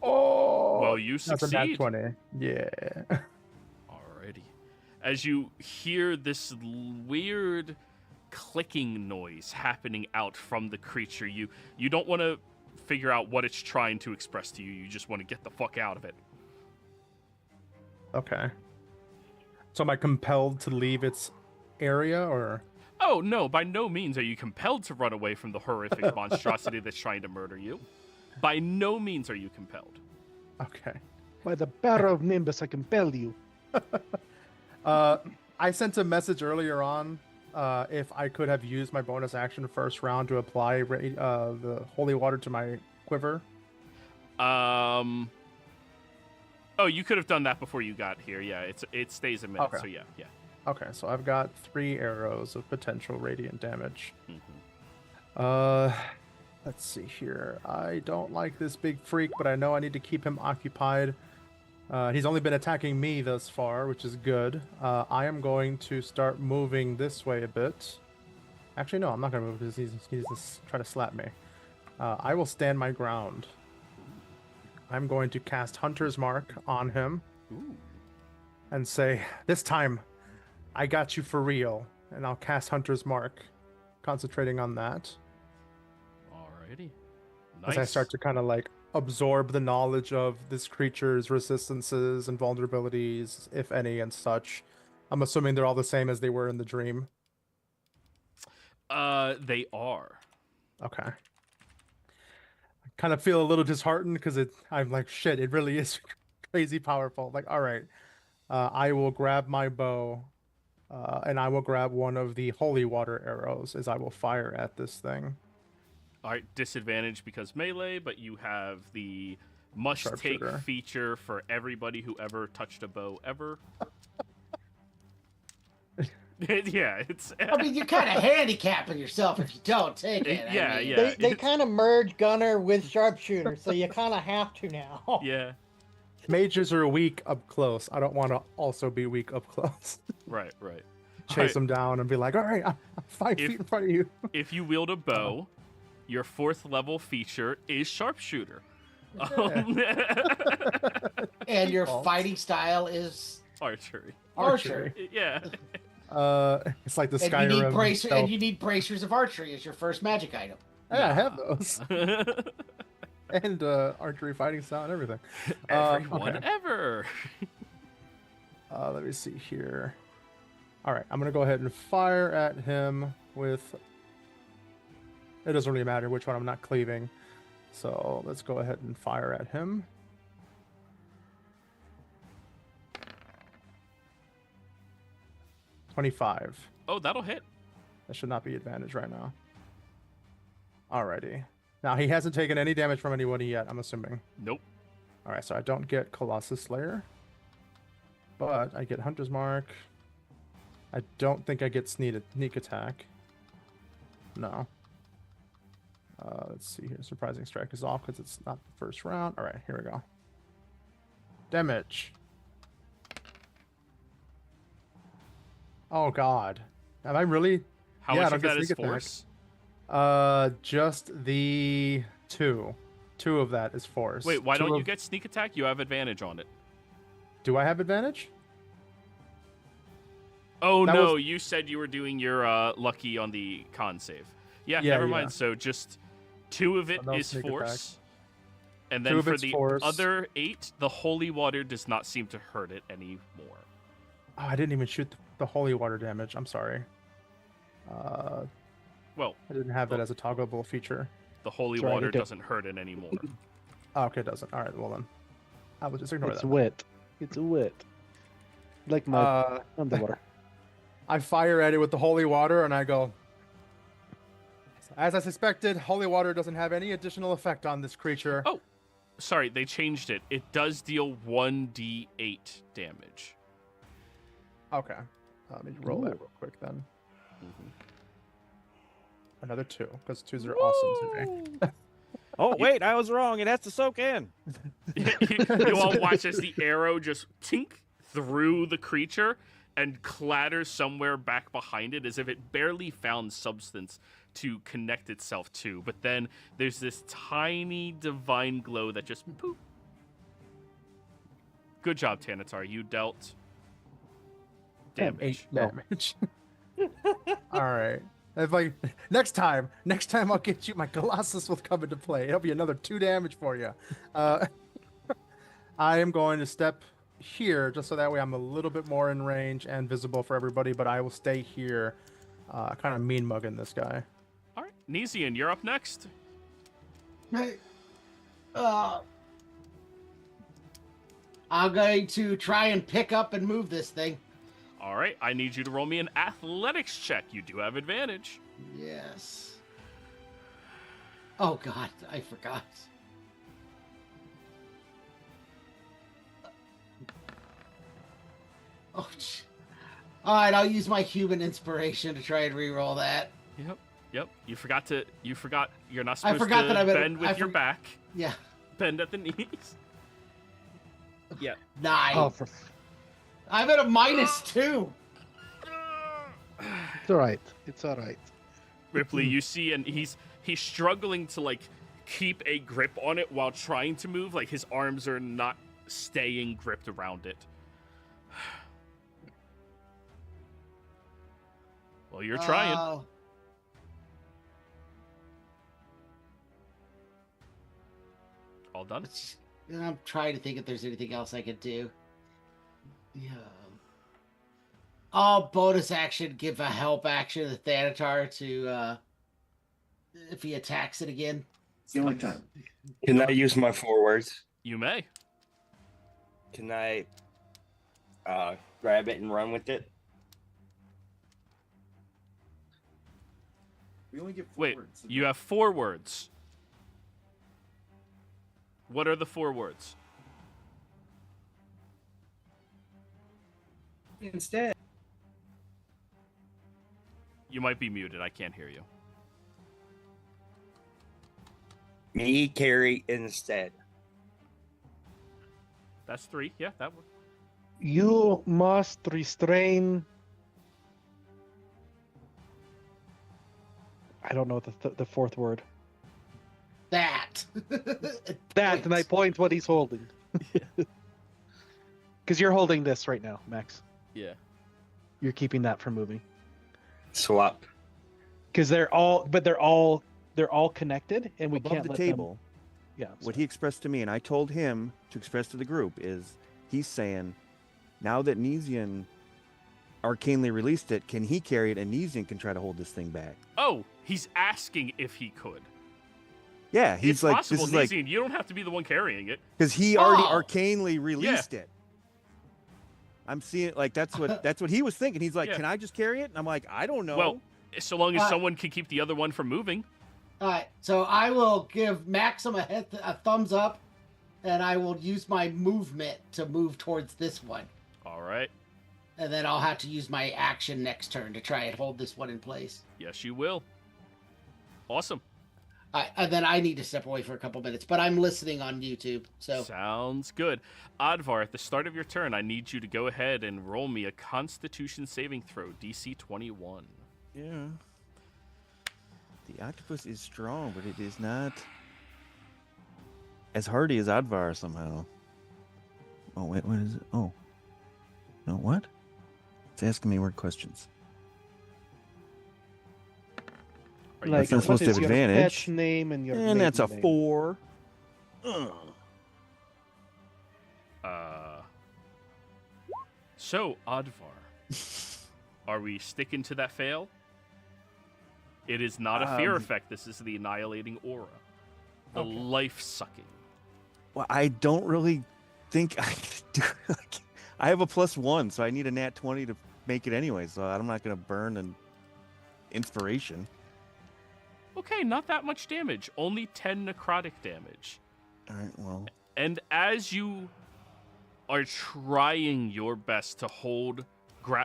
Oh! Well, you That's a nat succeed. 20. Yeah. Alrighty. As you hear this weird clicking noise happening out from the creature, you don't want to figure out what it's trying to express to you. You just want to get the fuck out of it. Okay. So am I compelled to leave its area, or? Oh, no, by no means are you compelled to run away from the horrific monstrosity that's trying to murder you. By no means are you compelled. Okay. By the power of Nimbus, I compel you. I sent a message earlier on if I could have used my bonus action first round to apply the holy water to my quiver. Oh, you could have done that before you got here. Yeah, it stays a minute, Okay. so yeah. Okay, so I've got 3 arrows of potential radiant damage. Mhm. Let's see here. I don't like this big freak, but I know I need to keep him occupied. He's only been attacking me thus far, which is good. I am going to start moving this way a bit. Actually, no, I'm not going to move because he's just trying to slap me. I will stand my ground. I'm going to cast Hunter's Mark on him. Ooh. And say, this time, I got you for real. And I'll cast Hunter's Mark, concentrating on that. Alrighty. As I start to kind of like absorb the knowledge of this creature's resistances and vulnerabilities, if any, and such. I'm assuming they're all the same as they were in the dream. They are. Okay. I kind of feel a little disheartened because I'm like, shit, it really is crazy powerful. Like, all right, I will grab my bow, and I will grab one of the holy water arrows as I will fire at this thing. Alright, disadvantage because melee, but you have the must-take Sharpshooter. feature for everybody who ever touched a bow ever. Yeah, it's... I mean, you're kind of handicapping yourself if you don't take it. Yeah, I mean, yeah. They kind of merge gunner with sharpshooter, so you kind of have to now. Yeah, Mages are weak up close. I don't want to also be weak up close. right. Chase them down and be like, all right, I'm 5 If- feet in front of you. If you wield a bow, your 4th level feature is sharpshooter. and your Default. fighting style is Archery. archery. Yeah. It's like the And Skyrim. you need stealth. and you need bracers of archery as your first magic item. Yeah, I have those. And archery fighting style and everything. Everyone Okay. ever. Let me see here. All right, I'm gonna go ahead and fire at him with. It doesn't really matter which one. I'm not cleaving, so let's go ahead and fire at him. $25. Oh, that'll hit. That should not be advantage right now. Alrighty. Now he hasn't taken any damage from anybody yet, I'm assuming. Nope. Alright, so I don't get Colossus Slayer. But I get Hunter's Mark. I don't think I get sneak attack. No. Let's see here. Surprising Strike is off because it's not the first round. Alright, here we go. Damage. Oh god. Am I really? How Yeah, I much don't of get that is sneak attack. force? Just the 2. 2 of that is force. Wait, why Two don't you of- get sneak attack? You have advantage on it. Do I have advantage? Oh That no, was- you said you were doing your lucky on the con save. Yeah, Yeah, never yeah. mind. So just 2 of it So no is sneak force. And 2 then of for it's the force. other 8, the holy water does not seem to hurt it anymore. Oh, I didn't even shoot the holy water damage. I'm sorry. Well, I didn't have that as a toggleable feature. The holy Sorry, water okay. doesn't hurt it anymore. Oh, okay, it doesn't. All right, well then, I will just ignore It's that. wet. It's wet. Like my underwater. I fire at it with the holy water, and I go. As I suspected, holy water doesn't have any additional effect on this creature. Oh, sorry, they changed it. It does deal 1d8 damage. Okay. Let me roll that real quick then. Another 2, because 2s are awesome today. Oh, wait, I was wrong. It has to soak in. You all watch as the arrow just tink through the creature and clatters somewhere back behind it as if it barely found substance to connect itself to. But then there's this tiny divine glow that just poof. Good job, Tanatar. You dealt damage. 8 damage. All right. If next time I'll get you. My Colossus will come into play. It'll be another 2 damage for you. I am going to step here just so that way I'm a little bit more in range and visible for everybody. But I will stay here, kind of mean mugging this guy. All right, Nesian, you're up next. Hey, I'm going to try and pick up and move this thing. All right, I need you to roll me an athletics check. You do have advantage. Yes. Oh God, I forgot. Oh, all right. I'll use my human inspiration to try and re-roll that. Yep. You forgot. You're not I supposed forgot to that I'm at a- bend with I your for- back. Yeah. Bend at the knees. Yeah. 9. Oh, I'm at a -2. it's all right. It's all right. Ripley, you see, and he's struggling to like keep a grip on it while trying to move. Like his arms are not staying gripped around it. Well, you're trying. All done? I'm trying to think if there's anything else I could do. Yeah. I'll bonus action, give a help action to Thanatar to, if he attacks it again. It's the only time. Can I use my 4 words? You may. Can I grab it and run with it? We only get 4 Wait, words. you have 4 words. What are the 4 words? Instead. You might be muted. I can't hear you. Me carry instead. That's 3. Yeah, that one. You must restrain. I don't know the 4th word. That. That, and I point what he's holding. Because you're holding this right now, Max. Yeah. You're keeping that from moving. Swap. Because they're all connected, and we Above can't the let table. Yeah. What he expressed to me, and I told him to express to the group, is he's saying, now that Nesian arcanely released it, can he carry it, and Nesian can try to hold this thing back? Oh, he's asking if he could. Yeah, he's It's like, possible, this is like, Nesian. You don't have to be the one carrying it. because he already Oh! arcanely released it. I'm seeing like that's what he was thinking. He's like, Yeah. can I just carry it? And I'm like, I don't know. Well, so long as someone can keep the other one from moving. All right, so I will give Maxim a thumbs up, and I will use my movement to move towards this one. All right. And then I'll have to use my action next turn to try and hold this one in place. Yes, you will. Awesome. And then I need to step away for a couple minutes, but I'm listening on YouTube. So Sounds good. Advar, at the start of your turn, I need you to go ahead and roll me a Constitution saving throw, DC 21. Yeah. The octopus is strong, but it is not as hardy as Advar somehow. Oh, wait, what is it? Oh. No, what? It's asking me weird questions. Are you Like, That's not what supposed to is have your advantage. pet name and your And that's a maiden name? 4. So, Advar, are we sticking to that fail? It is not a fear Um, effect. This is the annihilating aura. The Okay. life-sucking. Well, I don't really think I can do like, I have a +1, so I need a nat 20 to make it anyway, so I'm not going to burn an inspiration. Okay, not that much damage. Only 10 necrotic damage. All right, well, And as you are trying your best to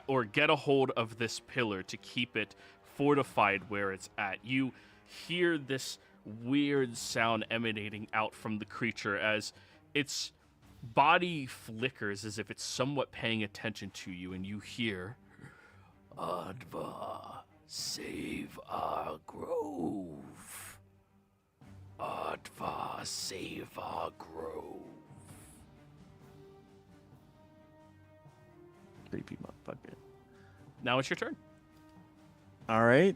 or get a hold of this pillar to keep it fortified where it's at, you hear this weird sound emanating out from the creature as its body flickers as if it's somewhat paying attention to you, and you hear, Adva, save our grove. Adva, save our grove. creepy motherfucker. Now it's your turn. All right.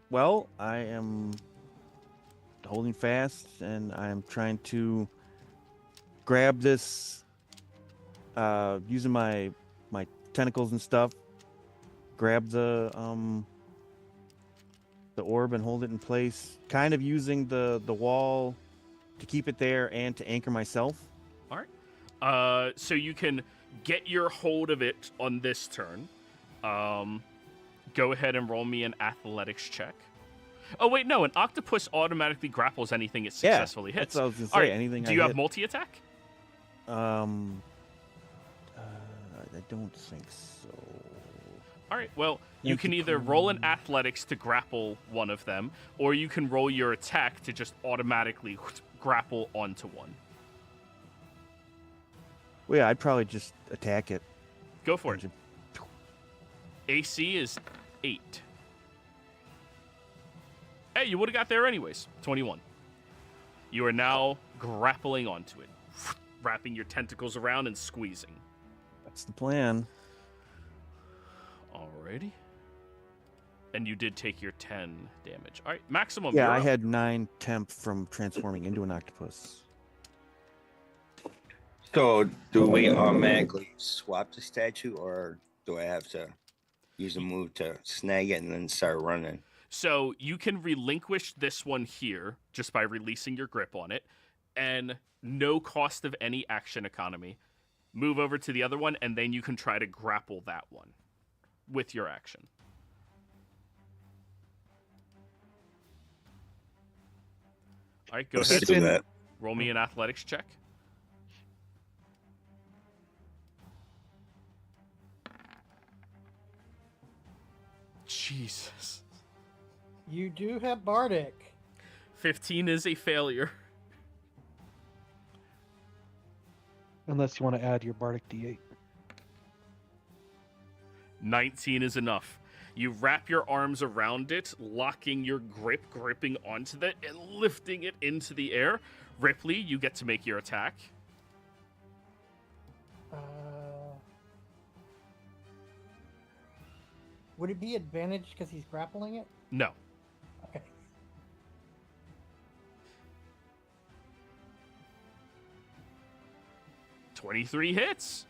Well, I am holding fast, and I'm trying to grab this, using my tentacles and stuff. Grab the orb and hold it in place. Kind of using the wall to keep it there and to anchor myself. All right. So you can get your hold of it on this turn. Go ahead and roll me an athletics check. Oh, wait, no. An octopus automatically grapples anything it successfully hits. That's what I was gonna say. All right, Anything do I you have hit. multi-attack? I don't think so. All right, well, you Thank can you, either roll an Queen. athletics to grapple one of them, or you can roll your attack to just automatically grapple onto one. Well, yeah, I'd probably just attack it. Go for and it. just- AC is 8. Hey, you would have got there anyways. 21. You are now grappling onto it, wrapping your tentacles around and squeezing. That's the plan. Alrighty. And you did take your 10 damage. All right, maximum. Yeah, you're I up. had 9 temp from transforming into an octopus. So, do we automatically swap the statue, or do I have to use a move to snag it and then start running? So you can relinquish this one here just by releasing your grip on it, and no cost of any action economy. Move over to the other one, and then you can try to grapple that one with your action. All right, go Let's ahead. do that. Roll me an athletics check. Jesus. You do have Bardic. 15 is a failure. Unless you want to add your Bardic D8. 19 is enough. You wrap your arms around it, locking your grip, gripping onto it, and lifting it into the air. Ripley, you get to make your attack. Would it be advantage because he's grappling it? No. Okay. $23 hits.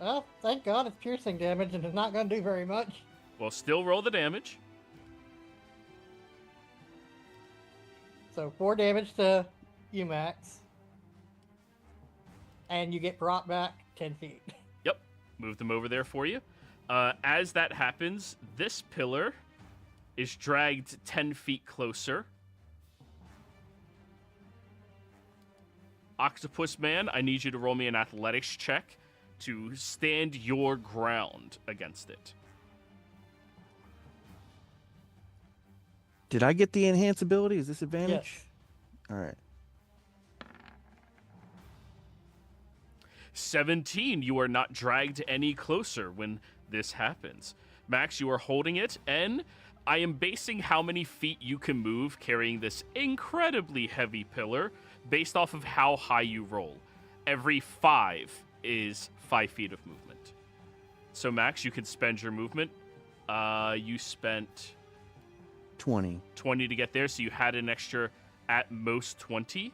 Oh, thank God it's piercing damage and it's not going to do very much. Well, still roll the damage. So 4 damage to you, Max. And you get brought back 10 feet. Yep. Move them over there for you. As that happens, this pillar is dragged 10 feet closer. Octopus Man, I need you to roll me an athletics check to stand your ground against it. Did I get the enhance ability? Is this advantage? Yes. All right. 17, you are not dragged any closer when this happens. Max, you are holding it, and I am basing how many feet you can move carrying this incredibly heavy pillar based off of how high you roll. Every 5 is 5 feet of movement. So, Max, you can spend your movement. You spent 20. 20 to get there, so you had an extra at most 20.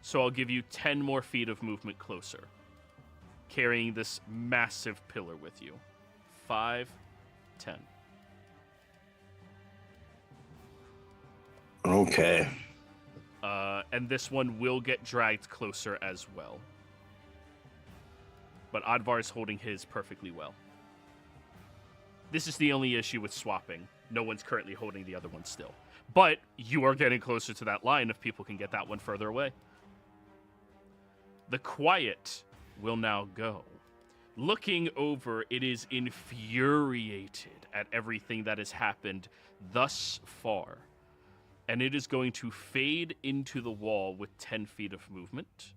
So I'll give you 10 more feet of movement closer, carrying this massive pillar with you. 5, D10. Okay. And this one will get dragged closer as well. But Advar is holding his perfectly well. This is the only issue with swapping. No one's currently holding the other one still. But you are getting closer to that line if people can get that one further away. The quiet will now go. Looking over, it is infuriated at everything that has happened thus far. And it is going to fade into the wall with 10 feet of movement.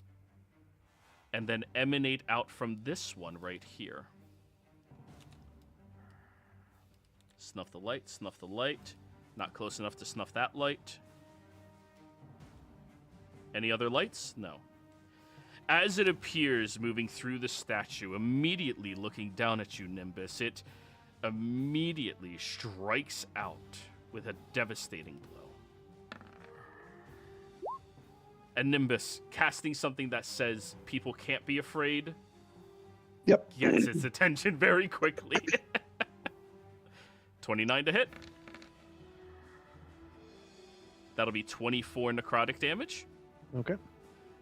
And then emanate out from this one right here. Snuff the light, snuff the light. Not close enough to snuff that light. Any other lights? No. As it appears moving through the statue, immediately looking down at you, Nimbus, it immediately strikes out with a devastating blow. And Nimbus, casting something that says people can't be afraid, Yep. gets its attention very quickly. 29 to hit. That'll be 24 necrotic damage. Okay.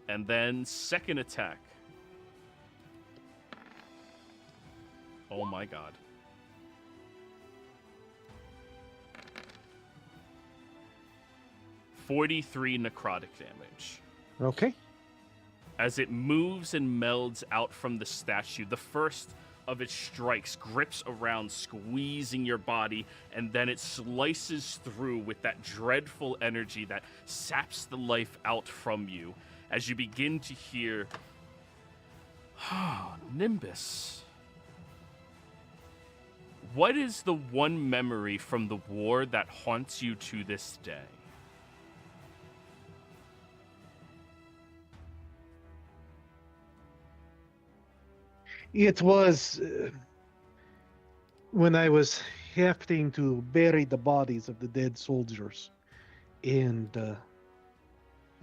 And then second attack. Oh my god. $43 necrotic damage. Okay. As it moves and melds out from the statue, the first of its strikes grips around, squeezing your body, and then it slices through with that dreadful energy that saps the life out from you as you begin to hear, Nimbus. What is the one memory from the war that haunts you to this day? It was when I was having to bury the bodies of the dead soldiers, and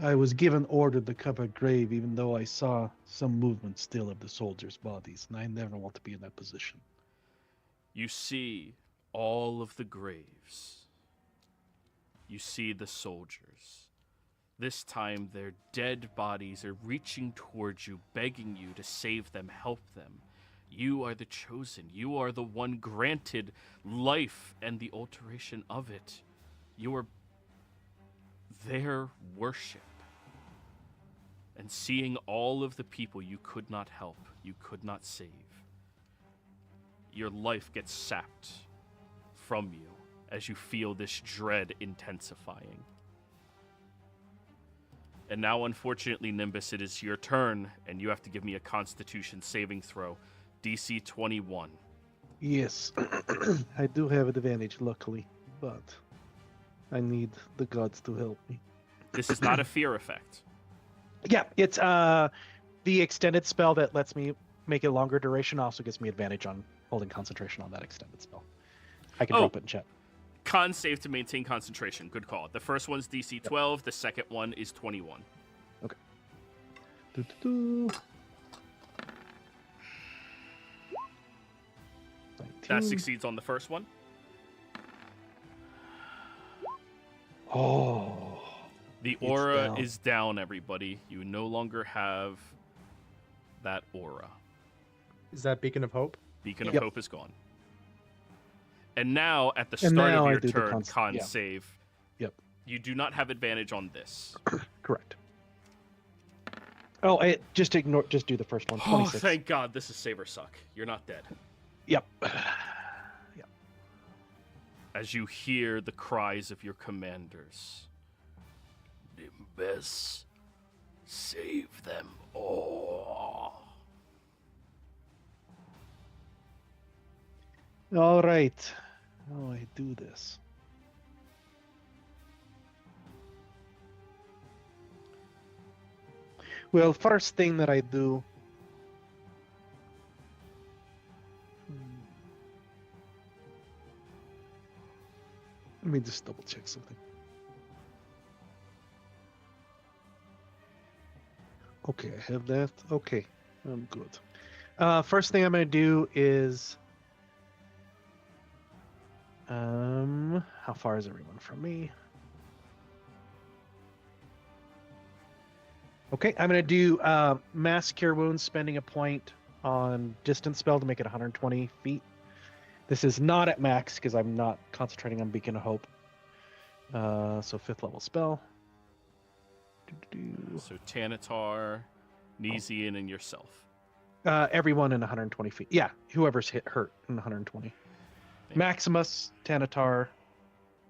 I was given order to cover grave, even though I saw some movement still of the soldiers' bodies, and I never want to be in that position. You see all of the graves. You see the soldiers. This time, their dead bodies are reaching towards you, begging you to save them, help them. You are the chosen. You are the one granted life and the alteration of it. You are their worship. And seeing all of the people you could not help, you could not save, your life gets sapped from you as you feel this dread intensifying. And now, unfortunately, Nimbus, it is your turn, and you have to give me a Constitution saving throw. DC 21. Yes, I do have an advantage, luckily, but I need the gods to help me. This is not a fear effect. Yeah, it's the extended spell that lets me make it longer duration also gives me advantage on holding concentration on that extended spell. I can drop it in chat. Con save to maintain concentration. Good call. The first one's DC 12. Yep. The second one is 21. Okay. That succeeds on the first one. Oh. The aura is down, everybody. You no longer have that aura. Is that Beacon of Hope? Beacon of Hope is gone. And now, at the start of your turn, con save. Yep. You do not have advantage on this. Correct. Oh, just ignore. Just do the first one. 26. Oh, thank God! This is save or suck. You're not dead. Yep. Yep. As you hear the cries of your commanders, Nimbus, save them all. All right. How do I do this? Well, first thing that I do. Let me just double check something. Okay, I have that. Okay, I'm good. First thing I'm going to do is How far is everyone from me? Okay, I'm gonna do mass cure wounds, spending a point on distance spell to make it 120 feet. This is not at max because I'm not concentrating on Beacon of Hope. So 5th level spell. So Tanatar, Nezian, and yourself. Everyone in 120 feet. Yeah, whoever's hurt in 120. Maximus, Tanatar,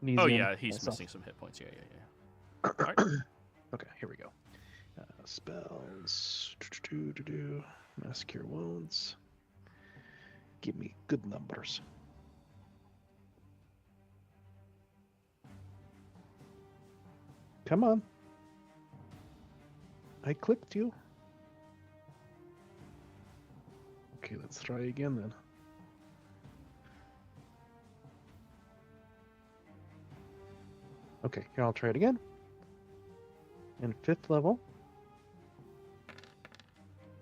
Nezian. Oh yeah, he's myself. missing some hit points. Yeah. All right. Okay, here we go. Spells. Mass cure wounds. Give me good numbers. Come on. I clicked you. Okay, let's try again then. Okay, here I'll try it again. And 5th level. There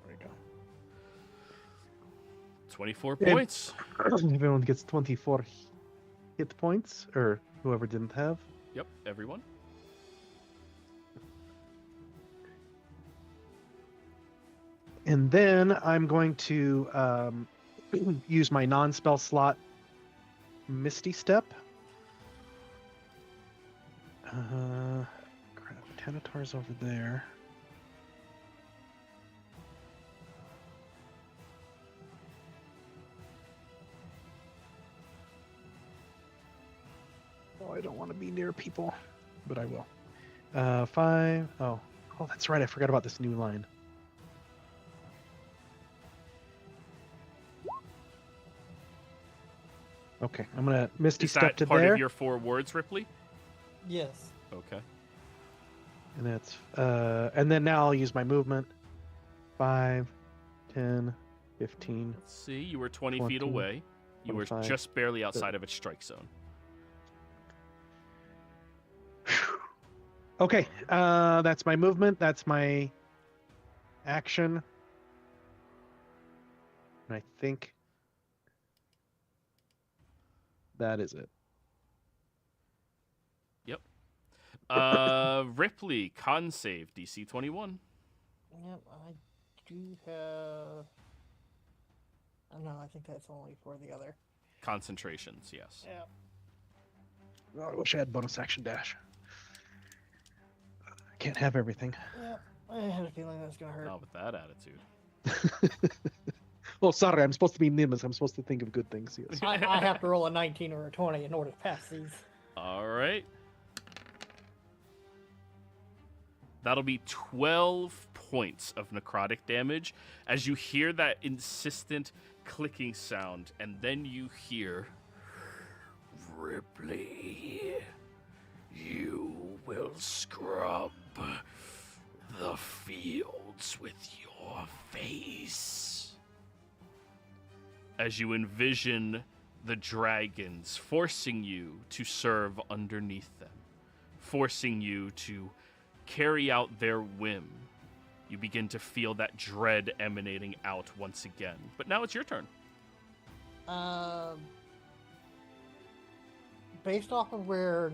we go. 24 points. Everyone gets 24 hit points, or whoever didn't have. Yep, everyone. And then I'm going to use my non-spell slot, Misty Step. Crap, Tanatar's over there. Oh, I don't want to be near people, but I will. 5. Oh, that's right. I forgot about this new line. Okay, I'm gonna Misty Is Step that to part there. of your 4 words, Ripley? Yes. Okay. And that's and then now I'll use my movement. 5, 10, 15. Let's see. You were 20 feet 20, away. You were 25, just barely outside of its strike zone. Okay, that's my movement. That's my action. And I think that is it. Yep. Ripley, con save, DC 21. Yep, I do have. Oh, no, I think that's only for the other. Concentrations, yes. Yeah. Oh, I wish I had bonus action dash. I can't have everything. Yep. I had a feeling that was gonna hurt. Not with that attitude. Oh, sorry. I'm supposed to be Nimbus. I'm supposed to think of good things. Yes. I have to roll a 19 or a 20 in order to pass these. All right. That'll be 12 points of necrotic damage as you hear that insistent clicking sound, and then you hear, Ripley, you will scrub the fields with your face. As you envision the dragons forcing you to serve underneath them, forcing you to carry out their whim, you begin to feel that dread emanating out once again. But now it's your turn. Based off of where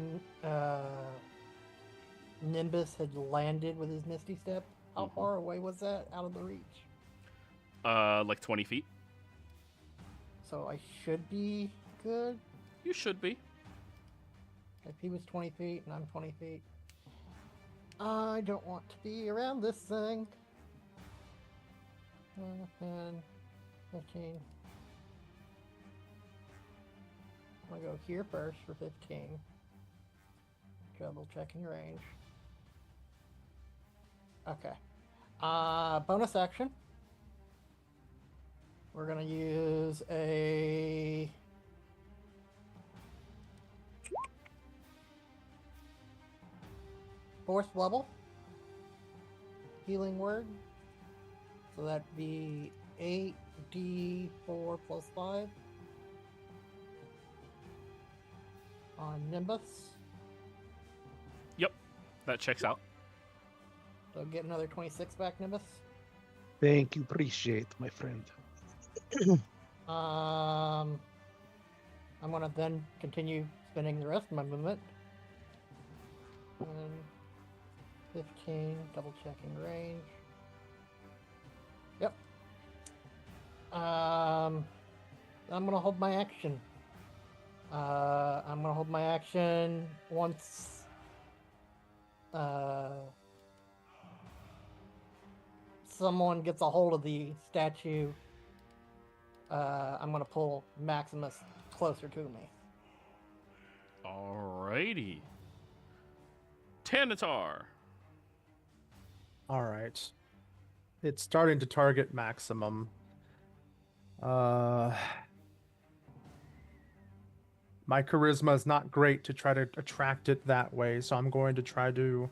Nimbus had landed with his Misty Step, how far away was that out of the reach? Like 20 feet. So I should be good. You should be. If he was 20 feet and I'm 20 feet. I don't want to be around this thing. 10, 15. I'm gonna go here first for 15. Double checking range. Okay. Bonus action. We're gonna use a fourth level healing word. So that'd be 8d4 plus 5 on Nimbus. Yep, that checks out. So get another 26 back, Nimbus. Thank you. Appreciate, my friend. I'm gonna then continue spending the rest of my movement. 15, double checking range. Yep. I'm gonna hold my action. I'm gonna hold my action once. Someone gets a hold of the statue. I'm gonna pull Maximus closer to me. Alrighty. Tanatar. All right. It's starting to target maximum. My charisma is not great to try to attract it that way, so I'm going to try to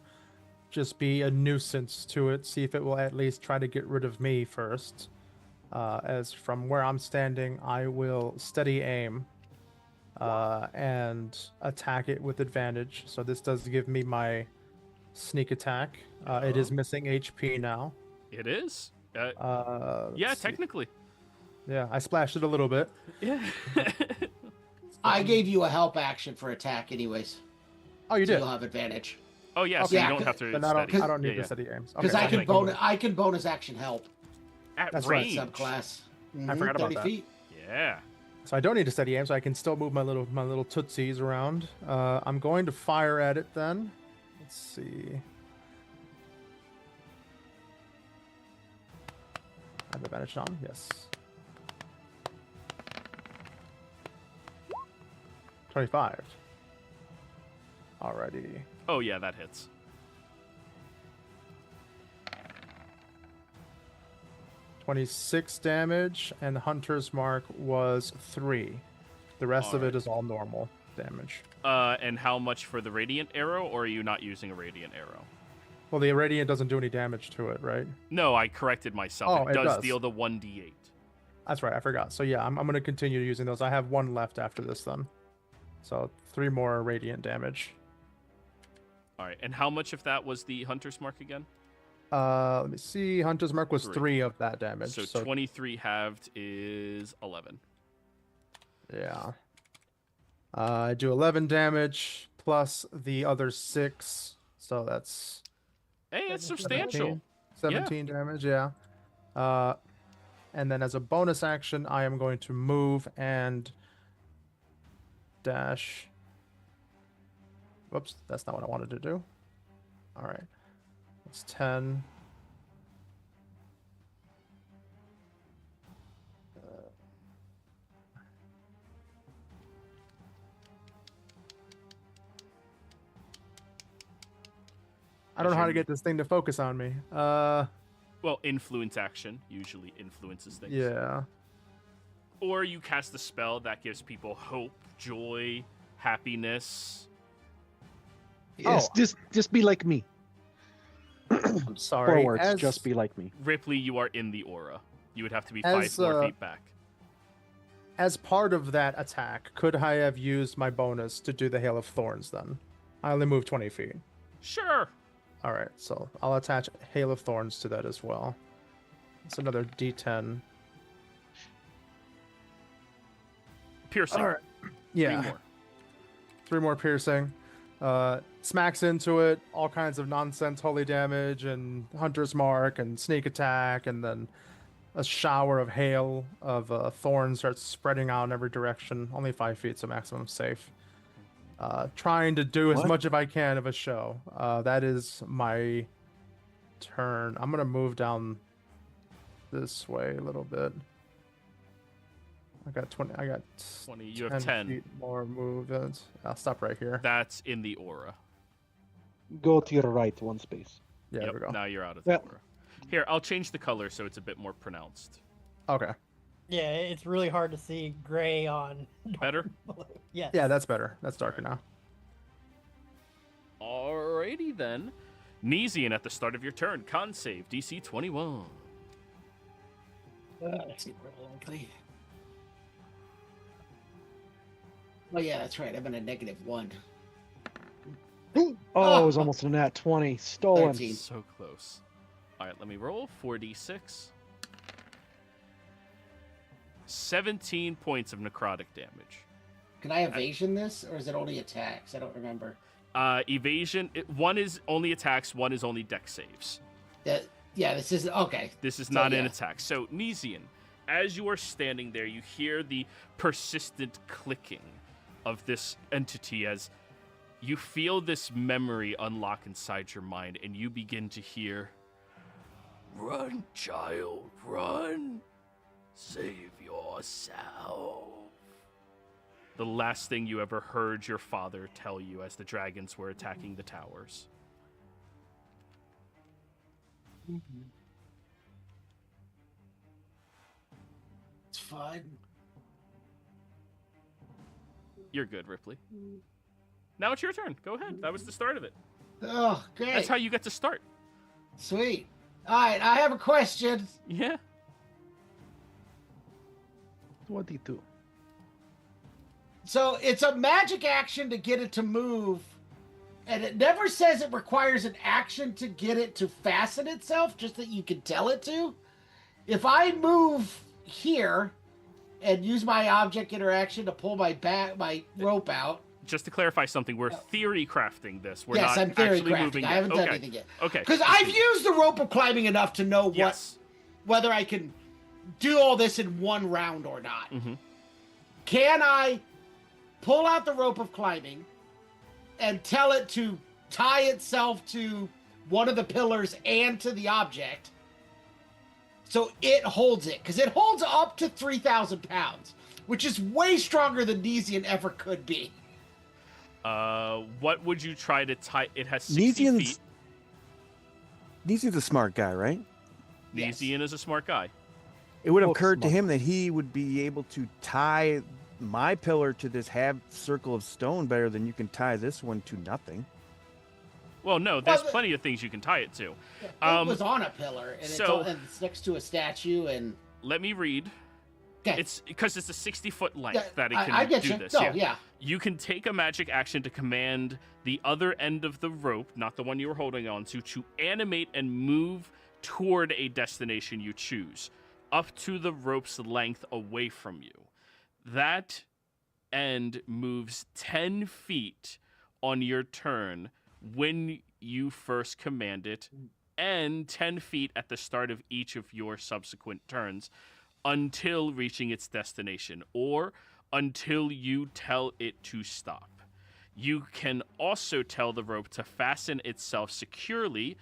just be a nuisance to it, see if it will at least try to get rid of me first. As from where I'm standing, I will steady aim and attack it with advantage. So this does give me my sneak attack. It is missing HP now. It is? Yeah, yeah, technically. Yeah, I splashed it a little bit. Yeah. I gave you a help action for attack, anyways. Oh, you So did? you'll have advantage. Oh, yeah, so Okay. you don't have to Then study. I don't need Yeah, to study aims. Because Okay, I can technically. I can bonus action help. At That's right. range. Subclass. I forgot about 30 that. feet. Yeah. So I don't need to steady aim, so I can still move my little tootsies around. I'm going to fire at it then. Let's see. I have advantage on, yes. 25. Alrighty. Oh, yeah, that hits. 26 damage, and the Hunter's Mark was 3. The rest of it is all normal damage. And how much for the radiant arrow, or are you not using a radiant arrow? Well, the Irradiant doesn't do any damage to it, right? No, I corrected myself. Oh, it it does does. deal the 1d8. That's right, I forgot. So yeah, I'm going to continue using those. I have 1 left after this then. So 3 more Radiant damage. All right, and how much of that was the Hunter's Mark again? Let me see. Hunter's Mark was 3. 3 of that damage. So 23 halved is 11. Yeah. I do 11 damage plus the other 6. So that's Hey, it's 17. substantial. 17 damage, yeah. And then as a bonus action, I am going to move and dash. Whoops, that's not what I wanted to do. All right. That's 10. I don't know how to get this thing to focus on me. Well, influence action usually influences things. Yeah. Or you cast a spell that gives people hope, joy, happiness. Yes, Oh. just be like me. I'm sorry. Forwards, just be like me. Ripley, you are in the aura. You would have to be 5 more feet back. As part of that attack, could I have used my bonus to do the Hail of Thorns then? I only moved 20 feet. Sure. All right, so I'll attach Hail of Thorns to that as well. It's another D10. Piercing. All right. Yeah. 3 more. 3 more piercing. Smacks into it, all kinds of nonsense, holy damage, and Hunter's Mark, and sneak attack, and then a shower of hail of thorns starts spreading out in every direction. Only 5 feet, so maximum safe. Trying to do as What? much as I can of a show. That is my turn. I'm gonna move down this way a little bit. I got 20. I got 20. You have 10. feet more movement. I'll stop right here. That's in the aura. Go to your right, 1 space. Yeah, Yep, there we go. now you're out of the Yeah. aura. Here, I'll change the color so it's a bit more pronounced. Okay. Yeah, it's really hard to see gray on. Better? Yes. Yeah, that's better. That's darker now. Alrighty then. Nesian at the start of your turn. Con save, DC 21. That's really likely. Oh yeah, that's right. I'm in a -1. Oh, it was almost a nat 20. Stolen. 13. So close. Alright, let me roll. 4d6. 17 points of necrotic damage. Can I evasion this, or is it only attacks? I don't remember. Evasion. One is only attacks. One is only dex saves. Yeah, this is okay. This is not an attack. So, Nesian, as you are standing there, you hear the persistent clicking of this entity as you feel this memory unlock inside your mind, and you begin to hear, "Run, child, run. Save yourself." The last thing you ever heard your father tell you as the dragons were attacking the towers. It's fine. You're good, Ripley. Now it's your turn. Go ahead. That was the start of it. Oh, great. That's how you get to start. Sweet. All right, I have a question. Yeah. 22. So it's a magic action to get it to move, and it never says it requires an action to get it to fasten itself, just that you can tell it to. If I move here and use my object interaction to pull my rope out. Just to clarify something, we're theory crafting this. We're yes, not I'm theory actually crafting. moving I haven't yet. done Okay. anything yet. Okay. Because I've used the rope of climbing enough to know whether I can do all this in one round or not. Mm-hmm. Can I pull out the rope of climbing and tell it to tie itself to one of the pillars and to the object so it holds it? Because it holds up to 3,000 pounds, which is way stronger than Nesian ever could be. What would you try to tie? It has 60 feet. Nesian's a smart guy, right? Yes. Nesian is a smart guy. It would have Both occurred to smart. him that he would be able to tie my pillar to this half circle of stone better than you can tie this one to nothing. Well, no, there's plenty of things you can tie it to. It was on a pillar, and so- it's next to a statue, and... Let me read. Okay. It's because it's a 60-foot length Yeah, that it can I get do you. this. No, yeah. You can take a magic action to command the other end of the rope, not the one you were holding on to animate and move toward a destination you choose, up to the rope's length away from you. That end moves 10 feet on your turn when you first command it, and 10 feet at the start of each of your subsequent turns until reaching its destination, or until you tell it to stop. You can also tell the rope to fasten itself securely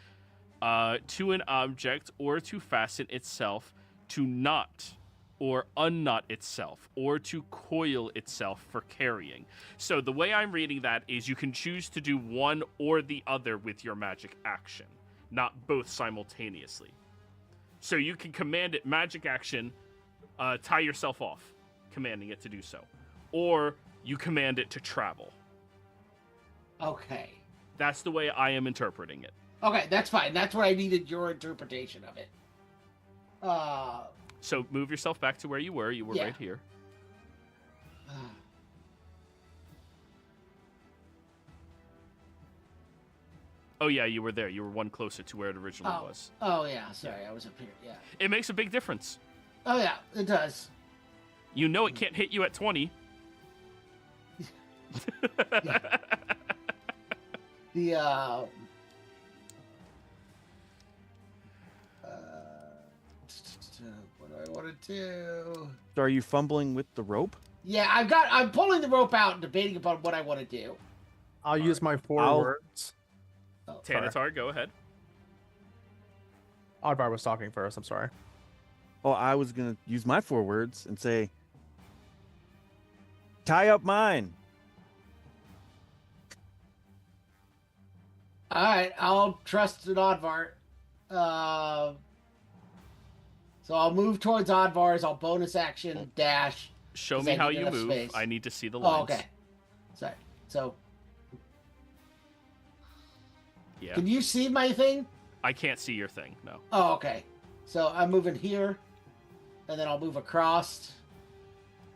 to an object, or to fasten itself to knot or unknot itself, or to coil itself for carrying. So the way I'm reading that is you can choose to do one or the other with your magic action, not both simultaneously. So you can command it magic action, tie yourself off, commanding it to do so. Or you command it to travel. Okay. That's the way I am interpreting it. Okay, that's fine. That's what I needed your interpretation of it. So move yourself back to where you were. You were Yeah. right here. Oh, yeah, you were there. You were one closer to where it originally was. Oh, yeah. Sorry, I was up here. Yeah. It makes a big difference. Oh, yeah, it does. You know it can't hit you at 20. The, what do I want to do? So are you fumbling with the rope? Yeah, I'm pulling the rope out and debating about what I want to do. I'll use my 4 I'll- words. Oh, Tanatar, go ahead. Oddvar was talking first. I'm sorry. Oh, I was going to use my 4 words and say, tie up mine. all right, I'll trust an Oddvar. So I'll move towards Oddvar's. I'll bonus action dash. Show 'Cause me I how need you enough move. space. I need to see the lines. Oh, okay. Sorry. So, Yeah. can you see my thing? I can't see your thing, no. Oh, okay. So I'm moving here, and then I'll move across.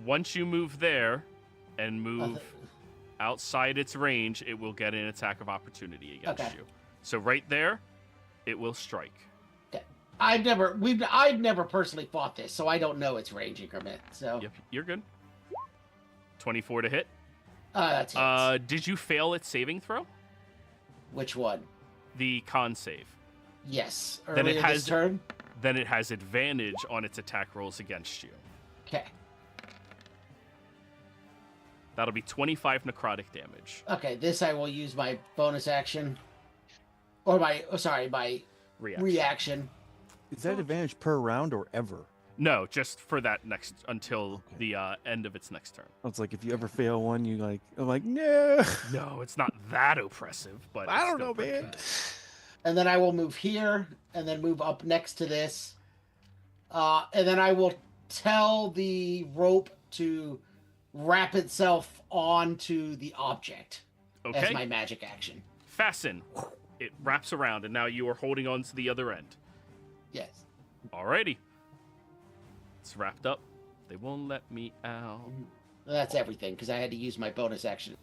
Once you move there and move th- outside its range, it will get an attack of opportunity against Okay. you. So right there, it will strike. I've never personally fought this, so I don't know its range increment. So Yep, you're good. 24 to hit. That's it. Did you fail its saving throw? Which one? The con save. Yes. Then it Earlier has this turn? Then it has advantage on its attack rolls against you. Okay. That'll be 25 necrotic damage. Okay, this I will use my bonus action. Or my reaction. Is that advantage per round or ever? No, just for that until the end of its next turn. It's like if you ever fail one, I'm like, no. No, it's not that oppressive, but I it's don't still know, pretty man. bad. And then I will move here, and then move up next to this. And then I will tell the rope to wrap itself onto the object as Okay. my magic action. Fasten. It wraps around, and now you are holding on to the other end. Yes. Alrighty. It's wrapped up. They won't let me out. That's everything, because I had to use my bonus action.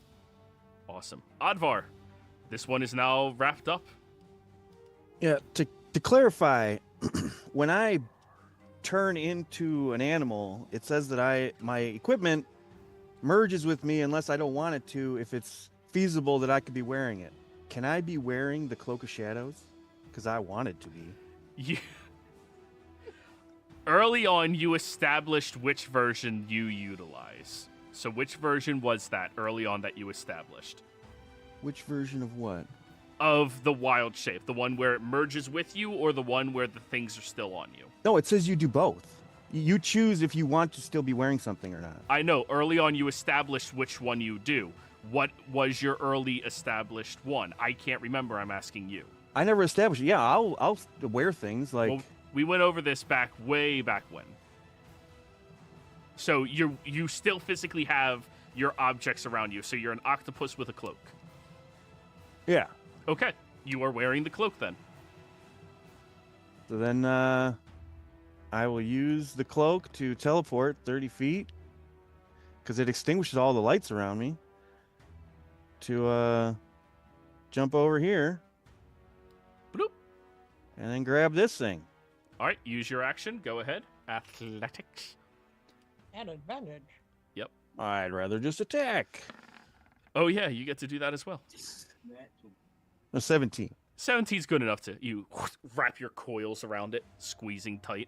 Awesome. Advar, this one is now wrapped up. Yeah, to clarify, when I turn into an animal, it says that my equipment merges with me unless I don't want it to, if it's feasible that I could be wearing it. Can I be wearing the Cloak of Shadows? Because I wanted to be. You... Early on, you established which version you utilize. So which version was that early on that you established? Which version of what? Of the wild shape. The one where it merges with you, or the one where the things are still on you? No, it says you do both. You choose if you want to still be wearing something or not. I know. Early on, you established which one you do. What was your early established one? I can't remember. I'm asking you. I never established it. Yeah, I'll wear things like... Well, we went over this way back when. So you still physically have your objects around you. So you're an octopus with a cloak. Yeah. Okay. You are wearing the cloak then. So then I will use the cloak to teleport 30 feet. Because it extinguishes all the lights around me. To jump over here. Bloop. And then grab this thing. All right. Use your action. Go ahead. Athletics. At advantage. Yep. I'd rather just attack. Oh, yeah. You get to do that as well. A 17. 17's good enough to you wrap your coils around it, squeezing tight.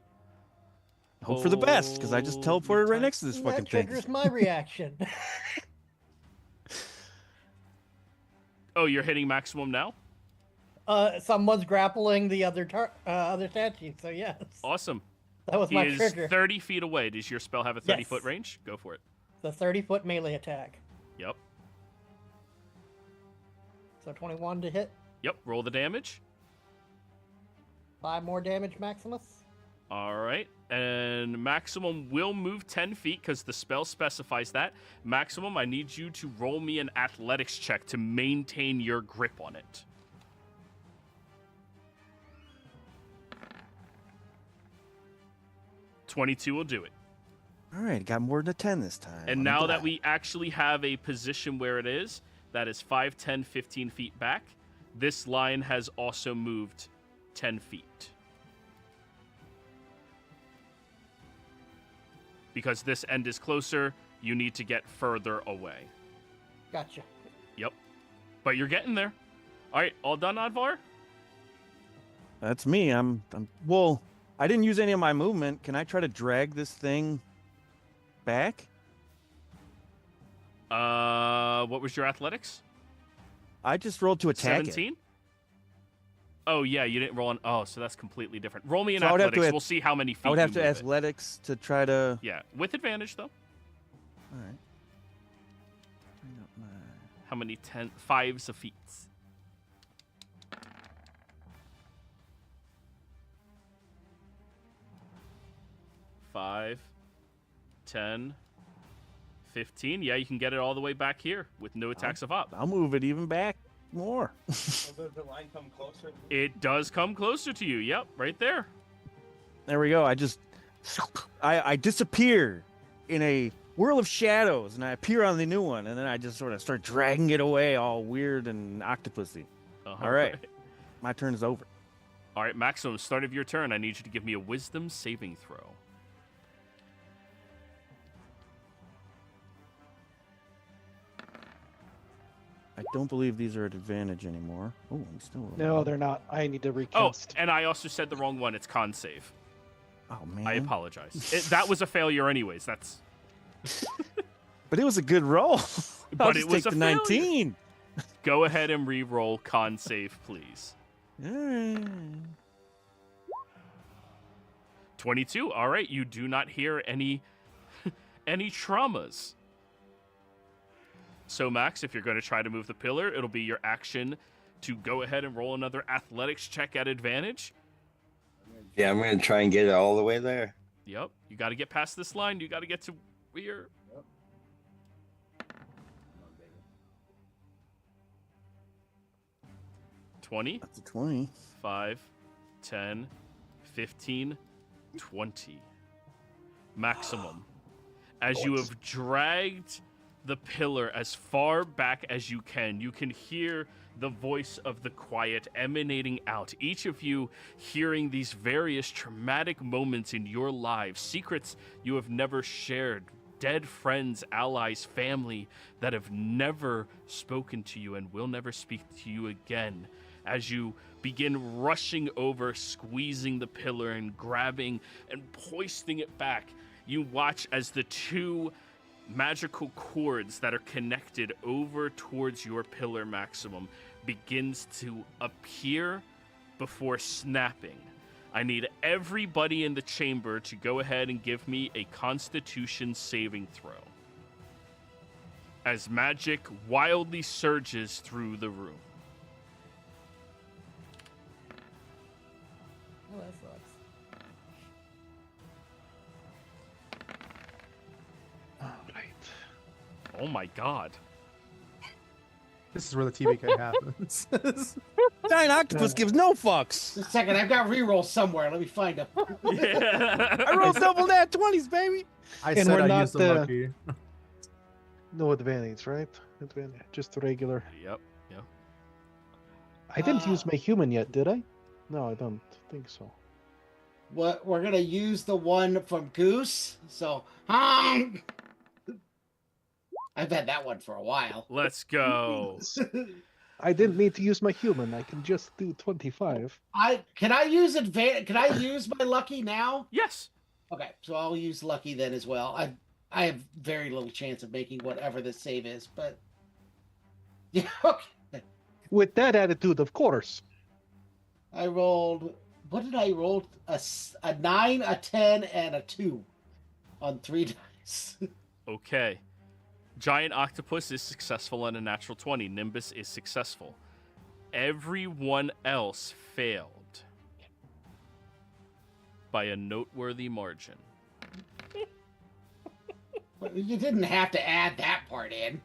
Hope for the best, because I just teleported right next to this fucking That thing. triggers my reaction. Oh, you're hitting maximum now? Someone's grappling the other statue, so yes. Awesome. That was He my is trigger. 30 feet away. Does your spell have a 30-foot Yes. range? Go for it. The 30-foot melee attack. Yep. So 21 to hit. Yep. Roll the damage. 5 more damage, Maximus. All right. And maximum will move 10 feet because the spell specifies that. Maximum, I need you to roll me an athletics check to maintain your grip on it. $22 will do it. All right, got more than a 10 this time. And I'm now glad. that we actually have a position where it is, that is 5, 10, 15 feet back, this line has also moved 10 feet. Because this end is closer, you need to get further away. Gotcha. Yep. But you're getting there. All right, all done, Advar? That's me. Well, I didn't use any of my movement. Can I try to drag this thing back? What was your athletics? I just rolled to attack 17? it. Oh, yeah, you didn't roll on... Oh, so that's completely different. Roll me an So I would have to athletics. add- We'll see how many feet I would have you to move it. athletics to try to... Yeah, with advantage, though. All right. Bring up my... How many 5s of feet? 5, 10, 15. Yeah, you can get it all the way back here with no attacks of op. I'll move it even back more. Does the line come closer? It does come closer to you. Yep, right there. There we go. I disappear in a whirl of shadows, and I appear on the new one, and then I just sort of start dragging it away, all weird and octopusy. All right. My turn is over. All right, Maximum, start of your turn. I need you to give me a wisdom saving throw. I don't believe these are at advantage anymore. Oh, I'm still. No, they're not. I need to Oh, recast. and I also said the wrong one. It's con save. Oh man. I apologize. That was a failure, anyways. That's. But it was a good roll. But I'll it just was take a the failure. 19. Go ahead and re-roll con save, please. Alright. 22. All right, you do not hear any any traumas. So Max, if you're going to try to move the pillar, it'll be your action to go ahead and roll another athletics check at advantage. Yeah, I'm gonna try and get it all the way there. Yep, you got to get past this line. You got to get to here. 20. That's a 20. 5, 10, 15, 20. Maximum. As you have dragged the pillar as far back as you can hear the voice of the quiet emanating out. Each of you hearing these various traumatic moments in your lives, secrets you have never shared, dead friends, allies, family that have never spoken to you and will never speak to you again. As you begin rushing over, squeezing the pillar and grabbing and hoisting it back, you watch as the two magical cords that are connected over towards your pillar, Maximum, begins to appear before snapping. I need everybody in the chamber to go ahead and give me a Constitution saving throw. As magic wildly surges through the room. Oh, that sucks. All right. Oh my god. This is where the TVK happens. Giant octopus gives no fucks. Just a second, I've got rerolls somewhere. Let me find them. Yeah. I rolled double nat 20s, baby. I And said we're I not, used the lucky. No advantage, right? Advantage, just regular. Yep. Yep. I didn't use my human yet, did I? No, I don't think so. What we're gonna use the one from Goose. So I've had that one for a while. Let's go. I didn't need to use my human. I can just do 25. Can I use my lucky now? Yes. Okay, so I'll use lucky then as well. I have very little chance of making whatever the save is, but yeah. Okay. With that attitude, of course. I rolled. What did I roll? A 9, a 10, and a 2 on 3 dice. Okay. Giant Octopus is successful on a natural 20. Nimbus is successful. Everyone else failed by a noteworthy margin. You didn't have to add that part in.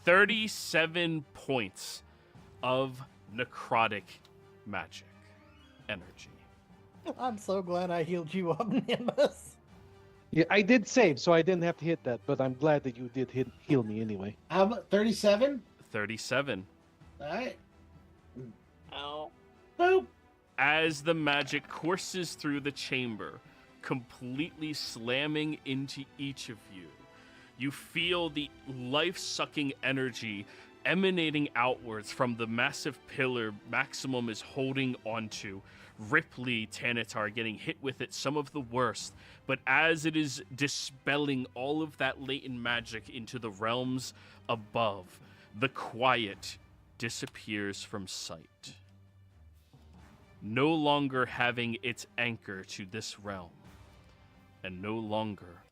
37 points of necrotic magic energy. I'm so glad I healed you up, Nimbus. Yeah, I did save, so I didn't have to hit that, but I'm glad that you did heal me anyway. How about 37? 37. All right. Ow. Boop. As the magic courses through the chamber, completely slamming into each of you, you feel the life-sucking energy emanating outwards from the massive pillar Maximum is holding onto. Ripley, Tanatar getting hit with it, some of the worst. But as it is dispelling all of that latent magic into the realms above, the quiet disappears from sight. No longer having its anchor to this realm, and no longer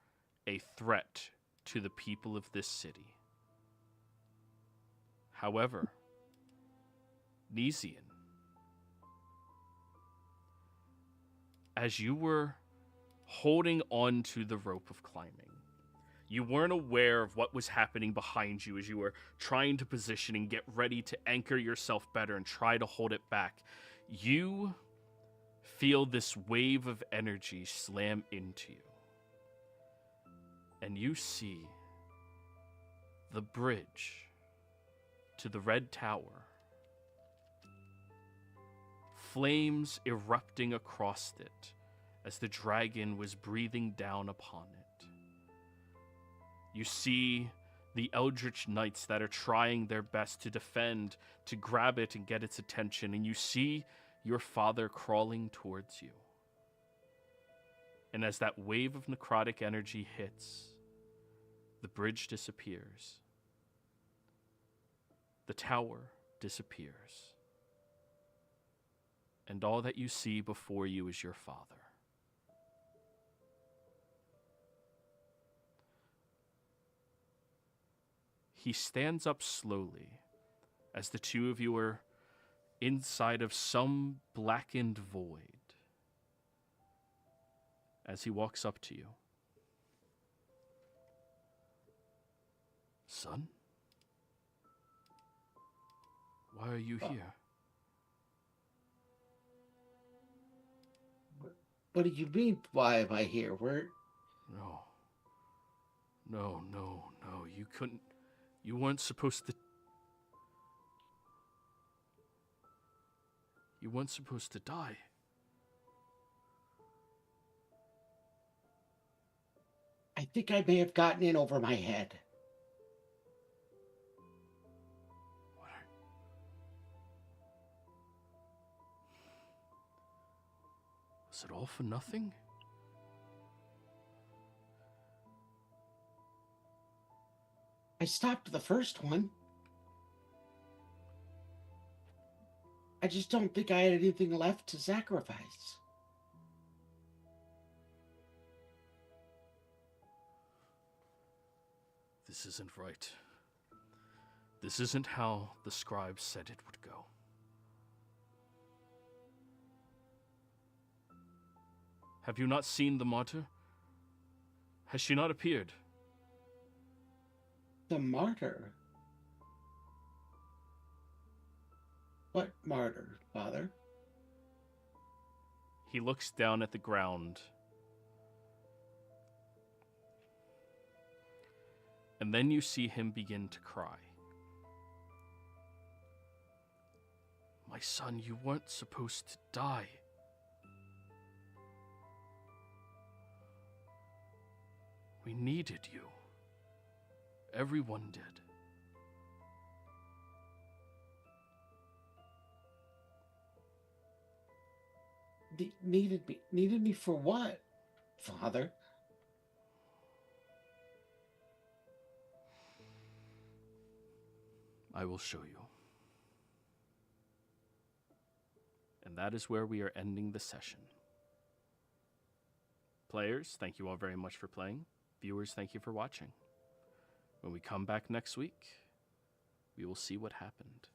a threat to the people of this city. However, Nesian, as you were holding on to the rope of climbing, you weren't aware of what was happening behind you as you were trying to position and get ready to anchor yourself better and try to hold it back. You feel this wave of energy slam into you. And you see the bridge to the Red Tower. Flames erupting across it as the dragon was breathing down upon it. You see the eldritch knights that are trying their best to defend, to grab it and get its attention, and you see your father crawling towards you. And as that wave of necrotic energy hits, the bridge disappears. The tower disappears. And all that you see before you is your father. He stands up slowly as the two of you are inside of some blackened void. As he walks up to you. Son? Why are you here? What do you mean, why am I here? No. No. You couldn't. You weren't supposed to. You weren't supposed to die. I think I may have gotten in over my head. What are... Was it all for nothing? I stopped the first one. I just don't think I had anything left to sacrifice. This isn't right. This isn't how the scribe said it would go. Have you not seen the martyr? Has she not appeared? The martyr? What martyr, Father? He looks down at the ground. And then you see him begin to cry. My son, you weren't supposed to die. We needed you. Everyone did. Needed me for what, Father? I will show you. And that is where we are ending the session. Players, thank you all very much for playing. Viewers, thank you for watching. When we come back next week, we will see what happened.